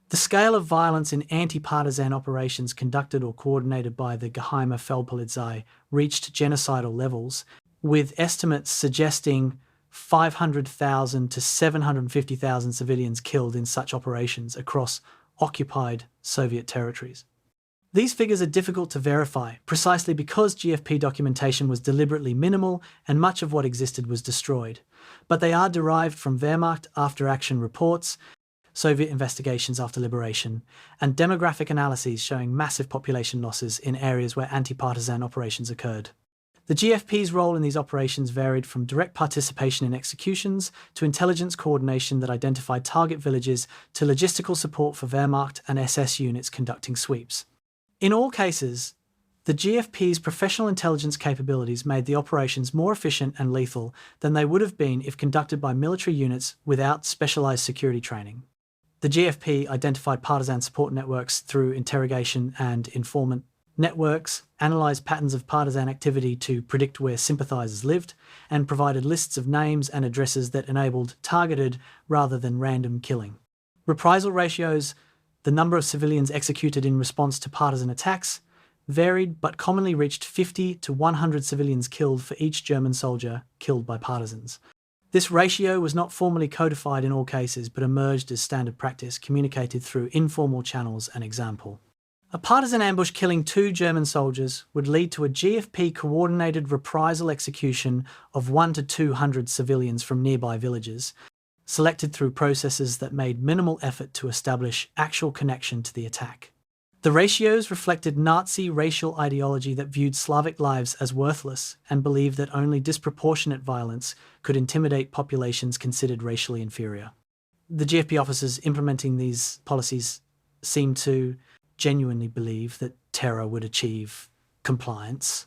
The scale of violence in anti-partisan operations conducted or coordinated by the Geheime Feldpolizei reached genocidal levels, with estimates suggesting 500,000 to 750,000 civilians killed in such operations across occupied Soviet territories. These figures are difficult to verify, precisely because GFP documentation was deliberately minimal and much of what existed was destroyed. But they are derived from Wehrmacht after-action reports, Soviet investigations after liberation, and demographic analyses showing massive population losses in areas where anti-partisan operations occurred. The GFP's role in these operations varied from direct participation in executions to intelligence coordination that identified target villages to logistical support for Wehrmacht and SS units conducting sweeps. In all cases, the GFP's professional intelligence capabilities made the operations more efficient and lethal than they would have been if conducted by military units without specialised security training. The GFP identified partisan support networks through interrogation and informant networks, analysed patterns of partisan activity to predict where sympathisers lived, and provided lists of names and addresses that enabled targeted rather than random killing. Reprisal ratios, the number of civilians executed in response to partisan attacks, varied but commonly reached 50 to 100 civilians killed for each German soldier killed by partisans. This ratio was not formally codified in all cases, but emerged as standard practice, communicated through informal channels and example. A partisan ambush killing 2 German soldiers would lead to a GFP-coordinated reprisal execution of 100 to 200 civilians from nearby villages, selected through processes that made minimal effort to establish actual connection to the attack. The ratios reflected Nazi racial ideology that viewed Slavic lives as worthless and believed that only disproportionate violence could intimidate populations considered racially inferior. The GFP officers implementing these policies seemed to genuinely believe that terror would achieve compliance,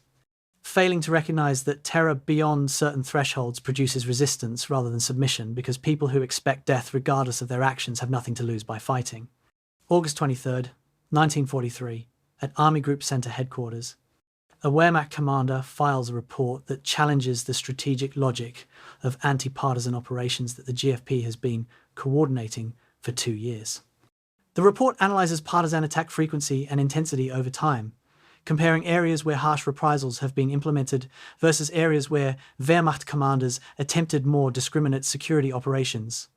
failing to recognize that terror beyond certain thresholds produces resistance rather than submission, because people who expect death regardless of their actions have nothing to lose by fighting. August 23rd, 1943, at Army Group Center headquarters, a Wehrmacht commander files a report that challenges the strategic logic of anti-partisan operations that the GFP has been coordinating for 2 years. The report analyzes partisan attack frequency and intensity over time, comparing areas where harsh reprisals have been implemented versus areas where Wehrmacht commanders attempted more discriminate security operations.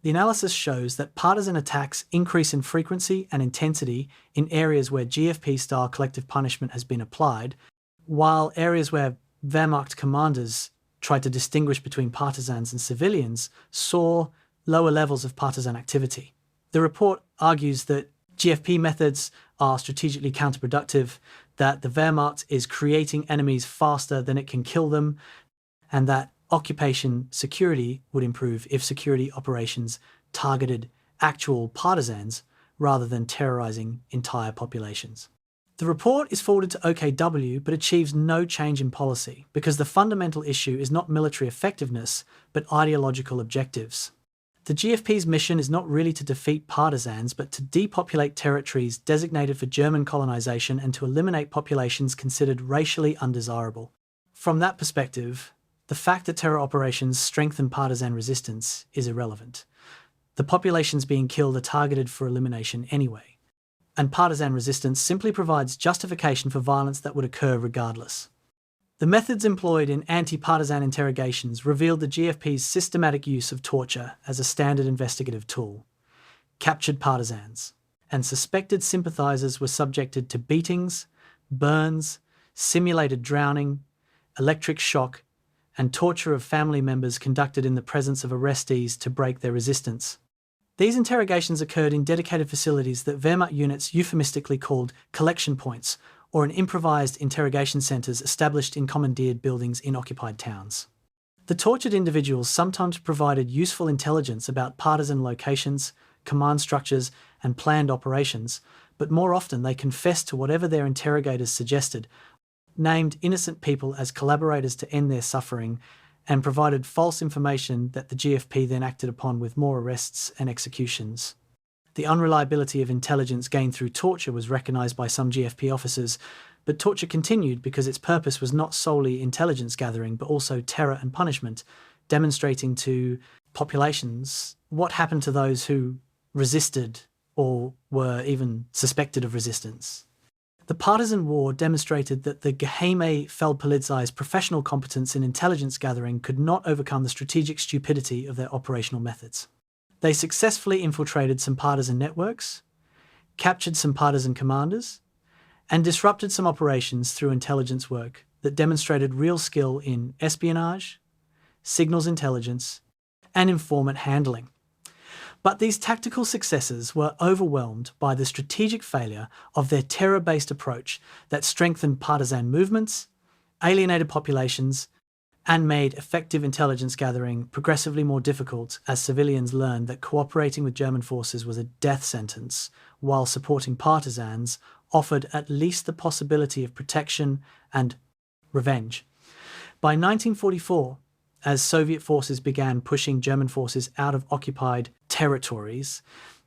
The analysis shows that partisan attacks increase in frequency and intensity in areas where GFP-style collective punishment has been applied, while areas where Wehrmacht commanders tried to distinguish between partisans and civilians saw lower levels of partisan activity. The report argues that GFP methods are strategically counterproductive, that the Wehrmacht is creating enemies faster than it can kill them, and that occupation security would improve if security operations targeted actual partisans rather than terrorizing entire populations. The report is forwarded to OKW but achieves no change in policy because the fundamental issue is not military effectiveness but ideological objectives. The GFP's mission is not really to defeat partisans, but to depopulate territories designated for German colonization and to eliminate populations considered racially undesirable. From that perspective, the fact that terror operations strengthen partisan resistance is irrelevant. The populations being killed are targeted for elimination anyway, and partisan resistance simply provides justification for violence that would occur regardless. The methods employed in anti-partisan interrogations revealed the GFP's systematic use of torture as a standard investigative tool. Captured partisans and suspected sympathizers were subjected to beatings, burns, simulated drowning, electric shock, and torture of family members conducted in the presence of arrestees to break their resistance. These interrogations occurred in dedicated facilities that Wehrmacht units euphemistically called collection points, or in improvised interrogation centres established in commandeered buildings in occupied towns. The tortured individuals sometimes provided useful intelligence about partisan locations, command structures, and planned operations, but more often they confessed to whatever their interrogators suggested, named innocent people as collaborators to end their suffering, and provided false information that the GFP then acted upon with more arrests and executions. The unreliability of intelligence gained through torture was recognised by some GFP officers, but torture continued because its purpose was not solely intelligence gathering but also terror and punishment, demonstrating to populations what happened to those who resisted or were even suspected of resistance. The partisan war demonstrated that the Geheime Feldpolizei's professional competence in intelligence gathering could not overcome the strategic stupidity of their operational methods. They successfully infiltrated some partisan networks, captured some partisan commanders, and disrupted some operations through intelligence work that demonstrated real skill in espionage, signals intelligence, and informant handling. But these tactical successes were overwhelmed by the strategic failure of their terror-based approach that strengthened partisan movements, alienated populations, and made effective intelligence gathering progressively more difficult as civilians learned that cooperating with German forces was a death sentence, while supporting partisans offered at least the possibility of protection and revenge. By 1944, as Soviet forces began pushing German forces out of occupied territories,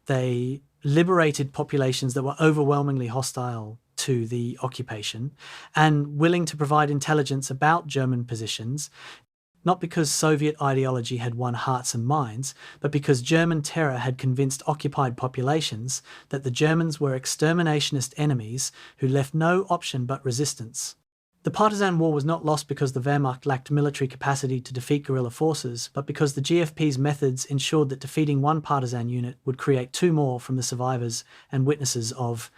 they liberated populations that were overwhelmingly hostile to the occupation and willing to provide intelligence about German positions, not because Soviet ideology had won hearts and minds, but because German terror had convinced occupied populations that the Germans were exterminationist enemies who left no option but resistance. The partisan war was not lost because the Wehrmacht lacked military capacity to defeat guerrilla forces, but because the GFP's methods ensured that defeating one partisan unit would create two more from the survivors and witnesses of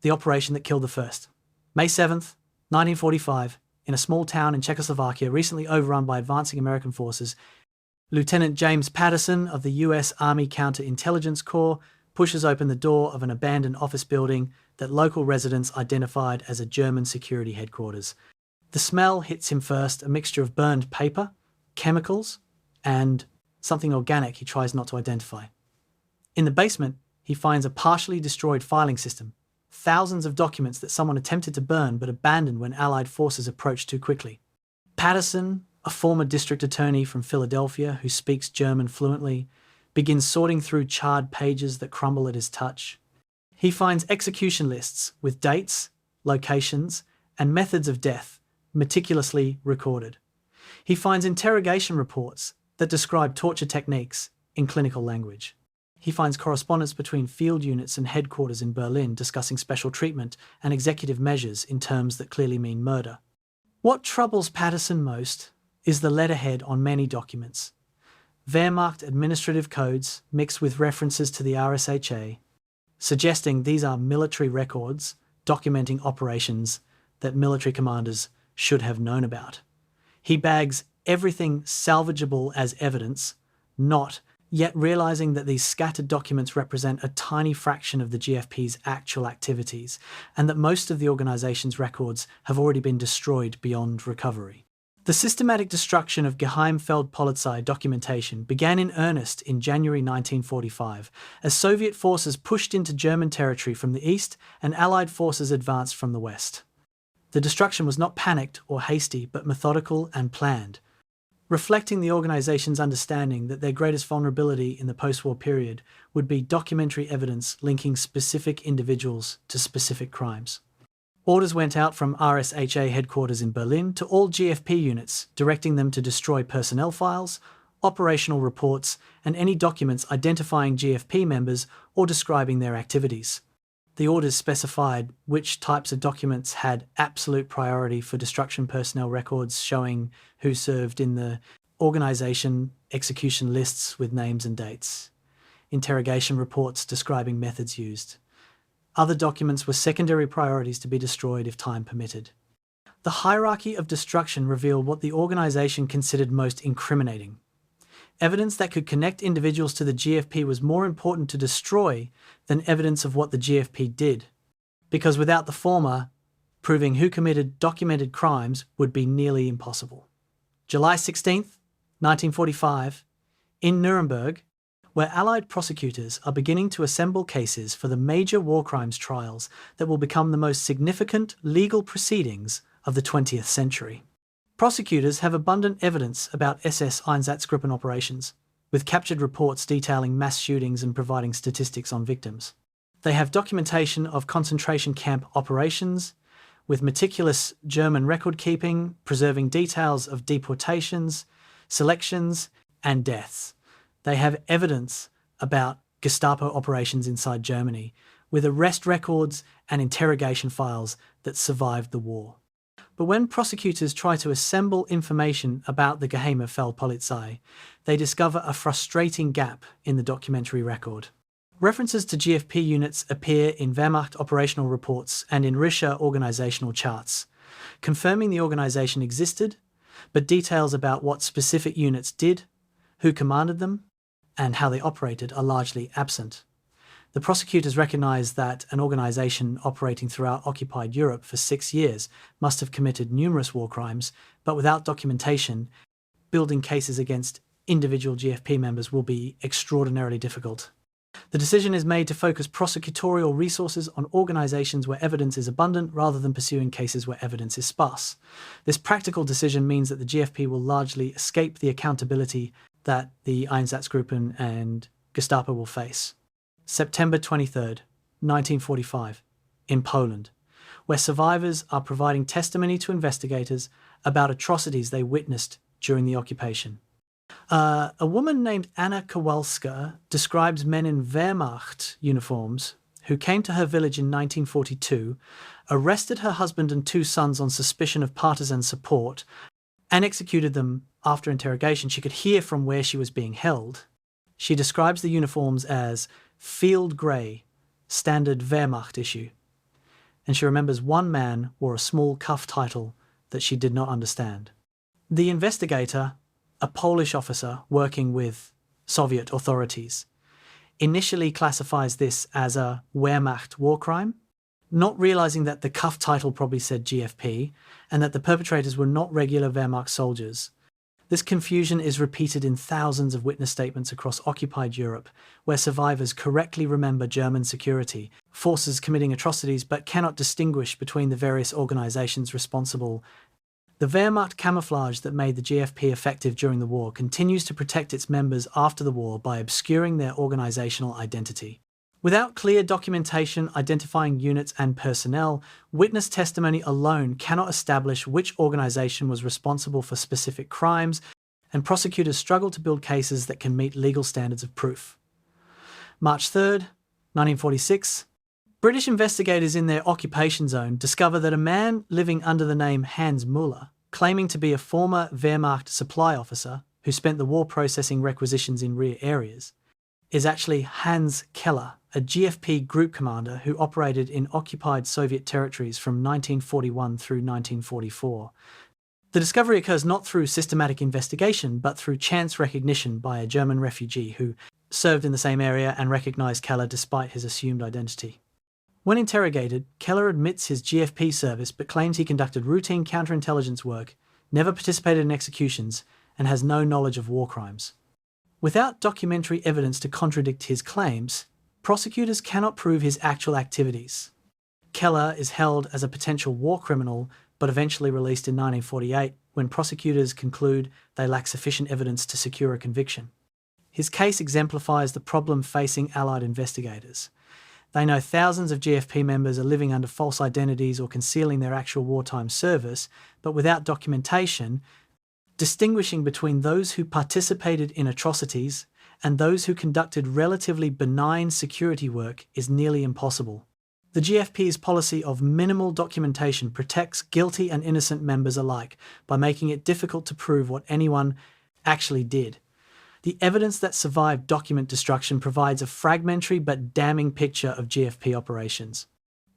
the operation that killed the first. May 7th, 1945, in a small town in Czechoslovakia recently overrun by advancing American forces, Lieutenant James Patterson of the U.S. Army Counterintelligence Corps pushes open the door of an abandoned office building that local residents identified as a German security headquarters. The smell hits him first, a mixture of burned paper, chemicals, and something organic he tries not to identify. In the basement, he finds a partially destroyed filing system, thousands of documents that someone attempted to burn but abandoned when Allied forces approached too quickly. Patterson, a former district attorney from Philadelphia who speaks German fluently, begins sorting through charred pages that crumble at his touch. He finds execution lists with dates, locations, and methods of death meticulously recorded. He finds interrogation reports that describe torture techniques in clinical language. He finds correspondence between field units and headquarters in Berlin discussing special treatment and executive measures in terms that clearly mean murder. What troubles Patterson most is the letterhead on many documents. Wehrmacht administrative codes mixed with references to the RSHA, suggesting these are military records documenting operations that military commanders should have known about. He bags everything salvageable as evidence, not yet realizing that these scattered documents represent a tiny fraction of the GFP's actual activities and that most of the organization's records have already been destroyed beyond recovery. The systematic destruction of Geheime Feldpolizei documentation began in earnest in January 1945 as Soviet forces pushed into German territory from the east and Allied forces advanced from the west. The destruction was not panicked or hasty, but methodical and planned, reflecting the organization's understanding that their greatest vulnerability in the post-war period would be documentary evidence linking specific individuals to specific crimes. Orders went out from RSHA headquarters in Berlin to all GFP units, directing them to destroy personnel files, operational reports, and any documents identifying GFP members or describing their activities. The orders specified which types of documents had absolute priority for destruction: personnel records showing who served in the organization, execution lists with names and dates, interrogation reports describing methods used. Other documents were secondary priorities to be destroyed if time permitted. The hierarchy of destruction revealed what the organization considered most incriminating. Evidence that could connect individuals to the GFP was more important to destroy than evidence of what the GFP did, because without the former, proving who committed documented crimes would be nearly impossible. July 16th, 1945, in Nuremberg, where Allied prosecutors are beginning to assemble cases for the major war crimes trials that will become the most significant legal proceedings of the 20th century. Prosecutors have abundant evidence about SS Einsatzgruppen operations, with captured reports detailing mass shootings and providing statistics on victims. They have documentation of concentration camp operations, with meticulous German record-keeping, preserving details of deportations, selections, and deaths. They have evidence about Gestapo operations inside Germany, with arrest records and interrogation files that survived the war. But when prosecutors try to assemble information about the Geheime Feldpolizei, they discover a frustrating gap in the documentary record. References to GFP units appear in Wehrmacht operational reports and in Rischer organizational charts, confirming the organization existed, but details about what specific units did, who commanded them, and how they operated are largely absent. The prosecutors recognized that an organization operating throughout occupied Europe for 6 years must have committed numerous war crimes, but without documentation, building cases against individual GFP members will be extraordinarily difficult. The decision is made to focus prosecutorial resources on organizations where evidence is abundant rather than pursuing cases where evidence is sparse. This practical decision means that the GFP will largely escape the accountability that the Einsatzgruppen and Gestapo will face. September 23rd, 1945, in Poland, where survivors are providing testimony to investigators about atrocities they witnessed during the occupation. A woman named Anna Kowalska describes men in Wehrmacht uniforms who came to her village in 1942, arrested her husband and 2 sons on suspicion of partisan support, and executed them after interrogation. She could hear from where she was being held. She describes the uniforms as field grey, standard Wehrmacht issue, and she remembers one man wore a small cuff title that she did not understand. The investigator, a Polish officer working with Soviet authorities, initially classifies this as a Wehrmacht war crime, not realizing that the cuff title probably said GFP and that the perpetrators were not regular Wehrmacht soldiers. This confusion is repeated in thousands of witness statements across occupied Europe, where survivors correctly remember German security forces committing atrocities but cannot distinguish between the various organizations responsible. The Wehrmacht camouflage that made the GFP effective during the war continues to protect its members after the war by obscuring their organizational identity. Without clear documentation identifying units and personnel, witness testimony alone cannot establish which organization was responsible for specific crimes, and prosecutors struggle to build cases that can meet legal standards of proof. March 3rd, 1946, British investigators in their occupation zone discover that a man living under the name Hans Müller, claiming to be a former Wehrmacht supply officer who spent the war processing requisitions in rear areas, is actually Hans Keller, a GFP group commander who operated in occupied Soviet territories from 1941 through 1944. The discovery occurs not through systematic investigation, but through chance recognition by a German refugee who served in the same area and recognized Keller despite his assumed identity. When interrogated, Keller admits his GFP service but claims he conducted routine counterintelligence work, never participated in executions, and has no knowledge of war crimes. Without documentary evidence to contradict his claims, prosecutors cannot prove his actual activities. Keller is held as a potential war criminal, but eventually released in 1948 when prosecutors conclude they lack sufficient evidence to secure a conviction. His case exemplifies the problem facing Allied investigators. They know thousands of GFP members are living under false identities or concealing their actual wartime service, but without documentation, distinguishing between those who participated in atrocities and those who conducted relatively benign security work is nearly impossible. The GFP's policy of minimal documentation protects guilty and innocent members alike by making it difficult to prove what anyone actually did. The evidence that survived document destruction provides a fragmentary but damning picture of GFP operations.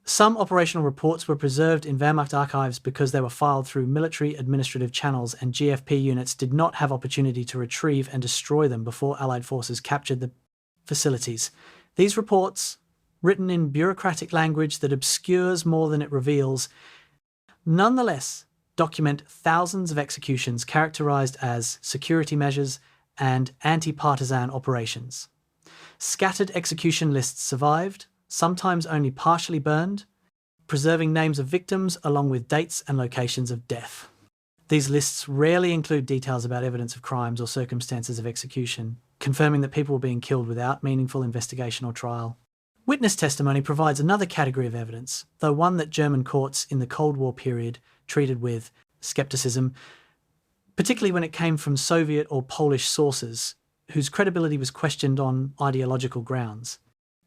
Some operational reports were preserved in Wehrmacht archives because they were filed through military administrative channels, and GFP units did not have opportunity to retrieve and destroy them before Allied forces captured the facilities. These reports, written in bureaucratic language that obscures more than it reveals, nonetheless document thousands of executions characterized as security measures and anti-partisan operations. Scattered execution lists survived, sometimes only partially burned, preserving names of victims along with dates and locations of death. These lists rarely include details about evidence of crimes or circumstances of execution, confirming that people were being killed without meaningful investigation or trial. Witness testimony provides another category of evidence, though one that German courts in the Cold War period treated with skepticism, particularly when it came from Soviet or Polish sources, whose credibility was questioned on ideological grounds.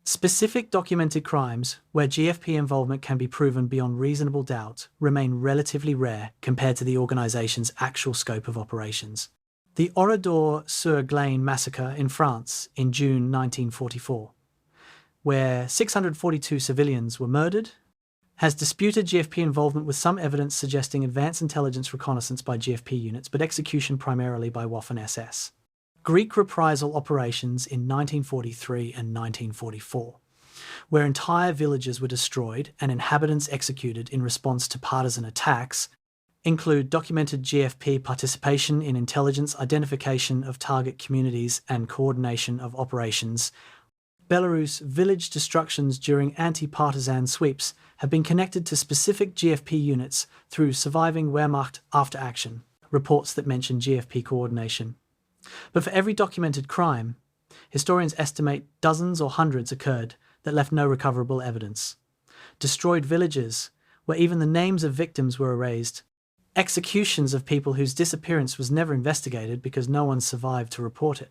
Specific documented crimes, where GFP involvement can be proven beyond reasonable doubt, remain relatively rare compared to the organisation's actual scope of operations. The Oradour-sur-Glane massacre in France in June 1944, where 642 civilians were murdered, has disputed GFP involvement with some evidence suggesting advanced intelligence reconnaissance by GFP units, but execution primarily by Waffen-SS. Greek reprisal operations in 1943 and 1944, where entire villages were destroyed and inhabitants executed in response to partisan attacks, include documented GFP participation in intelligence, identification of target communities, and coordination of operations. Belarus village destructions during anti-partisan sweeps have been connected to specific GFP units through surviving Wehrmacht after action, reports that mention GFP coordination. But for every documented crime, historians estimate dozens or hundreds occurred that left no recoverable evidence. Destroyed villages, where even the names of victims were erased. Executions of people whose disappearance was never investigated because no one survived to report it.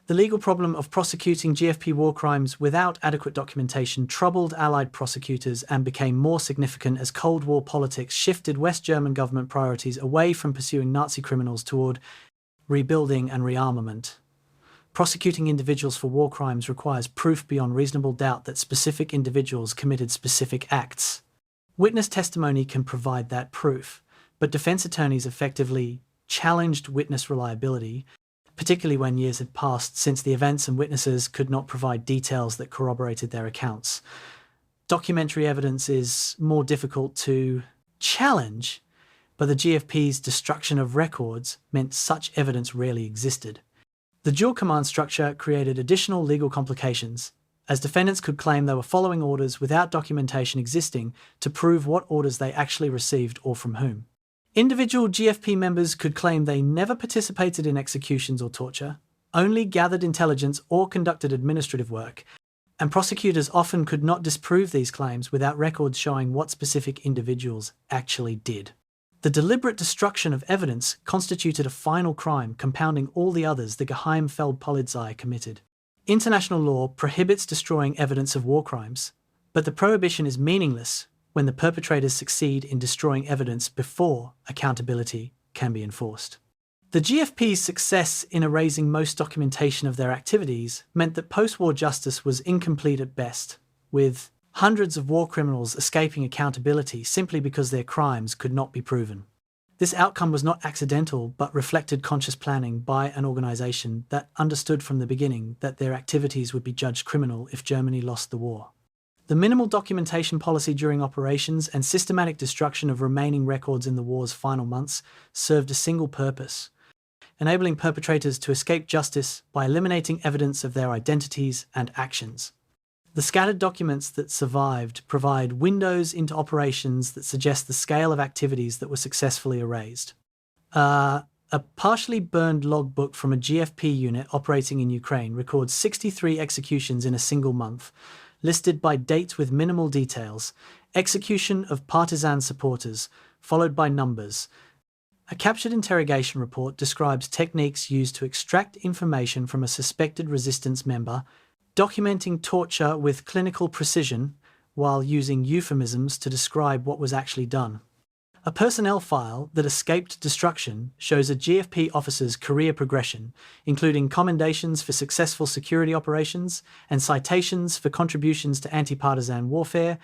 The legal problem of prosecuting GFP war crimes without adequate documentation troubled Allied prosecutors and became more significant as Cold War politics shifted West German government priorities away from pursuing Nazi criminals toward rebuilding and rearmament. Prosecuting individuals for war crimes requires proof beyond reasonable doubt that specific individuals committed specific acts. Witness testimony can provide that proof, but defense attorneys effectively challenged witness reliability, particularly when years had passed since the events and witnesses could not provide details that corroborated their accounts. Documentary evidence is more difficult to challenge, but the GFP's destruction of records meant such evidence rarely existed. The dual command structure created additional legal complications, as defendants could claim they were following orders without documentation existing to prove what orders they actually received or from whom. Individual GFP members could claim they never participated in executions or torture, only gathered intelligence or conducted administrative work, and prosecutors often could not disprove these claims without records showing what specific individuals actually did. The deliberate destruction of evidence constituted a final crime compounding all the others the Geheime Feldpolizei committed. International law prohibits destroying evidence of war crimes, but the prohibition is meaningless when the perpetrators succeed in destroying evidence before accountability can be enforced. The GFP's success in erasing most documentation of their activities meant that post-war justice was incomplete at best, with hundreds of war criminals escaping accountability simply because their crimes could not be proven. This outcome was not accidental but reflected conscious planning by an organization that understood from the beginning that their activities would be judged criminal if Germany lost the war. The minimal documentation policy during operations and systematic destruction of remaining records in the war's final months served a single purpose: enabling perpetrators to escape justice by eliminating evidence of their identities and actions. The scattered documents that survived provide windows into operations that suggest the scale of activities that were successfully erased. A partially burned logbook from a GFP unit operating in Ukraine records 63 executions in a single month, listed by dates with minimal details, execution of partisan supporters, followed by numbers. A captured interrogation report describes techniques used to extract information from a suspected resistance member, documenting torture with clinical precision while using euphemisms to describe what was actually done. A personnel file that escaped destruction shows a GFP officer's career progression, including commendations for successful security operations and citations for contributions to anti-partisan warfare,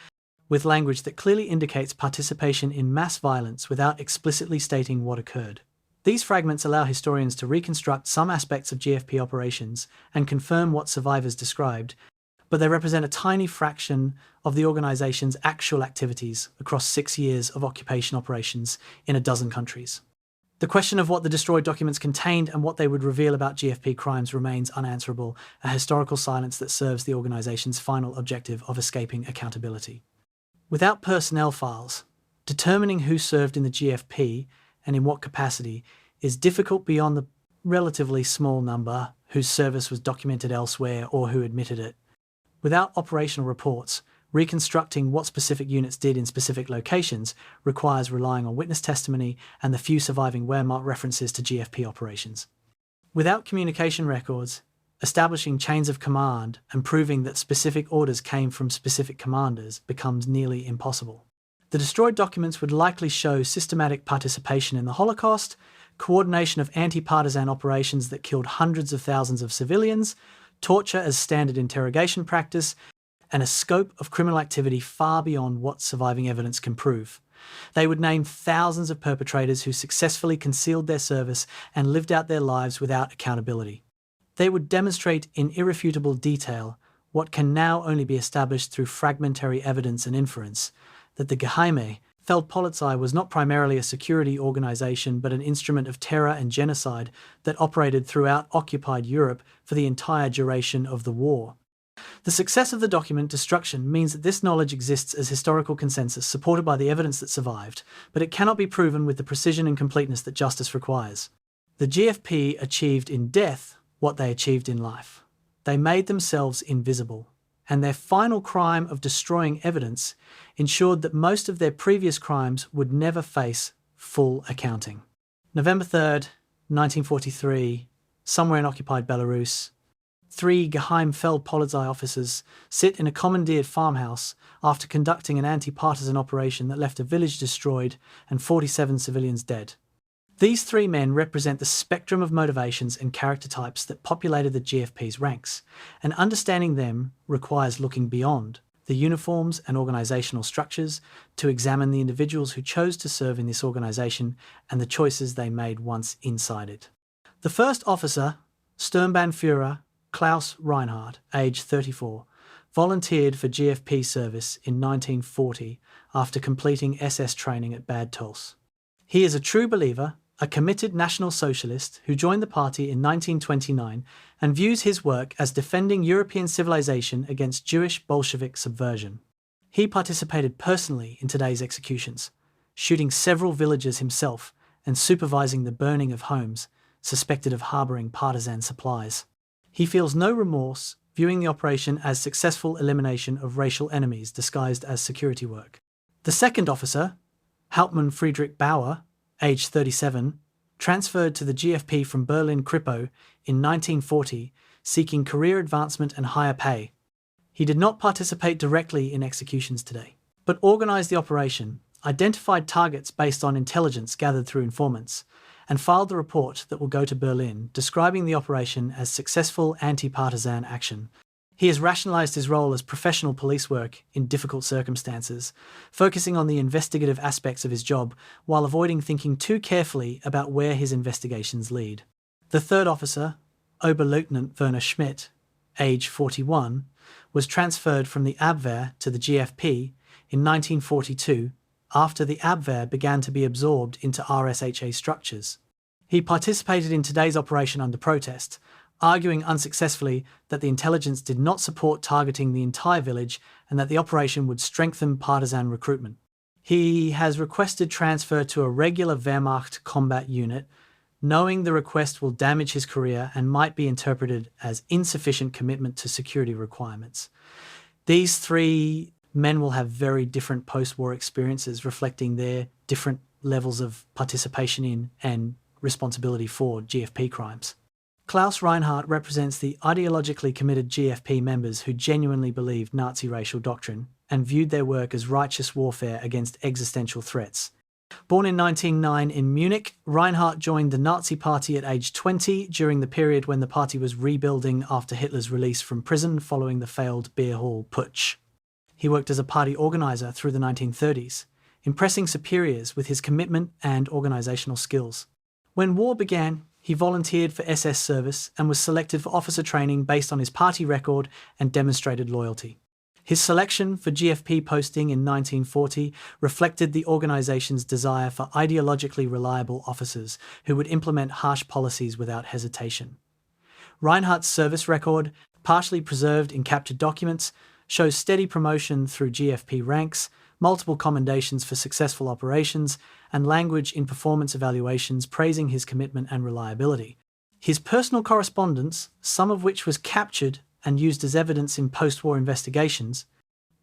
with language that clearly indicates participation in mass violence without explicitly stating what occurred. These fragments allow historians to reconstruct some aspects of GFP operations and confirm what survivors described, but they represent a tiny fraction of the organization's actual activities across 6 years of occupation operations in a dozen countries. The question of what the destroyed documents contained and what they would reveal about GFP crimes remains unanswerable, a historical silence that serves the organization's final objective of escaping accountability. Without personnel files, determining who served in the GFP and in what capacity is difficult beyond the relatively small number whose service was documented elsewhere or who admitted it. Without operational reports, reconstructing what specific units did in specific locations requires relying on witness testimony and the few surviving Wehrmacht references to GFP operations. Without communication records, establishing chains of command and proving that specific orders came from specific commanders becomes nearly impossible. The destroyed documents would likely show systematic participation in the Holocaust, coordination of anti-partisan operations that killed hundreds of thousands of civilians, torture as standard interrogation practice, and a scope of criminal activity far beyond what surviving evidence can prove. They would name thousands of perpetrators who successfully concealed their service and lived out their lives without accountability. They would demonstrate in irrefutable detail what can now only be established through fragmentary evidence and inference, that the Geheime Feldpolizei was not primarily a security organization but an instrument of terror and genocide that operated throughout occupied Europe for the entire duration of the war. The success of the document destruction means that this knowledge exists as historical consensus supported by the evidence that survived, but it cannot be proven with the precision and completeness that justice requires. The GFP achieved in death what they achieved in life. They made themselves invisible, and their final crime of destroying evidence ensured that most of their previous crimes would never face full accounting. November 3rd, 1943, somewhere in occupied Belarus, 3 Geheime Feldpolizei officers sit in a commandeered farmhouse after conducting an anti-partisan operation that left a village destroyed and 47 civilians dead. These 3 men represent the spectrum of motivations and character types that populated the GFP's ranks, and understanding them requires looking beyond the uniforms and organisational structures to examine the individuals who chose to serve in this organisation and the choices they made once inside it. The first officer, Sturmbannführer Klaus Reinhardt, aged 34, volunteered for GFP service in 1940 after completing SS training at Bad Tölz. He is a true believer, a committed National Socialist who joined the party in 1929 and views his work as defending European civilization against Jewish Bolshevik subversion. He participated personally in today's executions, shooting several villagers himself and supervising the burning of homes suspected of harbouring partisan supplies. He feels no remorse, viewing the operation as successful elimination of racial enemies disguised as security work. The second officer, Hauptmann Friedrich Bauer, aged 37, transferred to the GFP from Berlin-Krippau in 1940, seeking career advancement and higher pay. He did not participate directly in executions today, but organised the operation, identified targets based on intelligence gathered through informants, and filed the report that will go to Berlin, describing the operation as successful anti-partisan action. He has rationalised his role as professional police work in difficult circumstances, focusing on the investigative aspects of his job while avoiding thinking too carefully about where his investigations lead. The third officer, Oberleutnant Werner Schmidt, age 41, was transferred from the Abwehr to the GFP in 1942 after the Abwehr began to be absorbed into RSHA structures. He participated in today's operation under protest, arguing unsuccessfully that the intelligence did not support targeting the entire village and that the operation would strengthen partisan recruitment. He has requested transfer to a regular Wehrmacht combat unit, knowing the request will damage his career and might be interpreted as insufficient commitment to security requirements. These 3 men will have very different post-war experiences reflecting their different levels of participation in and responsibility for GFP crimes. Klaus Reinhardt represents the ideologically committed GFP members who genuinely believed Nazi racial doctrine and viewed their work as righteous warfare against existential threats. Born in 1909 in Munich, Reinhardt joined the Nazi Party at age 20 during the period when the party was rebuilding after Hitler's release from prison following the failed beer hall putsch. He worked as a party organiser through the 1930s, impressing superiors with his commitment and organisational skills. When war began, he volunteered for SS service and was selected for officer training based on his party record and demonstrated loyalty. His selection for GFP posting in 1940 reflected the organisation's desire for ideologically reliable officers who would implement harsh policies without hesitation. Reinhardt's service record, partially preserved in captured documents, shows steady promotion through GFP ranks, multiple commendations for successful operations, and language in performance evaluations praising his commitment and reliability. His personal correspondence, some of which was captured and used as evidence in post-war investigations,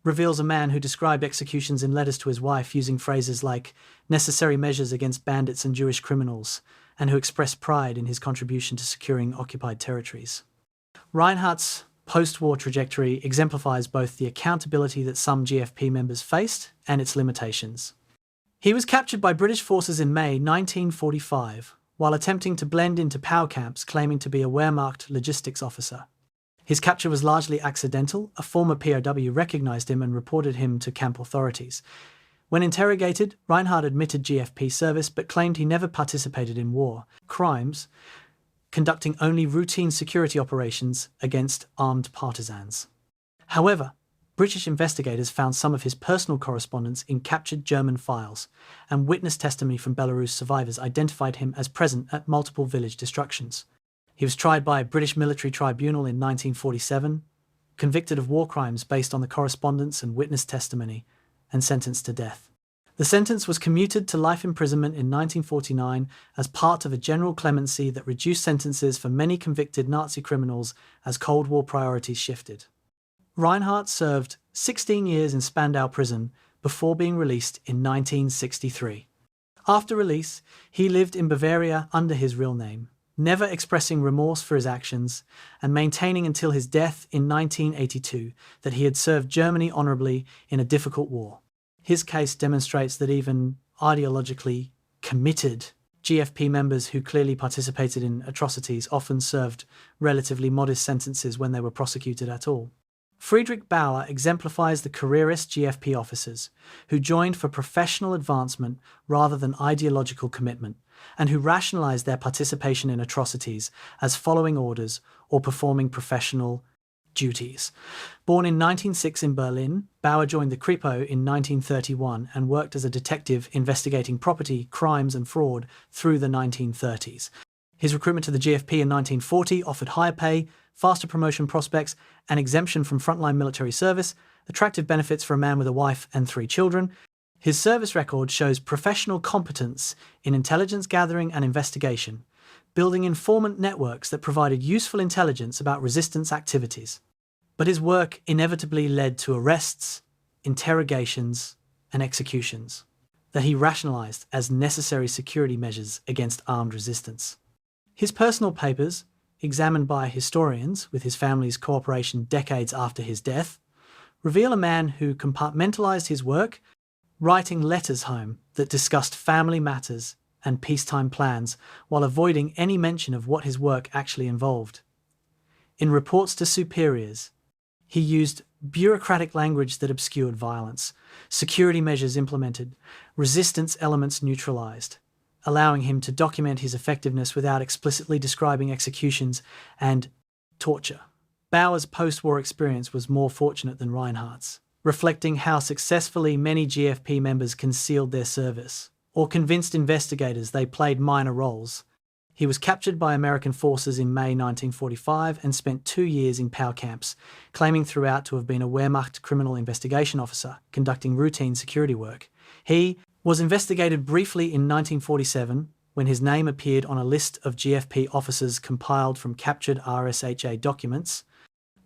reveals a man who described executions in letters to his wife using phrases like necessary measures against bandits and Jewish criminals, and who expressed pride in his contribution to securing occupied territories. Reinhardt's post-war trajectory exemplifies both the accountability that some GFP members faced and its limitations. He was captured by British forces in May 1945 while attempting to blend into power camps claiming to be a Wehrmacht logistics officer. His capture was largely accidental. A former POW recognised him and reported him to camp authorities. When interrogated, Reinhardt admitted GFP service but claimed he never participated in war crimes, conducting only routine security operations against armed partisans. However, British investigators found some of his personal correspondence in captured German files, and witness testimony from Belarus survivors identified him as present at multiple village destructions. He was tried by a British military tribunal in 1947, convicted of war crimes based on the correspondence and witness testimony, and sentenced to death. The sentence was commuted to life imprisonment in 1949 as part of a general clemency that reduced sentences for many convicted Nazi criminals as Cold War priorities shifted. Reinhardt served 16 years in Spandau prison before being released in 1963. After release, he lived in Bavaria under his real name, never expressing remorse for his actions and maintaining until his death in 1982 that he had served Germany honorably in a difficult war. His case demonstrates that even ideologically committed GFP members who clearly participated in atrocities often served relatively modest sentences when they were prosecuted at all. Friedrich Bauer exemplifies the careerist GFP officers who joined for professional advancement rather than ideological commitment, and who rationalized their participation in atrocities as following orders or performing professional duties. Born in 1906 in Berlin, Bauer joined the Kripo in 1931 and worked as a detective investigating property, crimes and fraud through the 1930s. His recruitment to the GFP in 1940 offered higher pay, faster promotion prospects, an exemption from frontline military service, attractive benefits for a man with a wife and 3 children. His service record shows professional competence in intelligence gathering and investigation, building informant networks that provided useful intelligence about resistance activities. But his work inevitably led to arrests, interrogations, and executions that he rationalized as necessary security measures against armed resistance. His personal papers, examined by historians with his family's cooperation decades after his death, reveal a man who compartmentalized his work, writing letters home that discussed family matters and peacetime plans while avoiding any mention of what his work actually involved. In reports to superiors, he used bureaucratic language that obscured violence, security measures implemented, resistance elements neutralized, allowing him to document his effectiveness without explicitly describing executions and torture. Bauer's post-war experience was more fortunate than Reinhardt's, reflecting how successfully many GFP members concealed their service or convinced investigators they played minor roles. He was captured by American forces in May 1945 and spent 2 years in POW camps, claiming throughout to have been a Wehrmacht criminal investigation officer conducting routine security work. He was investigated briefly in 1947 when his name appeared on a list of GFP officers compiled from captured RSHA documents,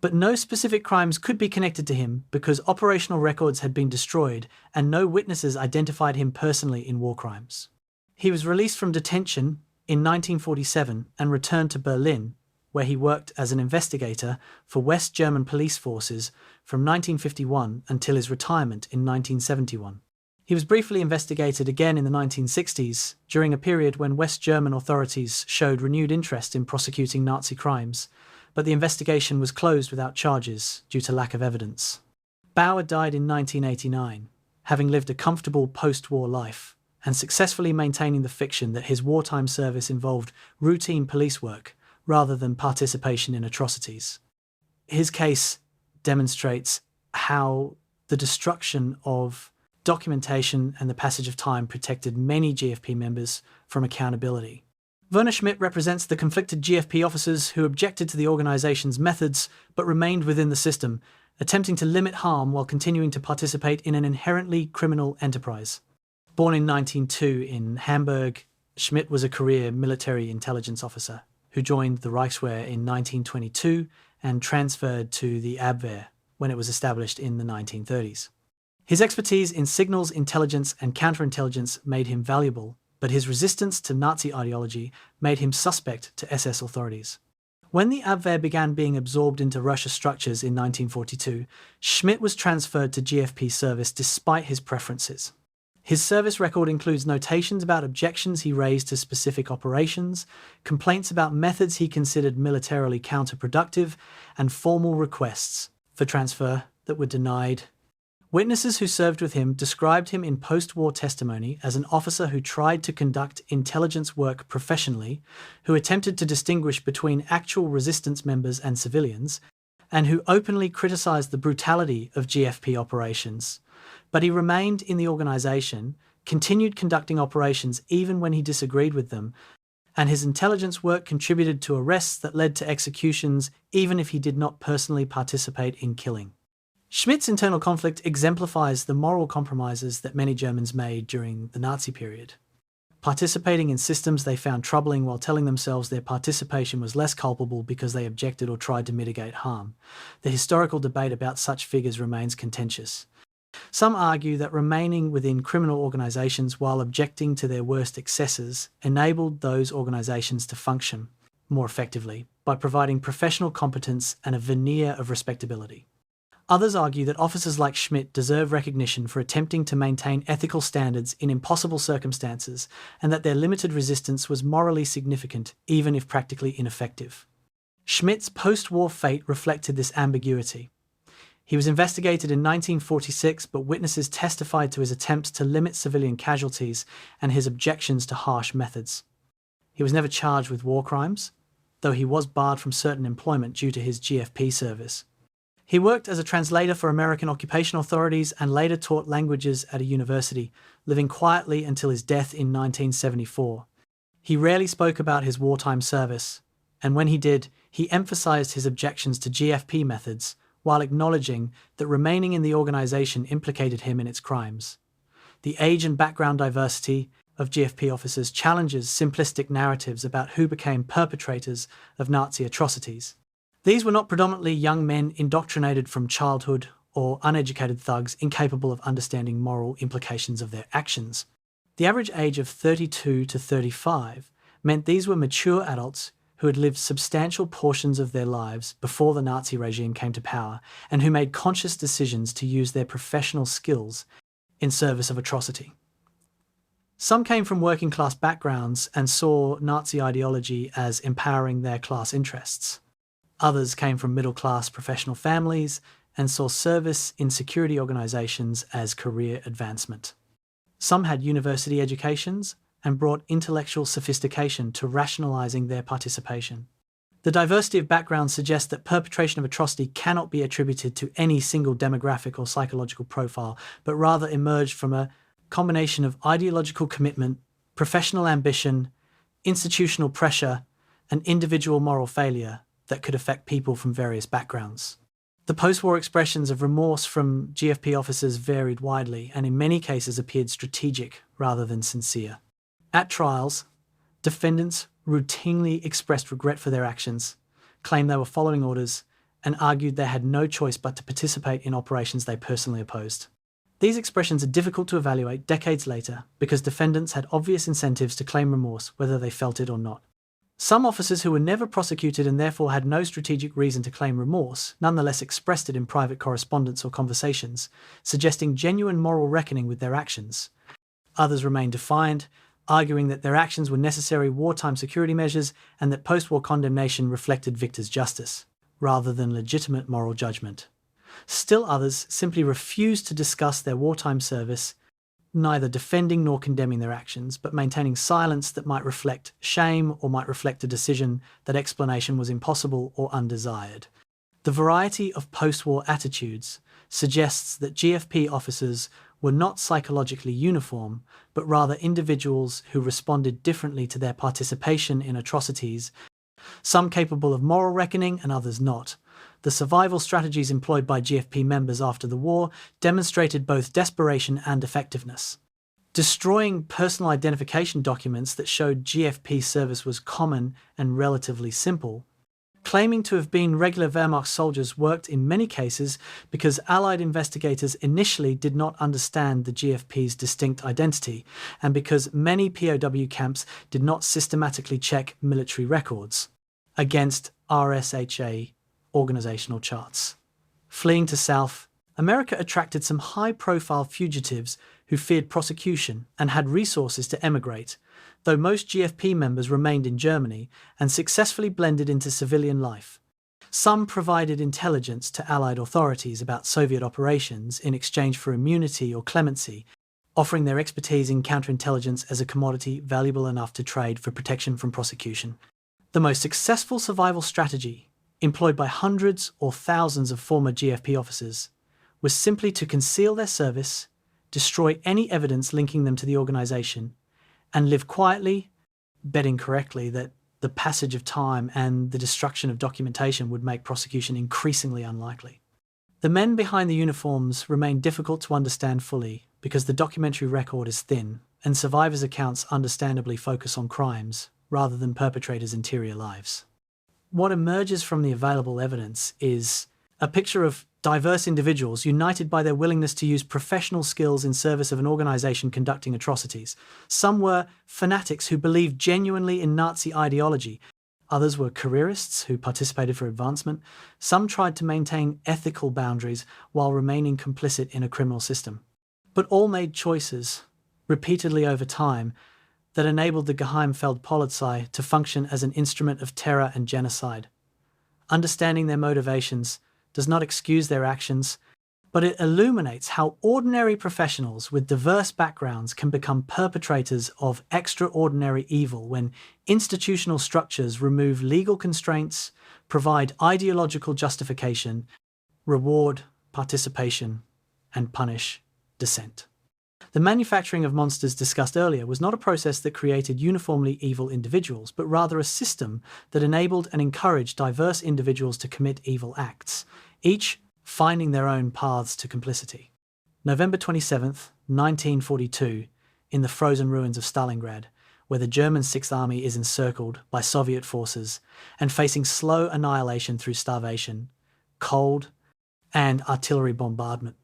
but no specific crimes could be connected to him because operational records had been destroyed and no witnesses identified him personally in war crimes. He was released from detention in 1947 and returned to Berlin, where he worked as an investigator for West German police forces from 1951 until his retirement in 1971. He was briefly investigated again in the 1960s, during a period when West German authorities showed renewed interest in prosecuting Nazi crimes, but the investigation was closed without charges due to lack of evidence. Bauer died in 1989, having lived a comfortable post-war life, and successfully maintaining the fiction that his wartime service involved routine police work rather than participation in atrocities. His case demonstrates how the destruction of documentation and the passage of time protected many GFP members from accountability. Werner Schmidt represents the conflicted GFP officers who objected to the organization's methods but remained within the system, attempting to limit harm while continuing to participate in an inherently criminal enterprise. Born in 1902 in Hamburg, Schmidt was a career military intelligence officer who joined the Reichswehr in 1922 and transferred to the Abwehr when it was established in the 1930s. His expertise in signals intelligence and counterintelligence made him valuable, but his resistance to Nazi ideology made him suspect to SS authorities. When the Abwehr began being absorbed into Russia structures in 1942, Schmidt was transferred to GFP service despite his preferences. His service record includes notations about objections he raised to specific operations, complaints about methods he considered militarily counterproductive, and formal requests for transfer that were denied. Witnesses who served with him described him in post-war testimony as an officer who tried to conduct intelligence work professionally, who attempted to distinguish between actual resistance members and civilians, and who openly criticized the brutality of GFP operations. But he remained in the organization, continued conducting operations even when he disagreed with them, and his intelligence work contributed to arrests that led to executions even if he did not personally participate in killing. Schmidt's internal conflict exemplifies the moral compromises that many Germans made during the Nazi period, participating in systems they found troubling while telling themselves their participation was less culpable because they objected or tried to mitigate harm. The historical debate about such figures remains contentious. Some argue that remaining within criminal organizations while objecting to their worst excesses enabled those organizations to function, more effectively by providing professional competence and a veneer of respectability. Others argue that officers like Schmidt deserve recognition for attempting to maintain ethical standards in impossible circumstances, and that their limited resistance was morally significant, even if practically ineffective. Schmidt's post-war fate reflected this ambiguity. He was investigated in 1946, but witnesses testified to his attempts to limit civilian casualties and his objections to harsh methods. He was never charged with war crimes, though he was barred from certain employment due to his GFP service. He worked as a translator for American occupation authorities and later taught languages at a university, living quietly until his death in 1974. He rarely spoke about his wartime service, and when he did, he emphasized his objections to GFP methods, while acknowledging that remaining in the organization implicated him in its crimes. The age and background diversity of GFP officers challenges simplistic narratives about who became perpetrators of Nazi atrocities. These were not predominantly young men indoctrinated from childhood or uneducated thugs incapable of understanding moral implications of their actions. The average age of 32 to 35 meant these were mature adults who had lived substantial portions of their lives before the Nazi regime came to power and who made conscious decisions to use their professional skills in service of atrocity. Some came from working-class backgrounds and saw Nazi ideology as empowering their class interests. Others came from middle-class professional families and saw service in security organizations as career advancement. Some had university educations and brought intellectual sophistication to rationalizing their participation. The diversity of backgrounds suggests that perpetration of atrocity cannot be attributed to any single demographic or psychological profile, but rather emerged from a combination of ideological commitment, professional ambition, institutional pressure, and individual moral failure that could affect people from various backgrounds. The post-war expressions of remorse from GFP officers varied widely and in many cases appeared strategic rather than sincere. At trials, defendants routinely expressed regret for their actions, claimed they were following orders, and argued they had no choice but to participate in operations they personally opposed. These expressions are difficult to evaluate decades later because defendants had obvious incentives to claim remorse whether they felt it or not. Some officers who were never prosecuted and therefore had no strategic reason to claim remorse nonetheless expressed it in private correspondence or conversations, suggesting genuine moral reckoning with their actions. Others remained defiant, arguing that their actions were necessary wartime security measures and that post-war condemnation reflected victors' justice, rather than legitimate moral judgment. Still others simply refused to discuss their wartime service, neither defending nor condemning their actions, but maintaining silence that might reflect shame or might reflect a decision that explanation was impossible or undesired. The variety of post-war attitudes suggests that GFP officers were not psychologically uniform, but rather individuals who responded differently to their participation in atrocities, some capable of moral reckoning and others not. The survival strategies employed by GFP members after the war demonstrated both desperation and effectiveness. Destroying personal identification documents that showed GFP service was common and relatively simple. Claiming to have been regular Wehrmacht soldiers worked in many cases because Allied investigators initially did not understand the GFP's distinct identity, and because many POW camps did not systematically check military records against RSHA organizational charts. Fleeing to South America attracted some high-profile fugitives who feared prosecution and had resources to emigrate, though most GFP members remained in Germany and successfully blended into civilian life. Some provided intelligence to Allied authorities about Soviet operations in exchange for immunity or clemency, offering their expertise in counterintelligence as a commodity valuable enough to trade for protection from prosecution. The most successful survival strategy, employed by hundreds or thousands of former GFP officers, was simply to conceal their service, destroy any evidence linking them to the organization, and live quietly, betting correctly that the passage of time and the destruction of documentation would make prosecution increasingly unlikely. The men behind the uniforms remain difficult to understand fully because the documentary record is thin, and survivors' accounts understandably focus on crimes rather than perpetrators' interior lives. What emerges from the available evidence is a picture of diverse individuals united by their willingness to use professional skills in service of an organization conducting atrocities. Some were fanatics who believed genuinely in Nazi ideology. Others were careerists who participated for advancement. Some tried to maintain ethical boundaries while remaining complicit in a criminal system. But all made choices, repeatedly over time, that enabled the Geheime Feldpolizei to function as an instrument of terror and genocide. Understanding their motivations does not excuse their actions, but it illuminates how ordinary professionals with diverse backgrounds can become perpetrators of extraordinary evil when institutional structures remove legal constraints, provide ideological justification, reward participation, and punish dissent. The manufacturing of monsters discussed earlier was not a process that created uniformly evil individuals, but rather a system that enabled and encouraged diverse individuals to commit evil acts, each finding their own paths to complicity. November 27th, 1942, in the frozen ruins of Stalingrad, where the German Sixth Army is encircled by Soviet forces and facing slow annihilation through starvation, cold, and artillery bombardment.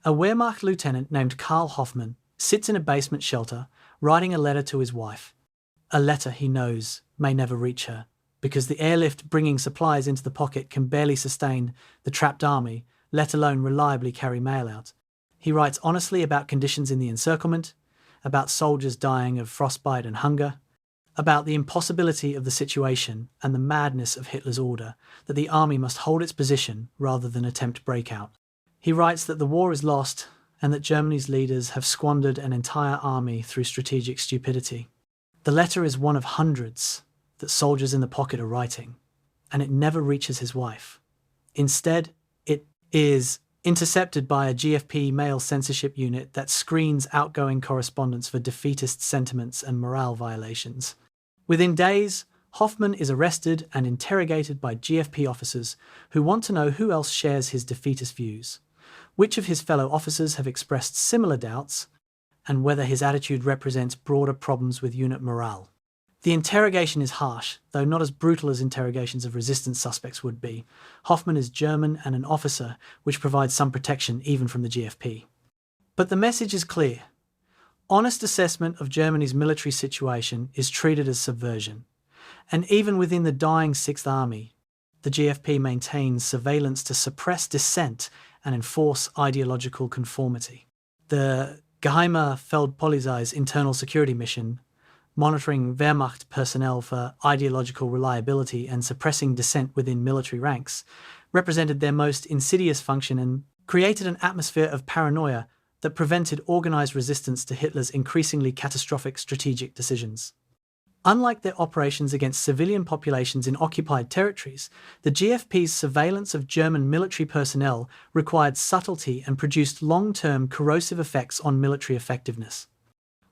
A Wehrmacht lieutenant named Karl Hoffmann sits in a basement shelter, writing a letter to his wife. A letter he knows may never reach her, because the airlift bringing supplies into the pocket can barely sustain the trapped army, let alone reliably carry mail out. He writes honestly about conditions in the encirclement, about soldiers dying of frostbite and hunger, about the impossibility of the situation and the madness of Hitler's order that the army must hold its position rather than attempt breakout. He writes that the war is lost and that Germany's leaders have squandered an entire army through strategic stupidity. The letter is one of hundreds that soldiers in the pocket are writing, and it never reaches his wife. Instead, it is intercepted by a GFP mail censorship unit that screens outgoing correspondence for defeatist sentiments and morale violations. Within days, Hoffmann is arrested and interrogated by GFP officers who want to know who else shares his defeatist views, which of his fellow officers have expressed similar doubts, and whether his attitude represents broader problems with unit morale. The interrogation is harsh, though not as brutal as interrogations of resistance suspects would be. Hoffmann is German and an officer, which provides some protection even from the GFP. But the message is clear. Honest assessment of Germany's military situation is treated as subversion. And even within the dying Sixth Army, the GFP maintains surveillance to suppress dissent and enforce ideological conformity. The Geheime Feldpolizei's internal security mission, monitoring Wehrmacht personnel for ideological reliability and suppressing dissent within military ranks, represented their most insidious function and created an atmosphere of paranoia that prevented organized resistance to Hitler's increasingly catastrophic strategic decisions. Unlike their operations against civilian populations in occupied territories, the GFP's surveillance of German military personnel required subtlety and produced long-term corrosive effects on military effectiveness.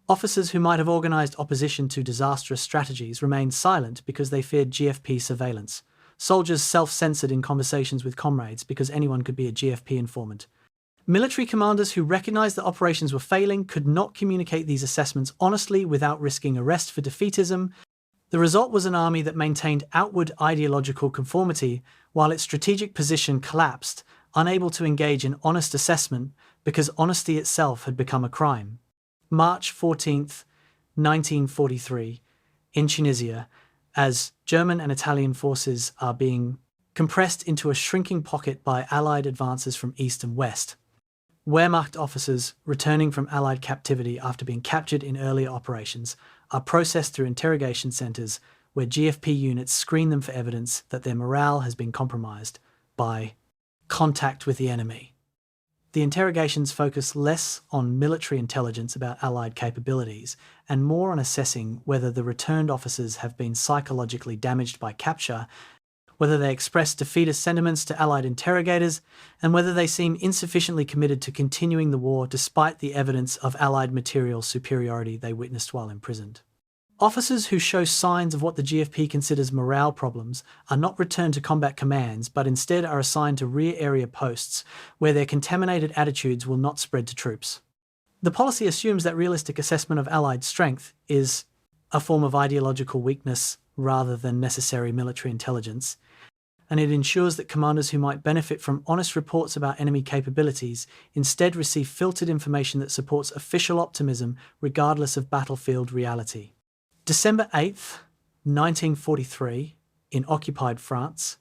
Officers who might have organized opposition to disastrous strategies remained silent because they feared GFP surveillance. Soldiers self-censored in conversations with comrades because anyone could be a GFP informant. Military commanders who recognized that operations were failing could not communicate these assessments honestly without risking arrest for defeatism. The result was an army that maintained outward ideological conformity while its strategic position collapsed, unable to engage in honest assessment because honesty itself had become a crime. March 14, 1943, in Tunisia, as German and Italian forces are being compressed into a shrinking pocket by Allied advances from east and west. Wehrmacht officers returning from Allied captivity after being captured in earlier operations are processed through interrogation centres where GFP units screen them for evidence that their morale has been compromised by contact with the enemy. The interrogations focus less on military intelligence about Allied capabilities and more on assessing whether the returned officers have been psychologically damaged by capture, whether they express defeatist sentiments to Allied interrogators, and whether they seem insufficiently committed to continuing the war despite the evidence of Allied material superiority they witnessed while imprisoned. Officers who show signs of what the GFP considers morale problems are not returned to combat commands, but instead are assigned to rear area posts where their contaminated attitudes will not spread to troops. The policy assumes that realistic assessment of Allied strength is a form of ideological weakness rather than necessary military intelligence, and it ensures that commanders who might benefit from honest reports about enemy capabilities instead receive filtered information that supports official optimism regardless of battlefield reality. December 8th, 1943, in occupied France,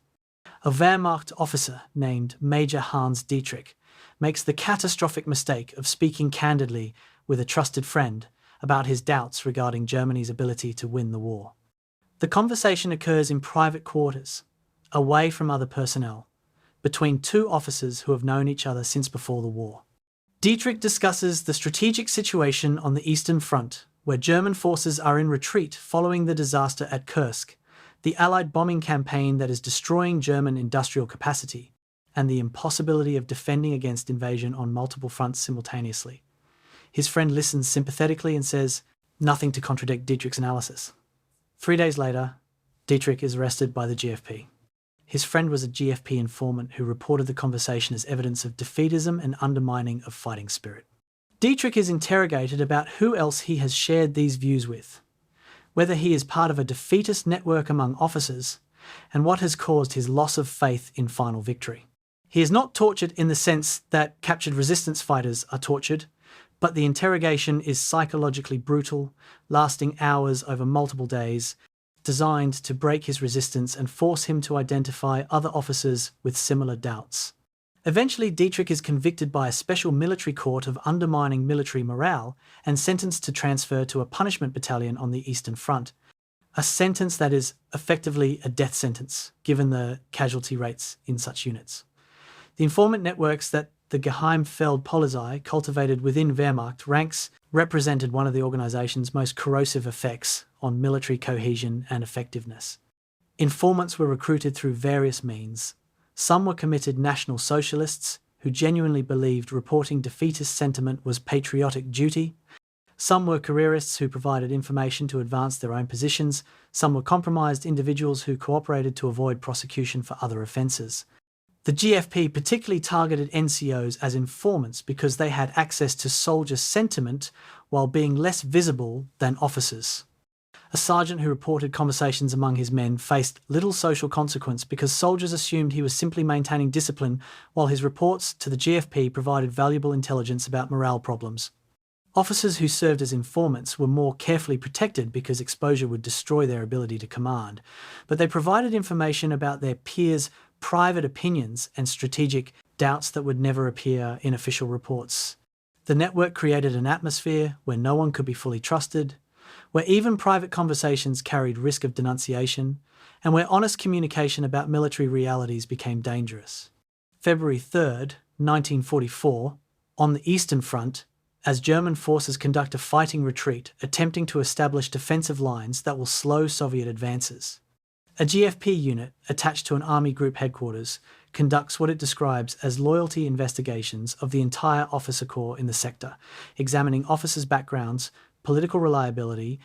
a Wehrmacht officer named Major Hans Dietrich makes the catastrophic mistake of speaking candidly with a trusted friend about his doubts regarding Germany's ability to win the war. The conversation occurs in private quarters, away from other personnel, between two officers who have known each other since before the war. Dietrich discusses the strategic situation on the Eastern Front, where German forces are in retreat following the disaster at Kursk, the Allied bombing campaign that is destroying German industrial capacity, and the impossibility of defending against invasion on multiple fronts simultaneously. His friend listens sympathetically and says nothing to contradict Dietrich's analysis. 3 days later, Dietrich is arrested by the GFP. His friend was a GFP informant who reported the conversation as evidence of defeatism and undermining of fighting spirit. Dietrich is interrogated about who else he has shared these views with, whether he is part of a defeatist network among officers, and what has caused his loss of faith in final victory. He is not tortured in the sense that captured resistance fighters are tortured, but the interrogation is psychologically brutal, lasting hours over multiple days, designed to break his resistance and force him to identify other officers with similar doubts. Eventually, Dietrich is convicted by a special military court of undermining military morale and sentenced to transfer to a punishment battalion on the Eastern Front, a sentence that is effectively a death sentence, given the casualty rates in such units. The informant networks that the Geheime Feldpolizei cultivated within Wehrmacht ranks represented one of the organization's most corrosive effects on military cohesion and effectiveness. Informants were recruited through various means. Some were committed National Socialists who genuinely believed reporting defeatist sentiment was patriotic duty. Some were careerists who provided information to advance their own positions. Some were compromised individuals who cooperated to avoid prosecution for other offences. The GFP particularly targeted NCOs as informants because they had access to soldier sentiment while being less visible than officers. A sergeant who reported conversations among his men faced little social consequence because soldiers assumed he was simply maintaining discipline, while his reports to the GFP provided valuable intelligence about morale problems. Officers who served as informants were more carefully protected because exposure would destroy their ability to command, but they provided information about their peers' private opinions and strategic doubts that would never appear in official reports. The network created an atmosphere where no one could be fully trusted, where even private conversations carried risk of denunciation, and where honest communication about military realities became dangerous. February 3rd, 1944, on the Eastern Front, as German forces conduct a fighting retreat attempting to establish defensive lines that will slow Soviet advances. A GFP unit attached to an army group headquarters conducts what it describes as loyalty investigations of the entire officer corps in the sector, examining officers' backgrounds, political reliability,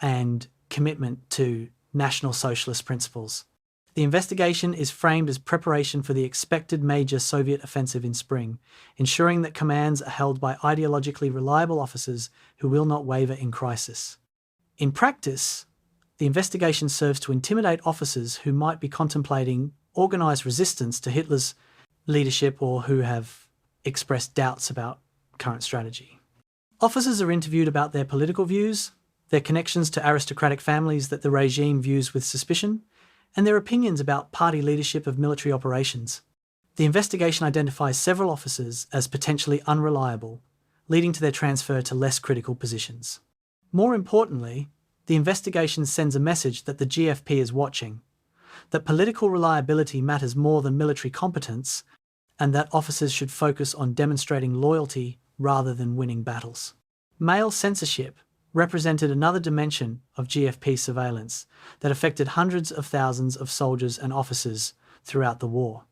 and commitment to National Socialist principles. The investigation is framed as preparation for the expected major Soviet offensive in spring, ensuring that commands are held by ideologically reliable officers who will not waver in crisis. In practice, the investigation serves to intimidate officers who might be contemplating organised resistance to Hitler's leadership or who have expressed doubts about current strategy. Officers are interviewed about their political views, their connections to aristocratic families that the regime views with suspicion, and their opinions about party leadership of military operations. The investigation identifies several officers as potentially unreliable, leading to their transfer to less critical positions. More importantly, the investigation sends a message that the GFP is watching, that political reliability matters more than military competence, and that officers should focus on demonstrating loyalty rather than winning battles. Male censorship represented another dimension of GFP surveillance that affected hundreds of thousands of soldiers and officers throughout the war.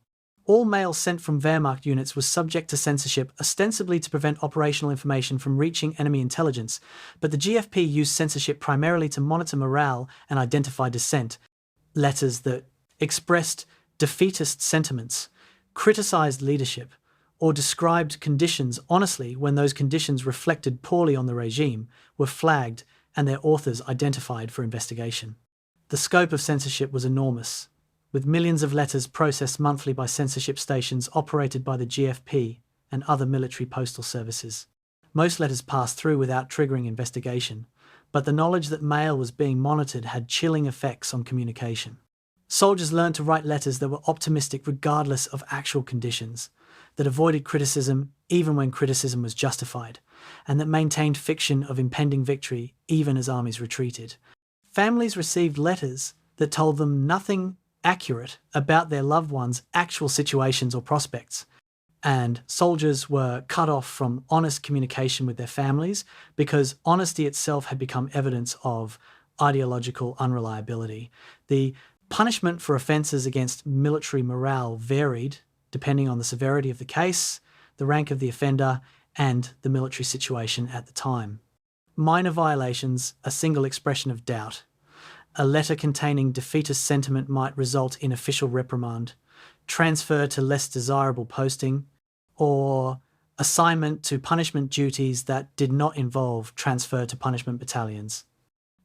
All mail sent from Wehrmacht units was subject to censorship, ostensibly to prevent operational information from reaching enemy intelligence, but the GFP used censorship primarily to monitor morale and identify dissent. Letters that expressed defeatist sentiments, criticised leadership, or described conditions honestly when those conditions reflected poorly on the regime were flagged and their authors identified for investigation. The scope of censorship was enormous, with millions of letters processed monthly by censorship stations operated by the GFP and other military postal services. Most letters passed through without triggering investigation, but the knowledge that mail was being monitored had chilling effects on communication. Soldiers learned to write letters that were optimistic regardless of actual conditions, that avoided criticism even when criticism was justified, and that maintained fiction of impending victory even as armies retreated. Families received letters that told them nothing accurate about their loved ones' actual situations or prospects, and soldiers were cut off from honest communication with their families because honesty itself had become evidence of ideological unreliability. The punishment for offences against military morale varied depending on the severity of the case, the rank of the offender, and the military situation at the time. Minor violations, a single expression of doubt. A letter containing defeatist sentiment might result in official reprimand, transfer to less desirable posting, or assignment to punishment duties that did not involve transfer to punishment battalions.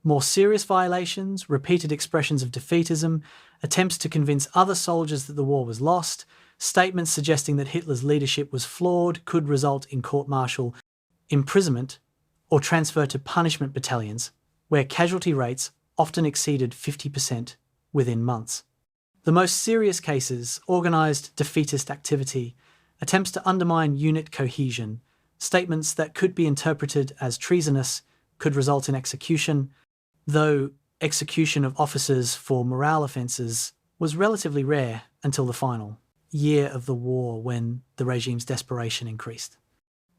More serious violations, repeated expressions of defeatism, attempts to convince other soldiers that the war was lost, statements suggesting that Hitler's leadership was flawed could result in court-martial, imprisonment, or transfer to punishment battalions, where casualty rates often exceeded 50% within months. The most serious cases, organised defeatist activity, attempts to undermine unit cohesion, statements that could be interpreted as treasonous could result in execution, though execution of officers for morale offences was relatively rare until the final year of the war when the regime's desperation increased.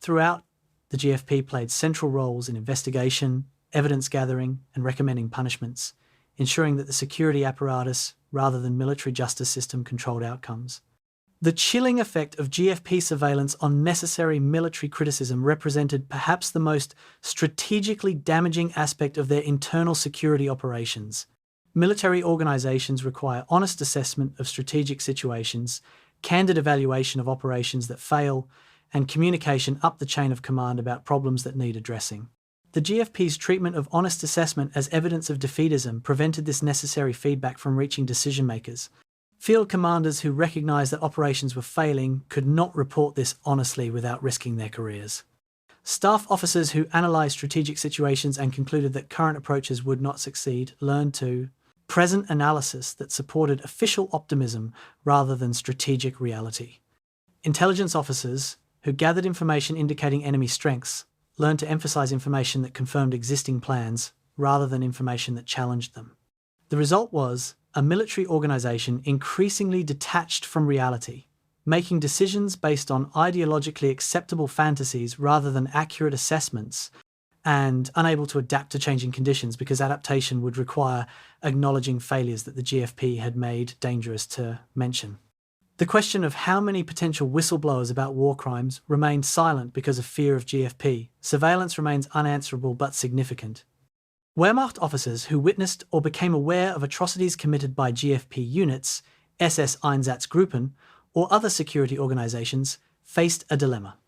Throughout, the GFP played central roles in investigation, evidence gathering, and recommending punishments, ensuring that the security apparatus, rather than military justice system, controlled outcomes. The chilling effect of GFP surveillance on necessary military criticism represented perhaps the most strategically damaging aspect of their internal security operations. Military organisations require honest assessment of strategic situations, candid evaluation of operations that fail, and communication up the chain of command about problems that need addressing. The GFP's treatment of honest assessment as evidence of defeatism prevented this necessary feedback from reaching decision-makers. Field commanders who recognised that operations were failing could not report this honestly without risking their careers. Staff officers who analysed strategic situations and concluded that current approaches would not succeed learned to present analysis that supported official optimism rather than strategic reality. Intelligence officers who gathered information indicating enemy strengths learned to emphasise information that confirmed existing plans rather than information that challenged them. The result was a military organisation increasingly detached from reality, making decisions based on ideologically acceptable fantasies rather than accurate assessments, and unable to adapt to changing conditions because adaptation would require acknowledging failures that the GFP had made dangerous to mention. The question of how many potential whistleblowers about war crimes remained silent because of fear of GFP. Surveillance remains unanswerable but significant. Wehrmacht officers who witnessed or became aware of atrocities committed by GFP units, SS Einsatzgruppen, or other security organisations faced a dilemma.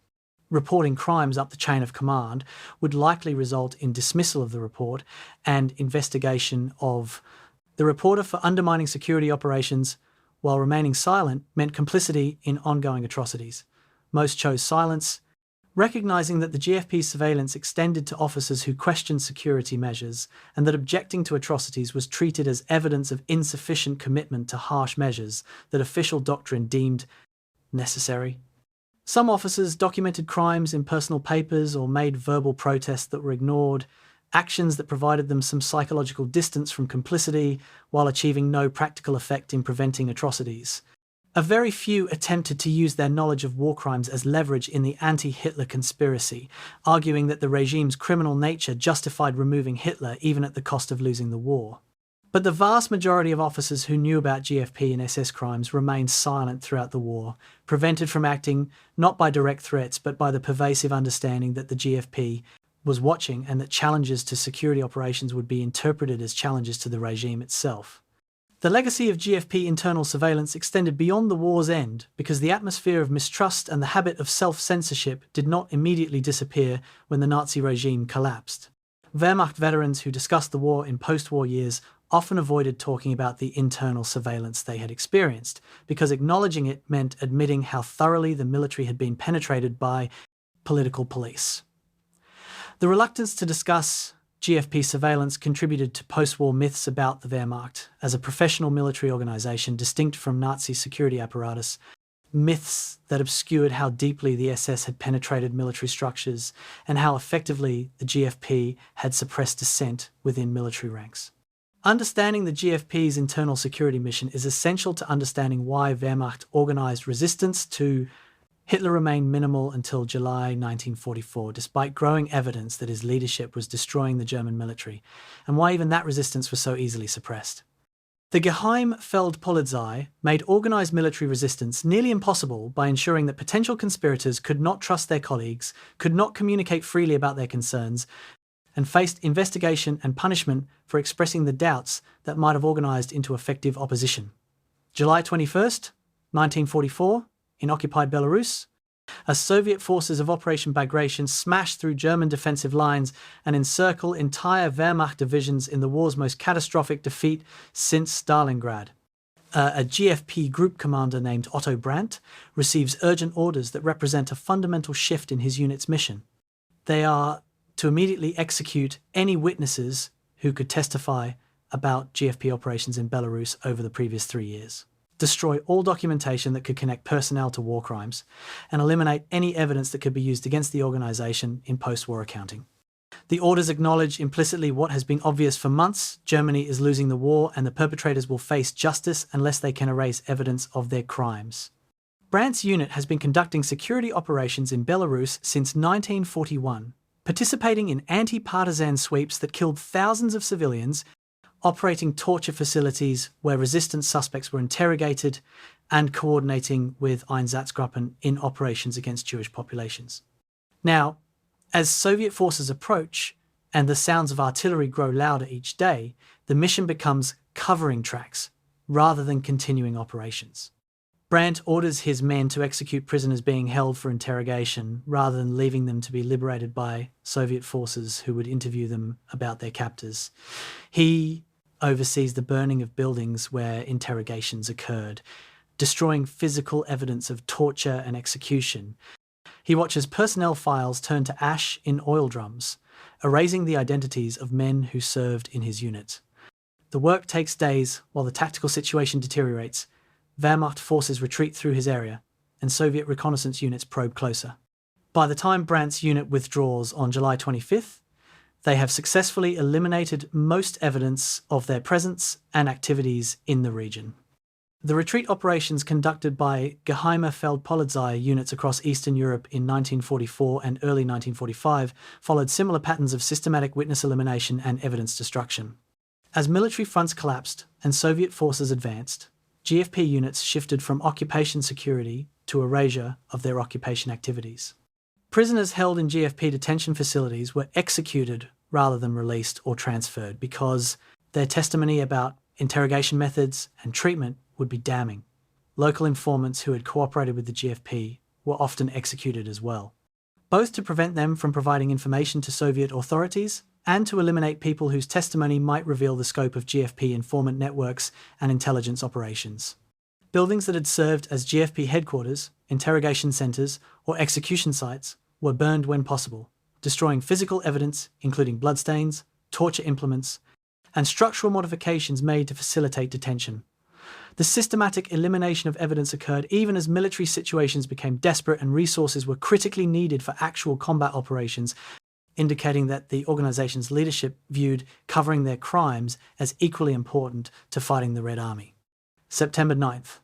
Reporting crimes up the chain of command would likely result in dismissal of the report and investigation of the reporter for undermining security operations, while remaining silent meant complicity in ongoing atrocities. Most chose silence, recognising that the GFP surveillance extended to officers who questioned security measures and that objecting to atrocities was treated as evidence of insufficient commitment to harsh measures that official doctrine deemed necessary. Some officers documented crimes in personal papers or made verbal protests that were ignored, actions that provided them some psychological distance from complicity while achieving no practical effect in preventing atrocities. A very few attempted to use their knowledge of war crimes as leverage in the anti-Hitler conspiracy, arguing that the regime's criminal nature justified removing Hitler even at the cost of losing the war. But the vast majority of officers who knew about GFP and SS crimes remained silent throughout the war, prevented from acting not by direct threats but by the pervasive understanding that the GFP was watching and that challenges to security operations would be interpreted as challenges to the regime itself. The legacy of GFP internal surveillance extended beyond the war's end because the atmosphere of mistrust and the habit of self-censorship did not immediately disappear when the Nazi regime collapsed. Wehrmacht veterans who discussed the war in post-war years often avoided talking about the internal surveillance they had experienced, because acknowledging it meant admitting how thoroughly the military had been penetrated by political police. The reluctance to discuss GFP surveillance contributed to post-war myths about the Wehrmacht as a professional military organization distinct from Nazi security apparatus, myths that obscured how deeply the SS had penetrated military structures and how effectively the GFP had suppressed dissent within military ranks. Understanding the GFP's internal security mission is essential to understanding why Wehrmacht organized resistance to Hitler remained minimal until July 1944, despite growing evidence that his leadership was destroying the German military, and why even that resistance was so easily suppressed. The Geheime Feldpolizei made organized military resistance nearly impossible by ensuring that potential conspirators could not trust their colleagues, could not communicate freely about their concerns, and faced investigation and punishment for expressing the doubts that might have organized into effective opposition. July 21st, 1944, in occupied Belarus, as Soviet forces of Operation Bagration smash through German defensive lines and encircle entire Wehrmacht divisions in the war's most catastrophic defeat since Stalingrad. A GFP group commander named Otto Brandt receives urgent orders that represent a fundamental shift in his unit's mission. They are to immediately execute any witnesses who could testify about GFP operations in Belarus over the previous 3 years, destroy all documentation that could connect personnel to war crimes, and eliminate any evidence that could be used against the organization in post-war accounting. The orders acknowledge implicitly what has been obvious for months: Germany is losing the war and the perpetrators will face justice unless they can erase evidence of their crimes. Brandt's unit has been conducting security operations in Belarus since 1941, participating in anti-partisan sweeps that killed thousands of civilians, operating torture facilities where resistance suspects were interrogated, and coordinating with Einsatzgruppen in operations against Jewish populations. Now, as Soviet forces approach and the sounds of artillery grow louder each day, the mission becomes covering tracks rather than continuing operations. Brandt orders his men to execute prisoners being held for interrogation rather than leaving them to be liberated by Soviet forces who would interview them about their captors. He oversees the burning of buildings where interrogations occurred, destroying physical evidence of torture and execution. He watches personnel files turn to ash in oil drums, erasing the identities of men who served in his unit. The work takes days while the tactical situation deteriorates. Wehrmacht forces retreat through his area, and Soviet reconnaissance units probe closer. By the time Brandt's unit withdraws on July 25th, they have successfully eliminated most evidence of their presence and activities in the region. The retreat operations conducted by Geheime Feldpolizei units across Eastern Europe in 1944 and early 1945 followed similar patterns of systematic witness elimination and evidence destruction. As military fronts collapsed and Soviet forces advanced, GFP units shifted from occupation security to erasure of their occupation activities. Prisoners held in GFP detention facilities were executed rather than released or transferred because their testimony about interrogation methods and treatment would be damning. Local informants who had cooperated with the GFP were often executed as well, both to prevent them from providing information to Soviet authorities and to eliminate people whose testimony might reveal the scope of GFP informant networks and intelligence operations. Buildings that had served as GFP headquarters, interrogation centres, or execution sites were burned when possible, destroying physical evidence including bloodstains, torture implements, and structural modifications made to facilitate detention. The systematic elimination of evidence occurred even as military situations became desperate and resources were critically needed for actual combat operations, indicating that the organization's leadership viewed covering their crimes as equally important to fighting the Red Army. September 9th,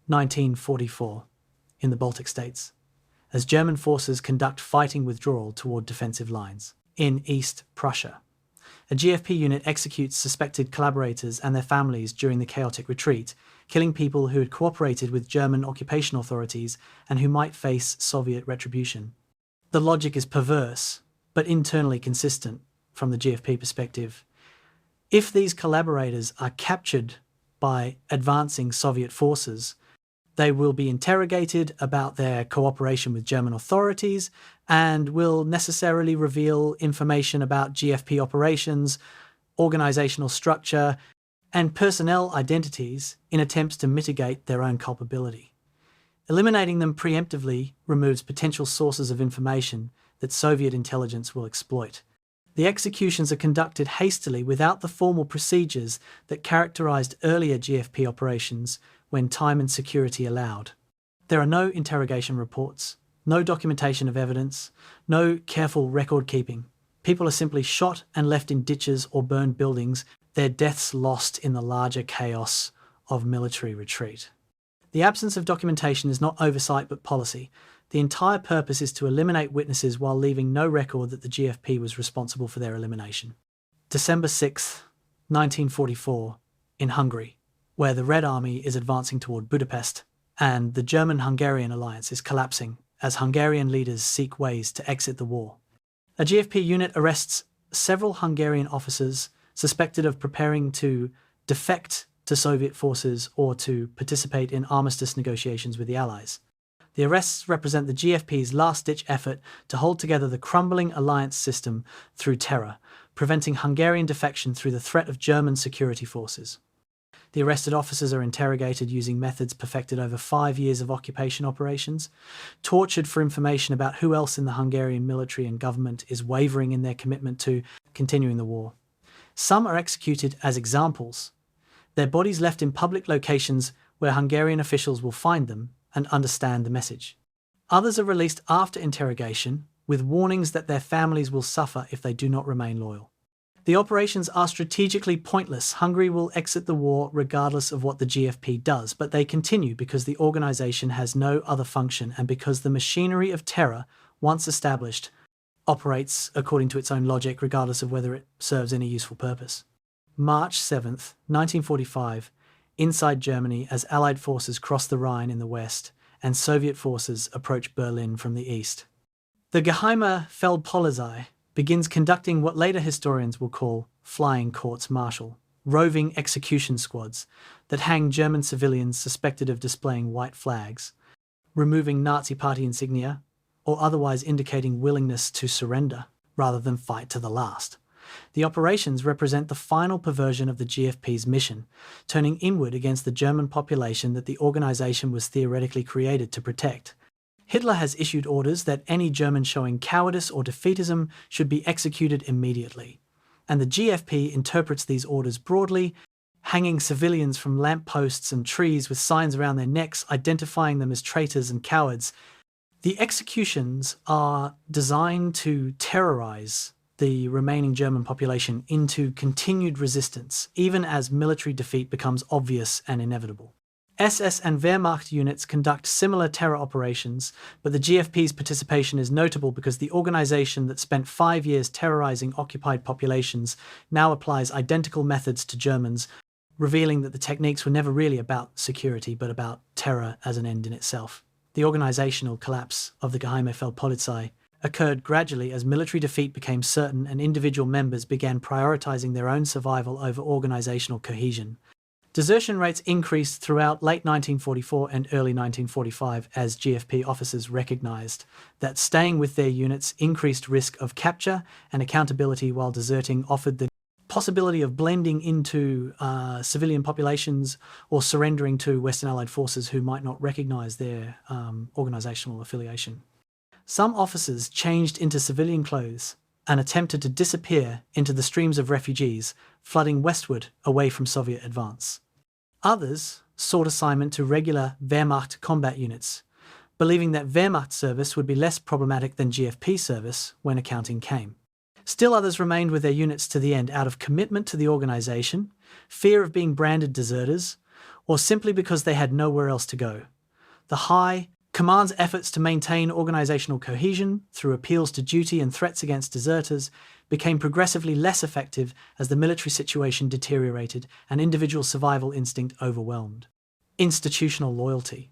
1944, in the Baltic states, as German forces conduct fighting withdrawal toward defensive lines. In East Prussia, a GFP unit executes suspected collaborators and their families during the chaotic retreat, killing people who had cooperated with German occupation authorities and who might face Soviet retribution. The logic is perverse, but internally consistent from the GFP perspective. If these collaborators are captured by advancing Soviet forces, they will be interrogated about their cooperation with German authorities and will necessarily reveal information about GFP operations, organizational structure, and personnel identities in attempts to mitigate their own culpability. Eliminating them preemptively removes potential sources of information that Soviet intelligence will exploit. The executions are conducted hastily without the formal procedures that characterized earlier GFP operations when time and security allowed. There are no interrogation reports, no documentation of evidence, no careful record keeping. People are simply shot and left in ditches or burned buildings, their deaths lost in the larger chaos of military retreat. The absence of documentation is not oversight but policy. The entire purpose is to eliminate witnesses while leaving no record that the GFP was responsible for their elimination. December 6, 1944, in Hungary, where the Red Army is advancing toward Budapest and the German-Hungarian alliance is collapsing as Hungarian leaders seek ways to exit the war. A GFP unit arrests several Hungarian officers suspected of preparing to defect to Soviet forces or to participate in armistice negotiations with the Allies. The arrests represent the GFP's last-ditch effort to hold together the crumbling alliance system through terror, preventing Hungarian defection through the threat of German security forces. The arrested officers are interrogated using methods perfected over 5 years of occupation operations, tortured for information about who else in the Hungarian military and government is wavering in their commitment to continuing the war. Some are executed as examples, their bodies left in public locations where Hungarian officials will find them and understand the message. Others are released after interrogation, with warnings that their families will suffer if they do not remain loyal. The operations are strategically pointless. Hungary will exit the war regardless of what the GFP does, but they continue because the organization has no other function and because the machinery of terror, once established, operates according to its own logic regardless of whether it serves any useful purpose. March 7th, 1945, inside Germany as Allied forces cross the Rhine in the west and Soviet forces approach Berlin from the east. The Geheime Feldpolizei begins conducting what later historians will call flying courts-martial, roving execution squads that hang German civilians suspected of displaying white flags, removing Nazi party insignia, or otherwise indicating willingness to surrender rather than fight to the last. The operations represent the final perversion of the GFP's mission, turning inward against the German population that the organization was theoretically created to protect. Hitler has issued orders that any German showing cowardice or defeatism should be executed immediately, and the GFP interprets these orders broadly, hanging civilians from lampposts and trees with signs around their necks identifying them as traitors and cowards. The executions are designed to terrorize the remaining German population into continued resistance, even as military defeat becomes obvious and inevitable. SS and Wehrmacht units conduct similar terror operations, but the GFP's participation is notable because the organization that spent 5 years terrorizing occupied populations now applies identical methods to Germans, revealing that the techniques were never really about security but about terror as an end in itself. The organizational collapse of the Geheime Feldpolizei occurred gradually as military defeat became certain and individual members began prioritizing their own survival over organizational cohesion. Desertion rates increased throughout late 1944 and early 1945 as GFP officers recognized that staying with their units increased risk of capture and accountability, while deserting offered the possibility of blending into civilian populations or surrendering to Western Allied forces who might not recognize their organizational affiliation. Some officers changed into civilian clothes and attempted to disappear into the streams of refugees flooding westward away from Soviet advance. Others sought assignment to regular Wehrmacht combat units, believing that Wehrmacht service would be less problematic than GFP service when accounting came. Still others remained with their units to the end out of commitment to the organization, fear of being branded deserters, or simply because they had nowhere else to go. The High Command's efforts to maintain organizational cohesion through appeals to duty and threats against deserters became progressively less effective as the military situation deteriorated and individual survival instinct overwhelmed. Institutional loyalty.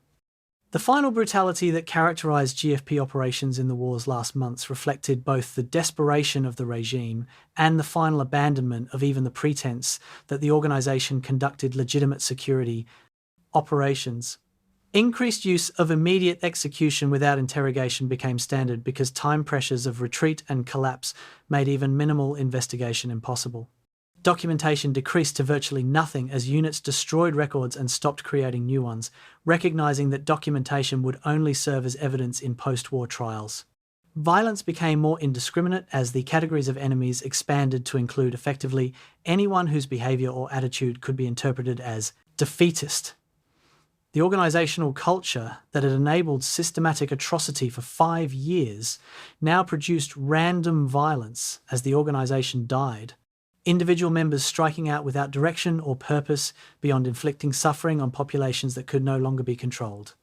The final brutality that characterized GFP operations in the war's last months reflected both the desperation of the regime and the final abandonment of even the pretense that the organization conducted legitimate security operations. Increased use of immediate execution without interrogation became standard because time pressures of retreat and collapse made even minimal investigation impossible. Documentation decreased to virtually nothing as units destroyed records and stopped creating new ones, recognizing that documentation would only serve as evidence in post-war trials. Violence became more indiscriminate as the categories of enemies expanded to include effectively anyone whose behavior or attitude could be interpreted as defeatist. The organizational culture that had enabled systematic atrocity for 5 years now produced random violence as the organization died, individual members striking out without direction or purpose beyond inflicting suffering on populations that could no longer be controlled.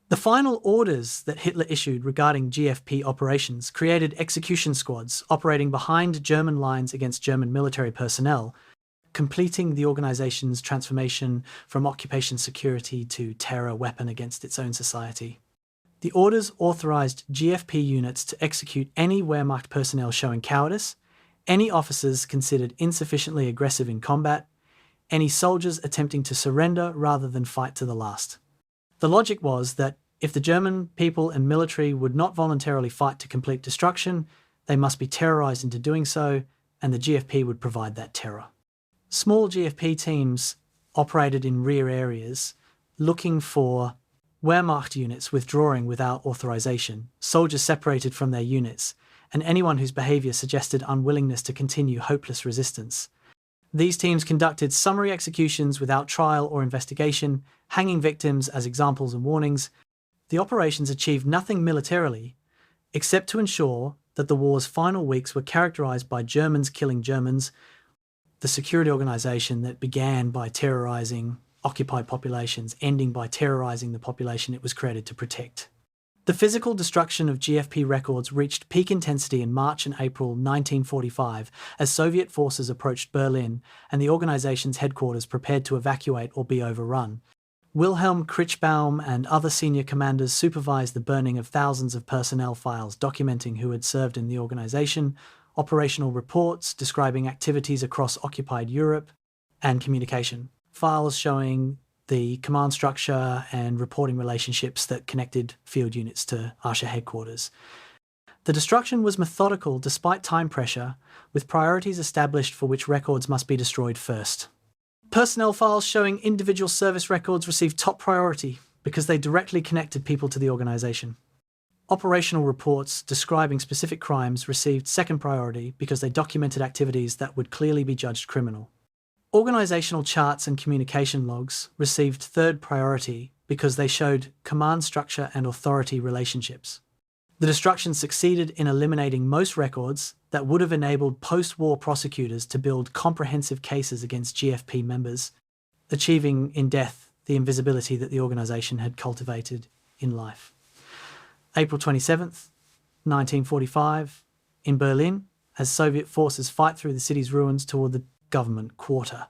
The final orders that Hitler issued regarding GFP operations created execution squads operating behind German lines against German military personnel, completing the organization's transformation from occupation security to terror weapon against its own society. The orders authorized GFP units to execute any Wehrmacht personnel showing cowardice, any officers considered insufficiently aggressive in combat, any soldiers attempting to surrender rather than fight to the last. The logic was that if the German people and military would not voluntarily fight to complete destruction, they must be terrorized into doing so, and the GFP would provide that terror. Small GFP teams operated in rear areas, looking for Wehrmacht units withdrawing without authorization, soldiers separated from their units, and anyone whose behavior suggested unwillingness to continue hopeless resistance. These teams conducted summary executions without trial or investigation, hanging victims as examples and warnings. The operations achieved nothing militarily, except to ensure that the war's final weeks were characterized by Germans killing Germans, the security organization that began by terrorizing occupied populations, ending by terrorizing the population it was created to protect. The physical destruction of GFP records reached peak intensity in March and April 1945 as Soviet forces approached Berlin and the organization's headquarters prepared to evacuate or be overrun. Wilhelm Krichbaum and other senior commanders supervised the burning of thousands of personnel files documenting who had served in the organization, operational reports describing activities across occupied Europe, and communication files showing the command structure and reporting relationships that connected field units to Archer headquarters. The destruction was methodical despite time pressure, with priorities established for which records must be destroyed first. Personnel files showing individual service records received top priority because they directly connected people to the organization. Operational reports describing specific crimes received second priority because they documented activities that would clearly be judged criminal. Organizational charts and communication logs received third priority because they showed command structure and authority relationships. The destruction succeeded in eliminating most records that would have enabled post-war prosecutors to build comprehensive cases against GFP members, achieving in death the invisibility that the organization had cultivated in life. April 27th, 1945, in Berlin, as Soviet forces fight through the city's ruins toward the government quarter.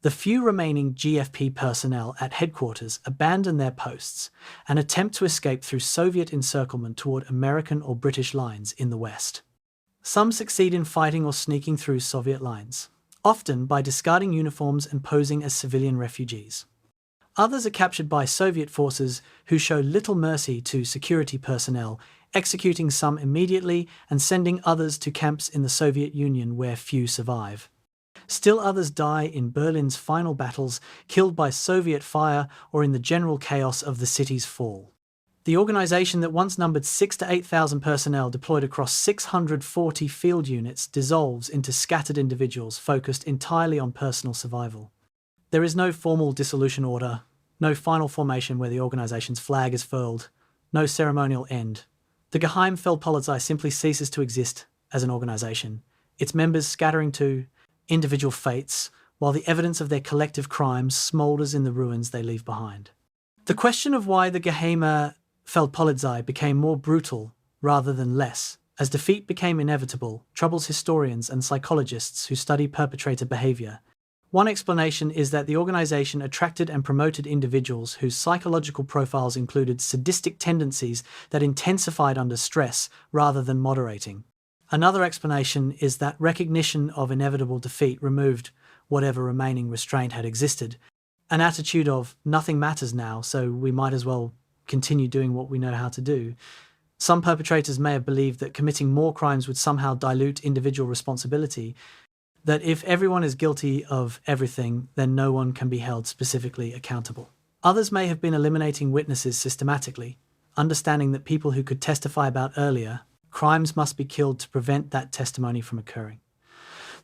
The few remaining GFP personnel at headquarters abandon their posts and attempt to escape through Soviet encirclement toward American or British lines in the west. Some succeed in fighting or sneaking through Soviet lines, often by discarding uniforms and posing as civilian refugees. Others are captured by Soviet forces who show little mercy to security personnel, executing some immediately and sending others to camps in the Soviet Union where few survive. Still others die in Berlin's final battles, killed by Soviet fire or in the general chaos of the city's fall. The organization that once numbered 6,000 to 8,000 personnel deployed across 640 field units dissolves into scattered individuals focused entirely on personal survival. There is no formal dissolution order, no final formation where the organization's flag is furled, no ceremonial end. The Geheime Feldpolizei simply ceases to exist as an organization, its members scattering to individual fates, while the evidence of their collective crimes smoulders in the ruins they leave behind. The question of why the Geheime Feldpolizei became more brutal rather than less, as defeat became inevitable, troubles historians and psychologists who study perpetrator behavior. One explanation is that the organization attracted and promoted individuals whose psychological profiles included sadistic tendencies that intensified under stress rather than moderating. Another explanation is that recognition of inevitable defeat removed whatever remaining restraint had existed, an attitude of nothing matters now, so we might as well continue doing what we know how to do. Some perpetrators may have believed that committing more crimes would somehow dilute individual responsibility, that if everyone is guilty of everything, then no one can be held specifically accountable. Others may have been eliminating witnesses systematically, understanding that people who could testify about earlier Crimes must be killed to prevent that testimony from occurring.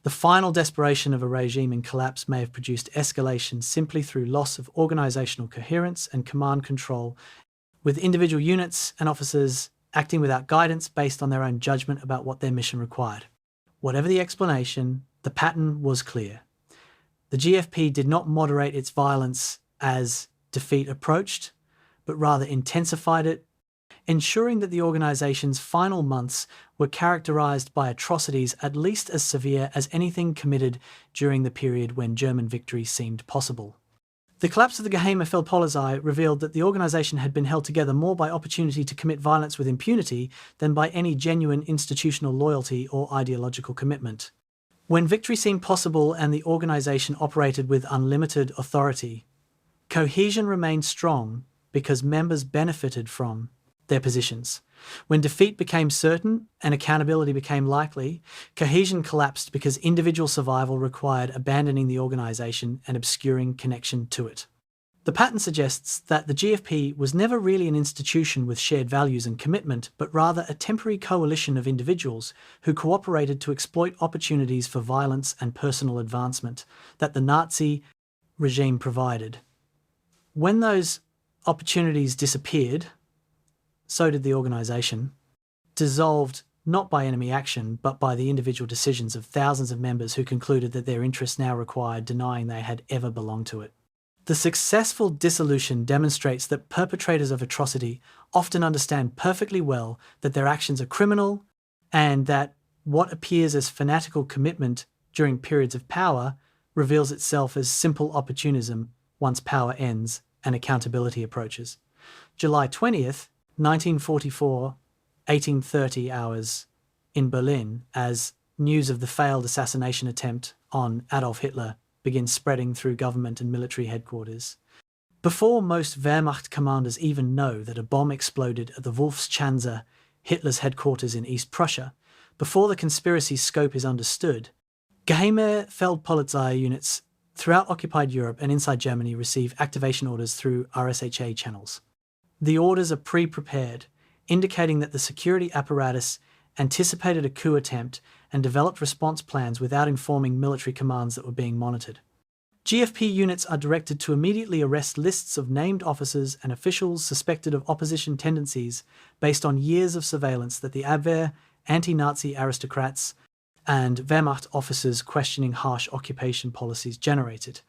The final desperation of a regime in collapse may have produced escalation simply through loss of organisational coherence and command control, with individual units and officers acting without guidance based on their own judgment about what their mission required. Whatever the explanation, the pattern was clear. The GFP did not moderate its violence as defeat approached, but rather intensified it, ensuring that the organisation's final months were characterised by atrocities at least as severe as anything committed during the period when German victory seemed possible. The collapse of the Geheime Feldpolizei revealed that the organisation had been held together more by opportunity to commit violence with impunity than by any genuine institutional loyalty or ideological commitment. When victory seemed possible and the organisation operated with unlimited authority, cohesion remained strong because members benefited from their positions. When defeat became certain and accountability became likely, cohesion collapsed because individual survival required abandoning the organisation and obscuring connection to it. The pattern suggests that the GFP was never really an institution with shared values and commitment, but rather a temporary coalition of individuals who cooperated to exploit opportunities for violence and personal advancement that the Nazi regime provided. When those opportunities disappeared, so did the organisation, dissolved not by enemy action but by the individual decisions of thousands of members who concluded that their interests now required denying they had ever belonged to it. The successful dissolution demonstrates that perpetrators of atrocity often understand perfectly well that their actions are criminal and that what appears as fanatical commitment during periods of power reveals itself as simple opportunism once power ends and accountability approaches. July 20th, 1944, 1830 hours in Berlin, as news of the failed assassination attempt on Adolf Hitler begins spreading through government and military headquarters. Before most Wehrmacht commanders even know that a bomb exploded at the Wolfschanze, Hitler's headquarters in East Prussia, before the conspiracy's scope is understood, Geheime Feldpolizei units throughout occupied Europe and inside Germany receive activation orders through RSHA channels. The orders are pre-prepared, indicating that the security apparatus anticipated a coup attempt and developed response plans without informing military commands that were being monitored. GFP units are directed to immediately arrest lists of named officers and officials suspected of opposition tendencies based on years of surveillance that the Abwehr, anti-Nazi aristocrats, and Wehrmacht officers questioning harsh occupation policies generated.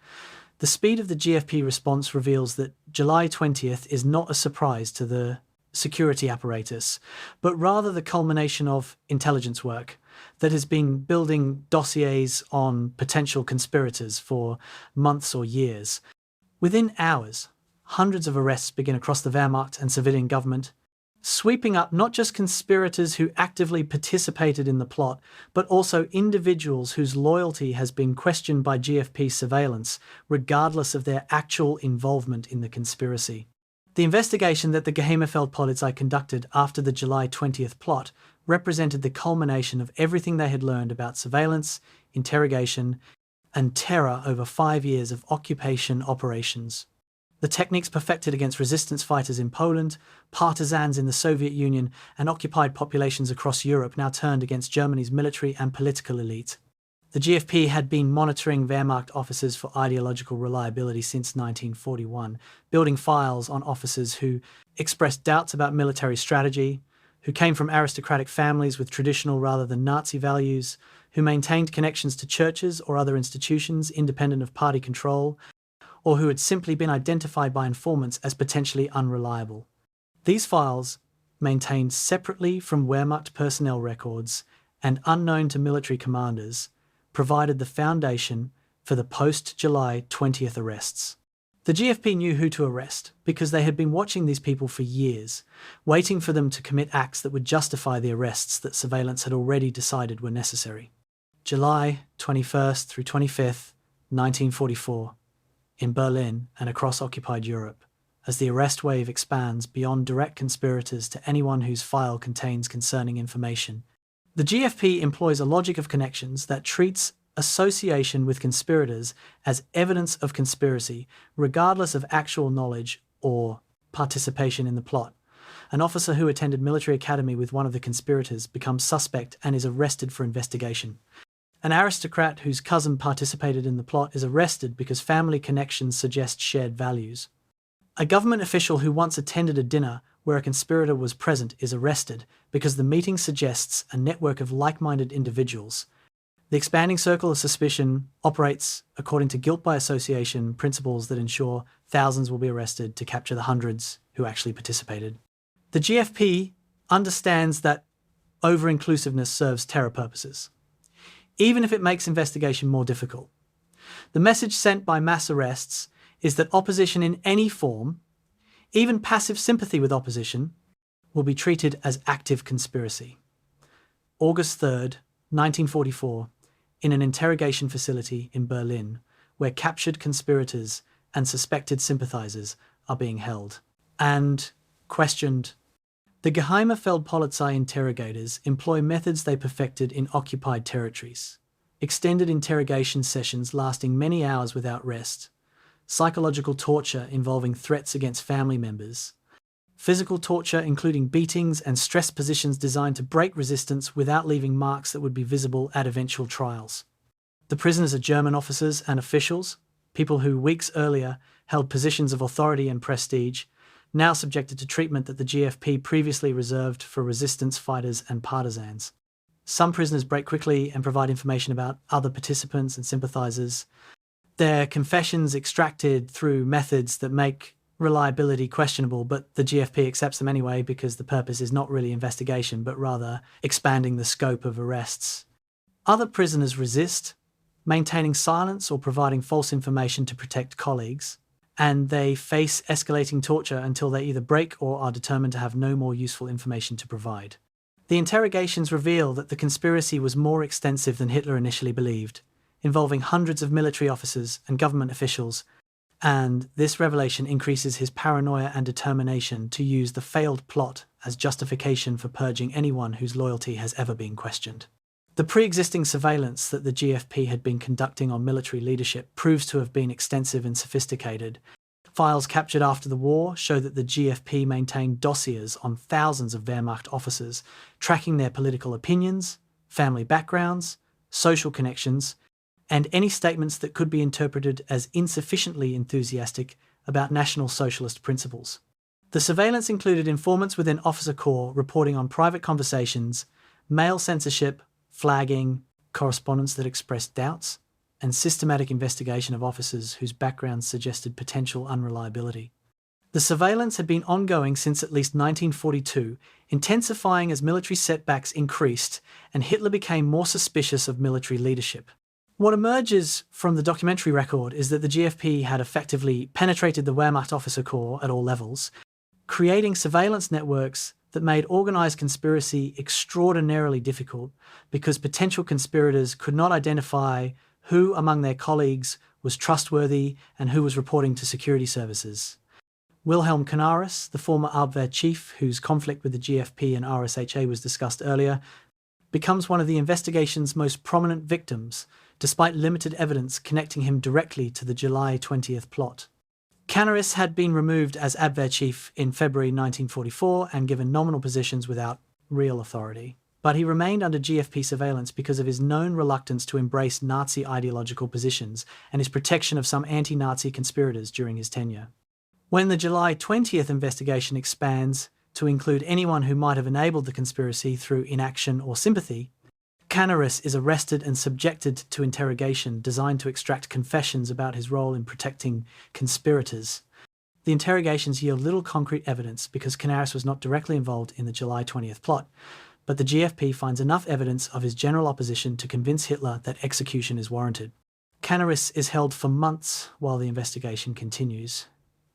The speed of the GFP response reveals that July 20th is not a surprise to the security apparatus, but rather the culmination of intelligence work that has been building dossiers on potential conspirators for months or years. Within hours, hundreds of arrests begin across the Wehrmacht and civilian government, sweeping up not just conspirators who actively participated in the plot, but also individuals whose loyalty has been questioned by GFP surveillance, regardless of their actual involvement in the conspiracy. The investigation that the Geheime Feldpolizei conducted after the July 20th plot represented the culmination of everything they had learned about surveillance, interrogation, and terror over 5 years of occupation operations. The techniques perfected against resistance fighters in Poland, partisans in the Soviet Union, and occupied populations across Europe now turned against Germany's military and political elite. The GFP had been monitoring Wehrmacht officers for ideological reliability since 1941, building files on officers who expressed doubts about military strategy, who came from aristocratic families with traditional rather than Nazi values, who maintained connections to churches or other institutions independent of party control, or who had simply been identified by informants as potentially unreliable. These files, maintained separately from Wehrmacht personnel records and unknown to military commanders, provided the foundation for the post-July 20th arrests. The GFP knew who to arrest because they had been watching these people for years, waiting for them to commit acts that would justify the arrests that surveillance had already decided were necessary. July 21st through 25th, 1944. In Berlin and across occupied Europe, as the arrest wave expands beyond direct conspirators to anyone whose file contains concerning information. The GFP employs a logic of connections that treats association with conspirators as evidence of conspiracy, regardless of actual knowledge or participation in the plot. An officer who attended military academy with one of the conspirators becomes suspect and is arrested for investigation. An aristocrat whose cousin participated in the plot is arrested because family connections suggest shared values. A government official who once attended a dinner where a conspirator was present is arrested because the meeting suggests a network of like-minded individuals. The expanding circle of suspicion operates according to guilt by association principles that ensure thousands will be arrested to capture the hundreds who actually participated. The GFP understands that over-inclusiveness serves terror purposes, even if it makes investigation more difficult. The message sent by mass arrests is that opposition in any form, even passive sympathy with opposition, will be treated as active conspiracy. August 3rd, 1944, in an interrogation facility in Berlin, where captured conspirators and suspected sympathizers are being held and questioned. The Geheime Feldpolizei interrogators employ methods they perfected in occupied territories. Extended interrogation sessions lasting many hours without rest, psychological torture involving threats against family members, physical torture including beatings and stress positions designed to break resistance without leaving marks that would be visible at eventual trials. The prisoners are German officers and officials, people who weeks earlier held positions of authority and prestige, now subjected to treatment that the GFP previously reserved for resistance fighters and partisans. Some prisoners break quickly and provide information about other participants and sympathizers. Their confessions extracted through methods that make reliability questionable, but the GFP accepts them anyway because the purpose is not really investigation, but rather expanding the scope of arrests. Other prisoners resist, maintaining silence or providing false information to protect colleagues, and they face escalating torture until they either break or are determined to have no more useful information to provide. The interrogations reveal that the conspiracy was more extensive than Hitler initially believed, involving hundreds of military officers and government officials, and this revelation increases his paranoia and determination to use the failed plot as justification for purging anyone whose loyalty has ever been questioned. The pre-existing surveillance that the GFP had been conducting on military leadership proves to have been extensive and sophisticated. Files captured after the war show that the GFP maintained dossiers on thousands of Wehrmacht officers, tracking their political opinions, family backgrounds, social connections, and any statements that could be interpreted as insufficiently enthusiastic about National Socialist principles. The surveillance included informants within officer corps reporting on private conversations, mail censorship, flagging, correspondence that expressed doubts, and systematic investigation of officers whose backgrounds suggested potential unreliability. The surveillance had been ongoing since at least 1942, intensifying as military setbacks increased and Hitler became more suspicious of military leadership. What emerges from the documentary record is that the GFP had effectively penetrated the Wehrmacht officer corps at all levels, creating surveillance networks that made organised conspiracy extraordinarily difficult because potential conspirators could not identify who among their colleagues was trustworthy and who was reporting to security services. Wilhelm Canaris, the former Abwehr chief whose conflict with the GFP and RSHA was discussed earlier, becomes one of the investigation's most prominent victims, despite limited evidence connecting him directly to the July 20th plot. Canaris had been removed as Abwehr chief in February 1944 and given nominal positions without real authority. But he remained under GFP surveillance because of his known reluctance to embrace Nazi ideological positions and his protection of some anti-Nazi conspirators during his tenure. When the July 20th investigation expands to include anyone who might have enabled the conspiracy through inaction or sympathy, Canaris is arrested and subjected to interrogation designed to extract confessions about his role in protecting conspirators. The interrogations yield little concrete evidence because Canaris was not directly involved in the July 20th plot, but the GFP finds enough evidence of his general opposition to convince Hitler that execution is warranted. Canaris is held for months while the investigation continues.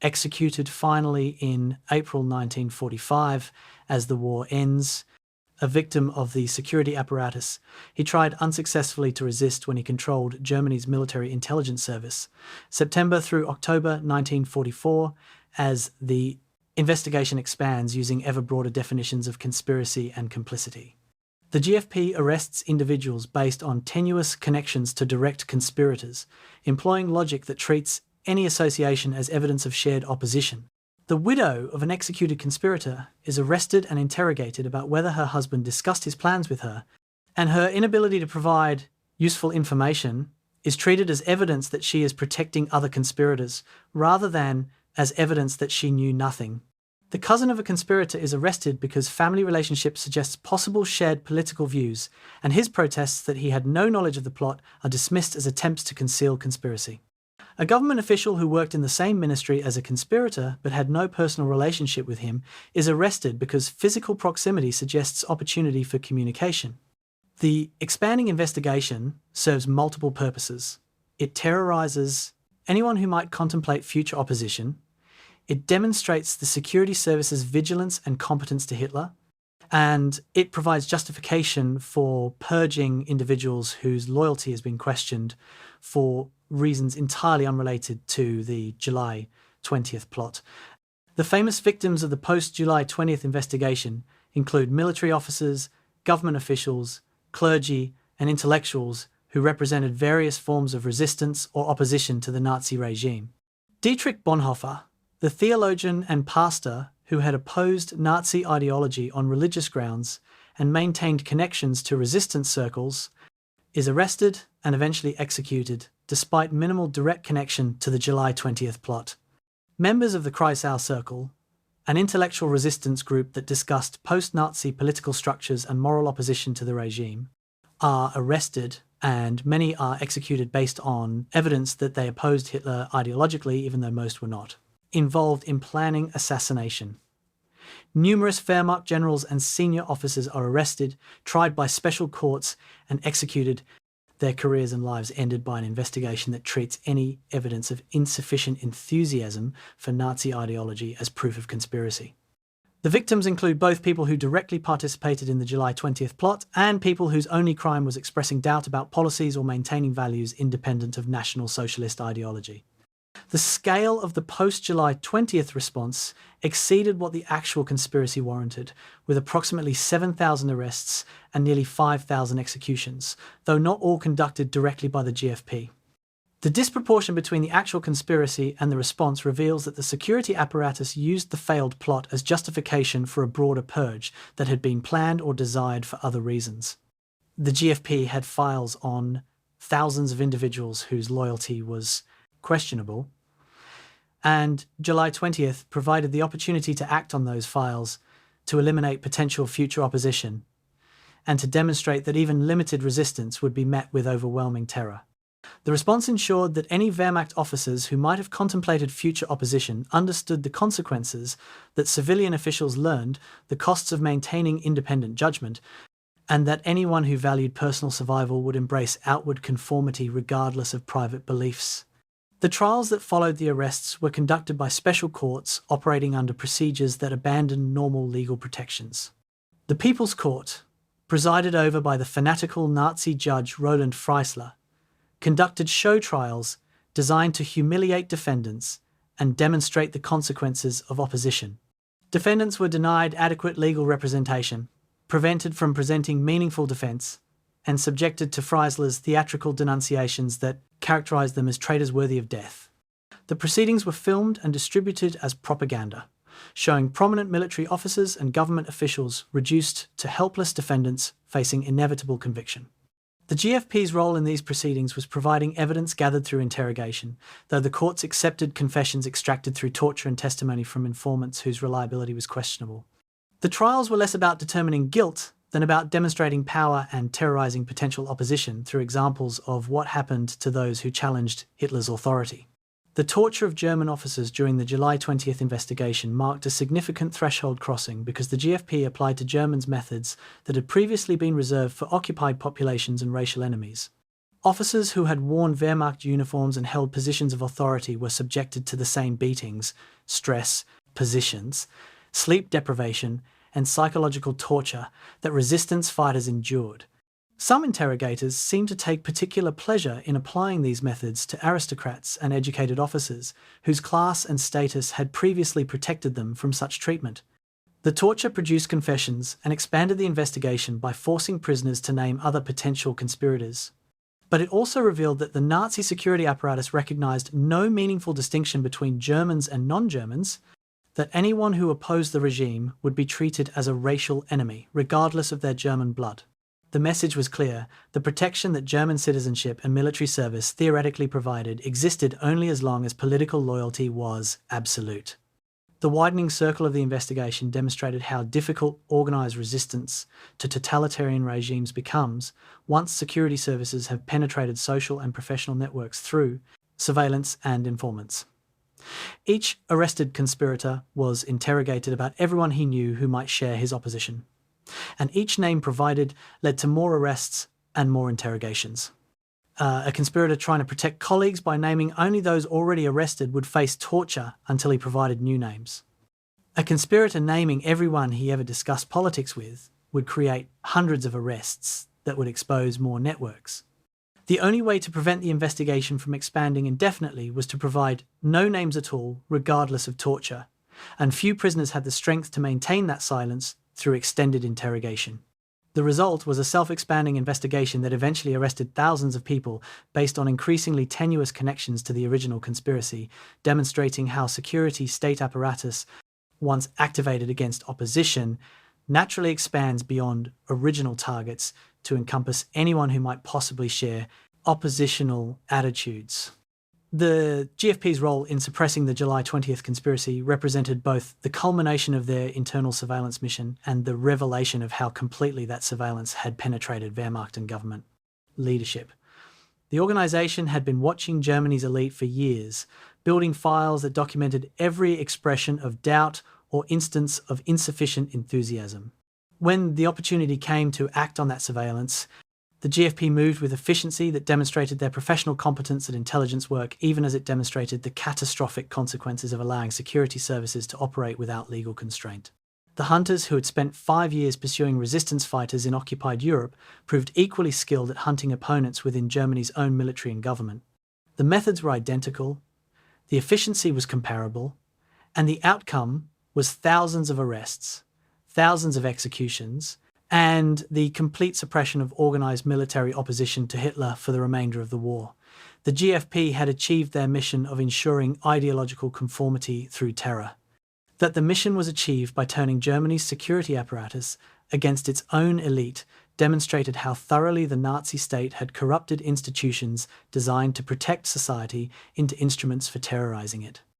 Executed finally in April 1945 as the war ends, a victim of the security apparatus, he tried unsuccessfully to resist when he controlled Germany's military intelligence service, September through October 1944, as the investigation expands using ever broader definitions of conspiracy and complicity. The GFP arrests individuals based on tenuous connections to direct conspirators, employing logic that treats any association as evidence of shared opposition. The widow of an executed conspirator is arrested and interrogated about whether her husband discussed his plans with her, and her inability to provide useful information is treated as evidence that she is protecting other conspirators, rather than as evidence that she knew nothing. The cousin of a conspirator is arrested because family relationship suggests possible shared political views, and his protests that he had no knowledge of the plot are dismissed as attempts to conceal conspiracy. A government official who worked in the same ministry as a conspirator but had no personal relationship with him is arrested because physical proximity suggests opportunity for communication. The expanding investigation serves multiple purposes. It terrorizes anyone who might contemplate future opposition. It demonstrates the security service's vigilance and competence to Hitler, and it provides justification for purging individuals whose loyalty has been questioned for reasons entirely unrelated to the July 20th plot. The famous victims of the post-July 20th investigation include military officers, government officials, clergy, and intellectuals who represented various forms of resistance or opposition to the Nazi regime. Dietrich Bonhoeffer, the theologian and pastor who had opposed Nazi ideology on religious grounds and maintained connections to resistance circles, is arrested and eventually executed despite minimal direct connection to the July 20th plot. Members of the Kreisau Circle, an intellectual resistance group that discussed post-Nazi political structures and moral opposition to the regime, are arrested, and many are executed based on evidence that they opposed Hitler ideologically, even though most were not, involved in planning assassination. Numerous Wehrmacht generals and senior officers are arrested, tried by special courts, and executed. Their careers and lives ended by an investigation that treats any evidence of insufficient enthusiasm for Nazi ideology as proof of conspiracy. The victims include both people who directly participated in the July 20th plot and people whose only crime was expressing doubt about policies or maintaining values independent of National Socialist ideology. The scale of the post-July 20th response exceeded what the actual conspiracy warranted, with approximately 7,000 arrests and nearly 5,000 executions, though not all conducted directly by the GFP. The disproportion between the actual conspiracy and the response reveals that the security apparatus used the failed plot as justification for a broader purge that had been planned or desired for other reasons. The GFP had files on thousands of individuals whose loyalty was questionable, and July 20th provided the opportunity to act on those files to eliminate potential future opposition and to demonstrate that even limited resistance would be met with overwhelming terror. The response ensured that any Wehrmacht officers who might have contemplated future opposition understood the consequences, that civilian officials learned the costs of maintaining independent judgment, and that anyone who valued personal survival would embrace outward conformity regardless of private beliefs. The trials that followed the arrests were conducted by special courts operating under procedures that abandoned normal legal protections. The People's Court, presided over by the fanatical Nazi judge Roland Freisler, conducted show trials designed to humiliate defendants and demonstrate the consequences of opposition. Defendants were denied adequate legal representation, prevented from presenting meaningful defence, and subjected to Freisler's theatrical denunciations that characterised them as traitors worthy of death. The proceedings were filmed and distributed as propaganda, showing prominent military officers and government officials reduced to helpless defendants facing inevitable conviction. The GFP's role in these proceedings was providing evidence gathered through interrogation, though the courts accepted confessions extracted through torture and testimony from informants whose reliability was questionable. The trials were less about determining guilt than about demonstrating power and terrorising potential opposition through examples of what happened to those who challenged Hitler's authority. The torture of German officers during the July 20th investigation marked a significant threshold crossing because the GFP applied to Germans methods that had previously been reserved for occupied populations and racial enemies. Officers who had worn Wehrmacht uniforms and held positions of authority were subjected to the same beatings, stress, positions, sleep deprivation, and psychological torture that resistance fighters endured. Some interrogators seem to take particular pleasure in applying these methods to aristocrats and educated officers whose class and status had previously protected them from such treatment. The torture produced confessions and expanded the investigation by forcing prisoners to name other potential conspirators. But it also revealed that the Nazi security apparatus recognised no meaningful distinction between Germans and non-Germans. that anyone who opposed the regime would be treated as a racial enemy, regardless of their German blood. The message was clear: the protection that German citizenship and military service theoretically provided existed only as long as political loyalty was absolute. The widening circle of the investigation demonstrated how difficult organised resistance to totalitarian regimes becomes once security services have penetrated social and professional networks through surveillance and informants. Each arrested conspirator was interrogated about everyone he knew who might share his opposition, and each name provided led to more arrests and more interrogations. A conspirator trying to protect colleagues by naming only those already arrested would face torture until he provided new names. A conspirator naming everyone he ever discussed politics with would create hundreds of arrests that would expose more networks. The only way to prevent the investigation from expanding indefinitely was to provide no names at all, regardless of torture, and few prisoners had the strength to maintain that silence through extended interrogation. The result was a self-expanding investigation that eventually arrested thousands of people based on increasingly tenuous connections to the original conspiracy, demonstrating how security state apparatus, once activated against opposition, naturally expands beyond original targets to encompass anyone who might possibly share oppositional attitudes. The GFP's role in suppressing the July 20th conspiracy represented both the culmination of their internal surveillance mission and the revelation of how completely that surveillance had penetrated Wehrmacht and government leadership. The organisation had been watching Germany's elite for years, building files that documented every expression of doubt or instance of insufficient enthusiasm. When the opportunity came to act on that surveillance, the GFP moved with efficiency that demonstrated their professional competence at intelligence work, even as it demonstrated the catastrophic consequences of allowing security services to operate without legal constraint. The hunters, who had spent 5 years pursuing resistance fighters in occupied Europe, proved equally skilled at hunting opponents within Germany's own military and government. The methods were identical, the efficiency was comparable, and the outcome was thousands of arrests, thousands of executions, and the complete suppression of organised military opposition to Hitler for the remainder of the war. The GFP had achieved their mission of ensuring ideological conformity through terror. That the mission was achieved by turning Germany's security apparatus against its own elite demonstrated how thoroughly the Nazi state had corrupted institutions designed to protect society into instruments for terrorising it.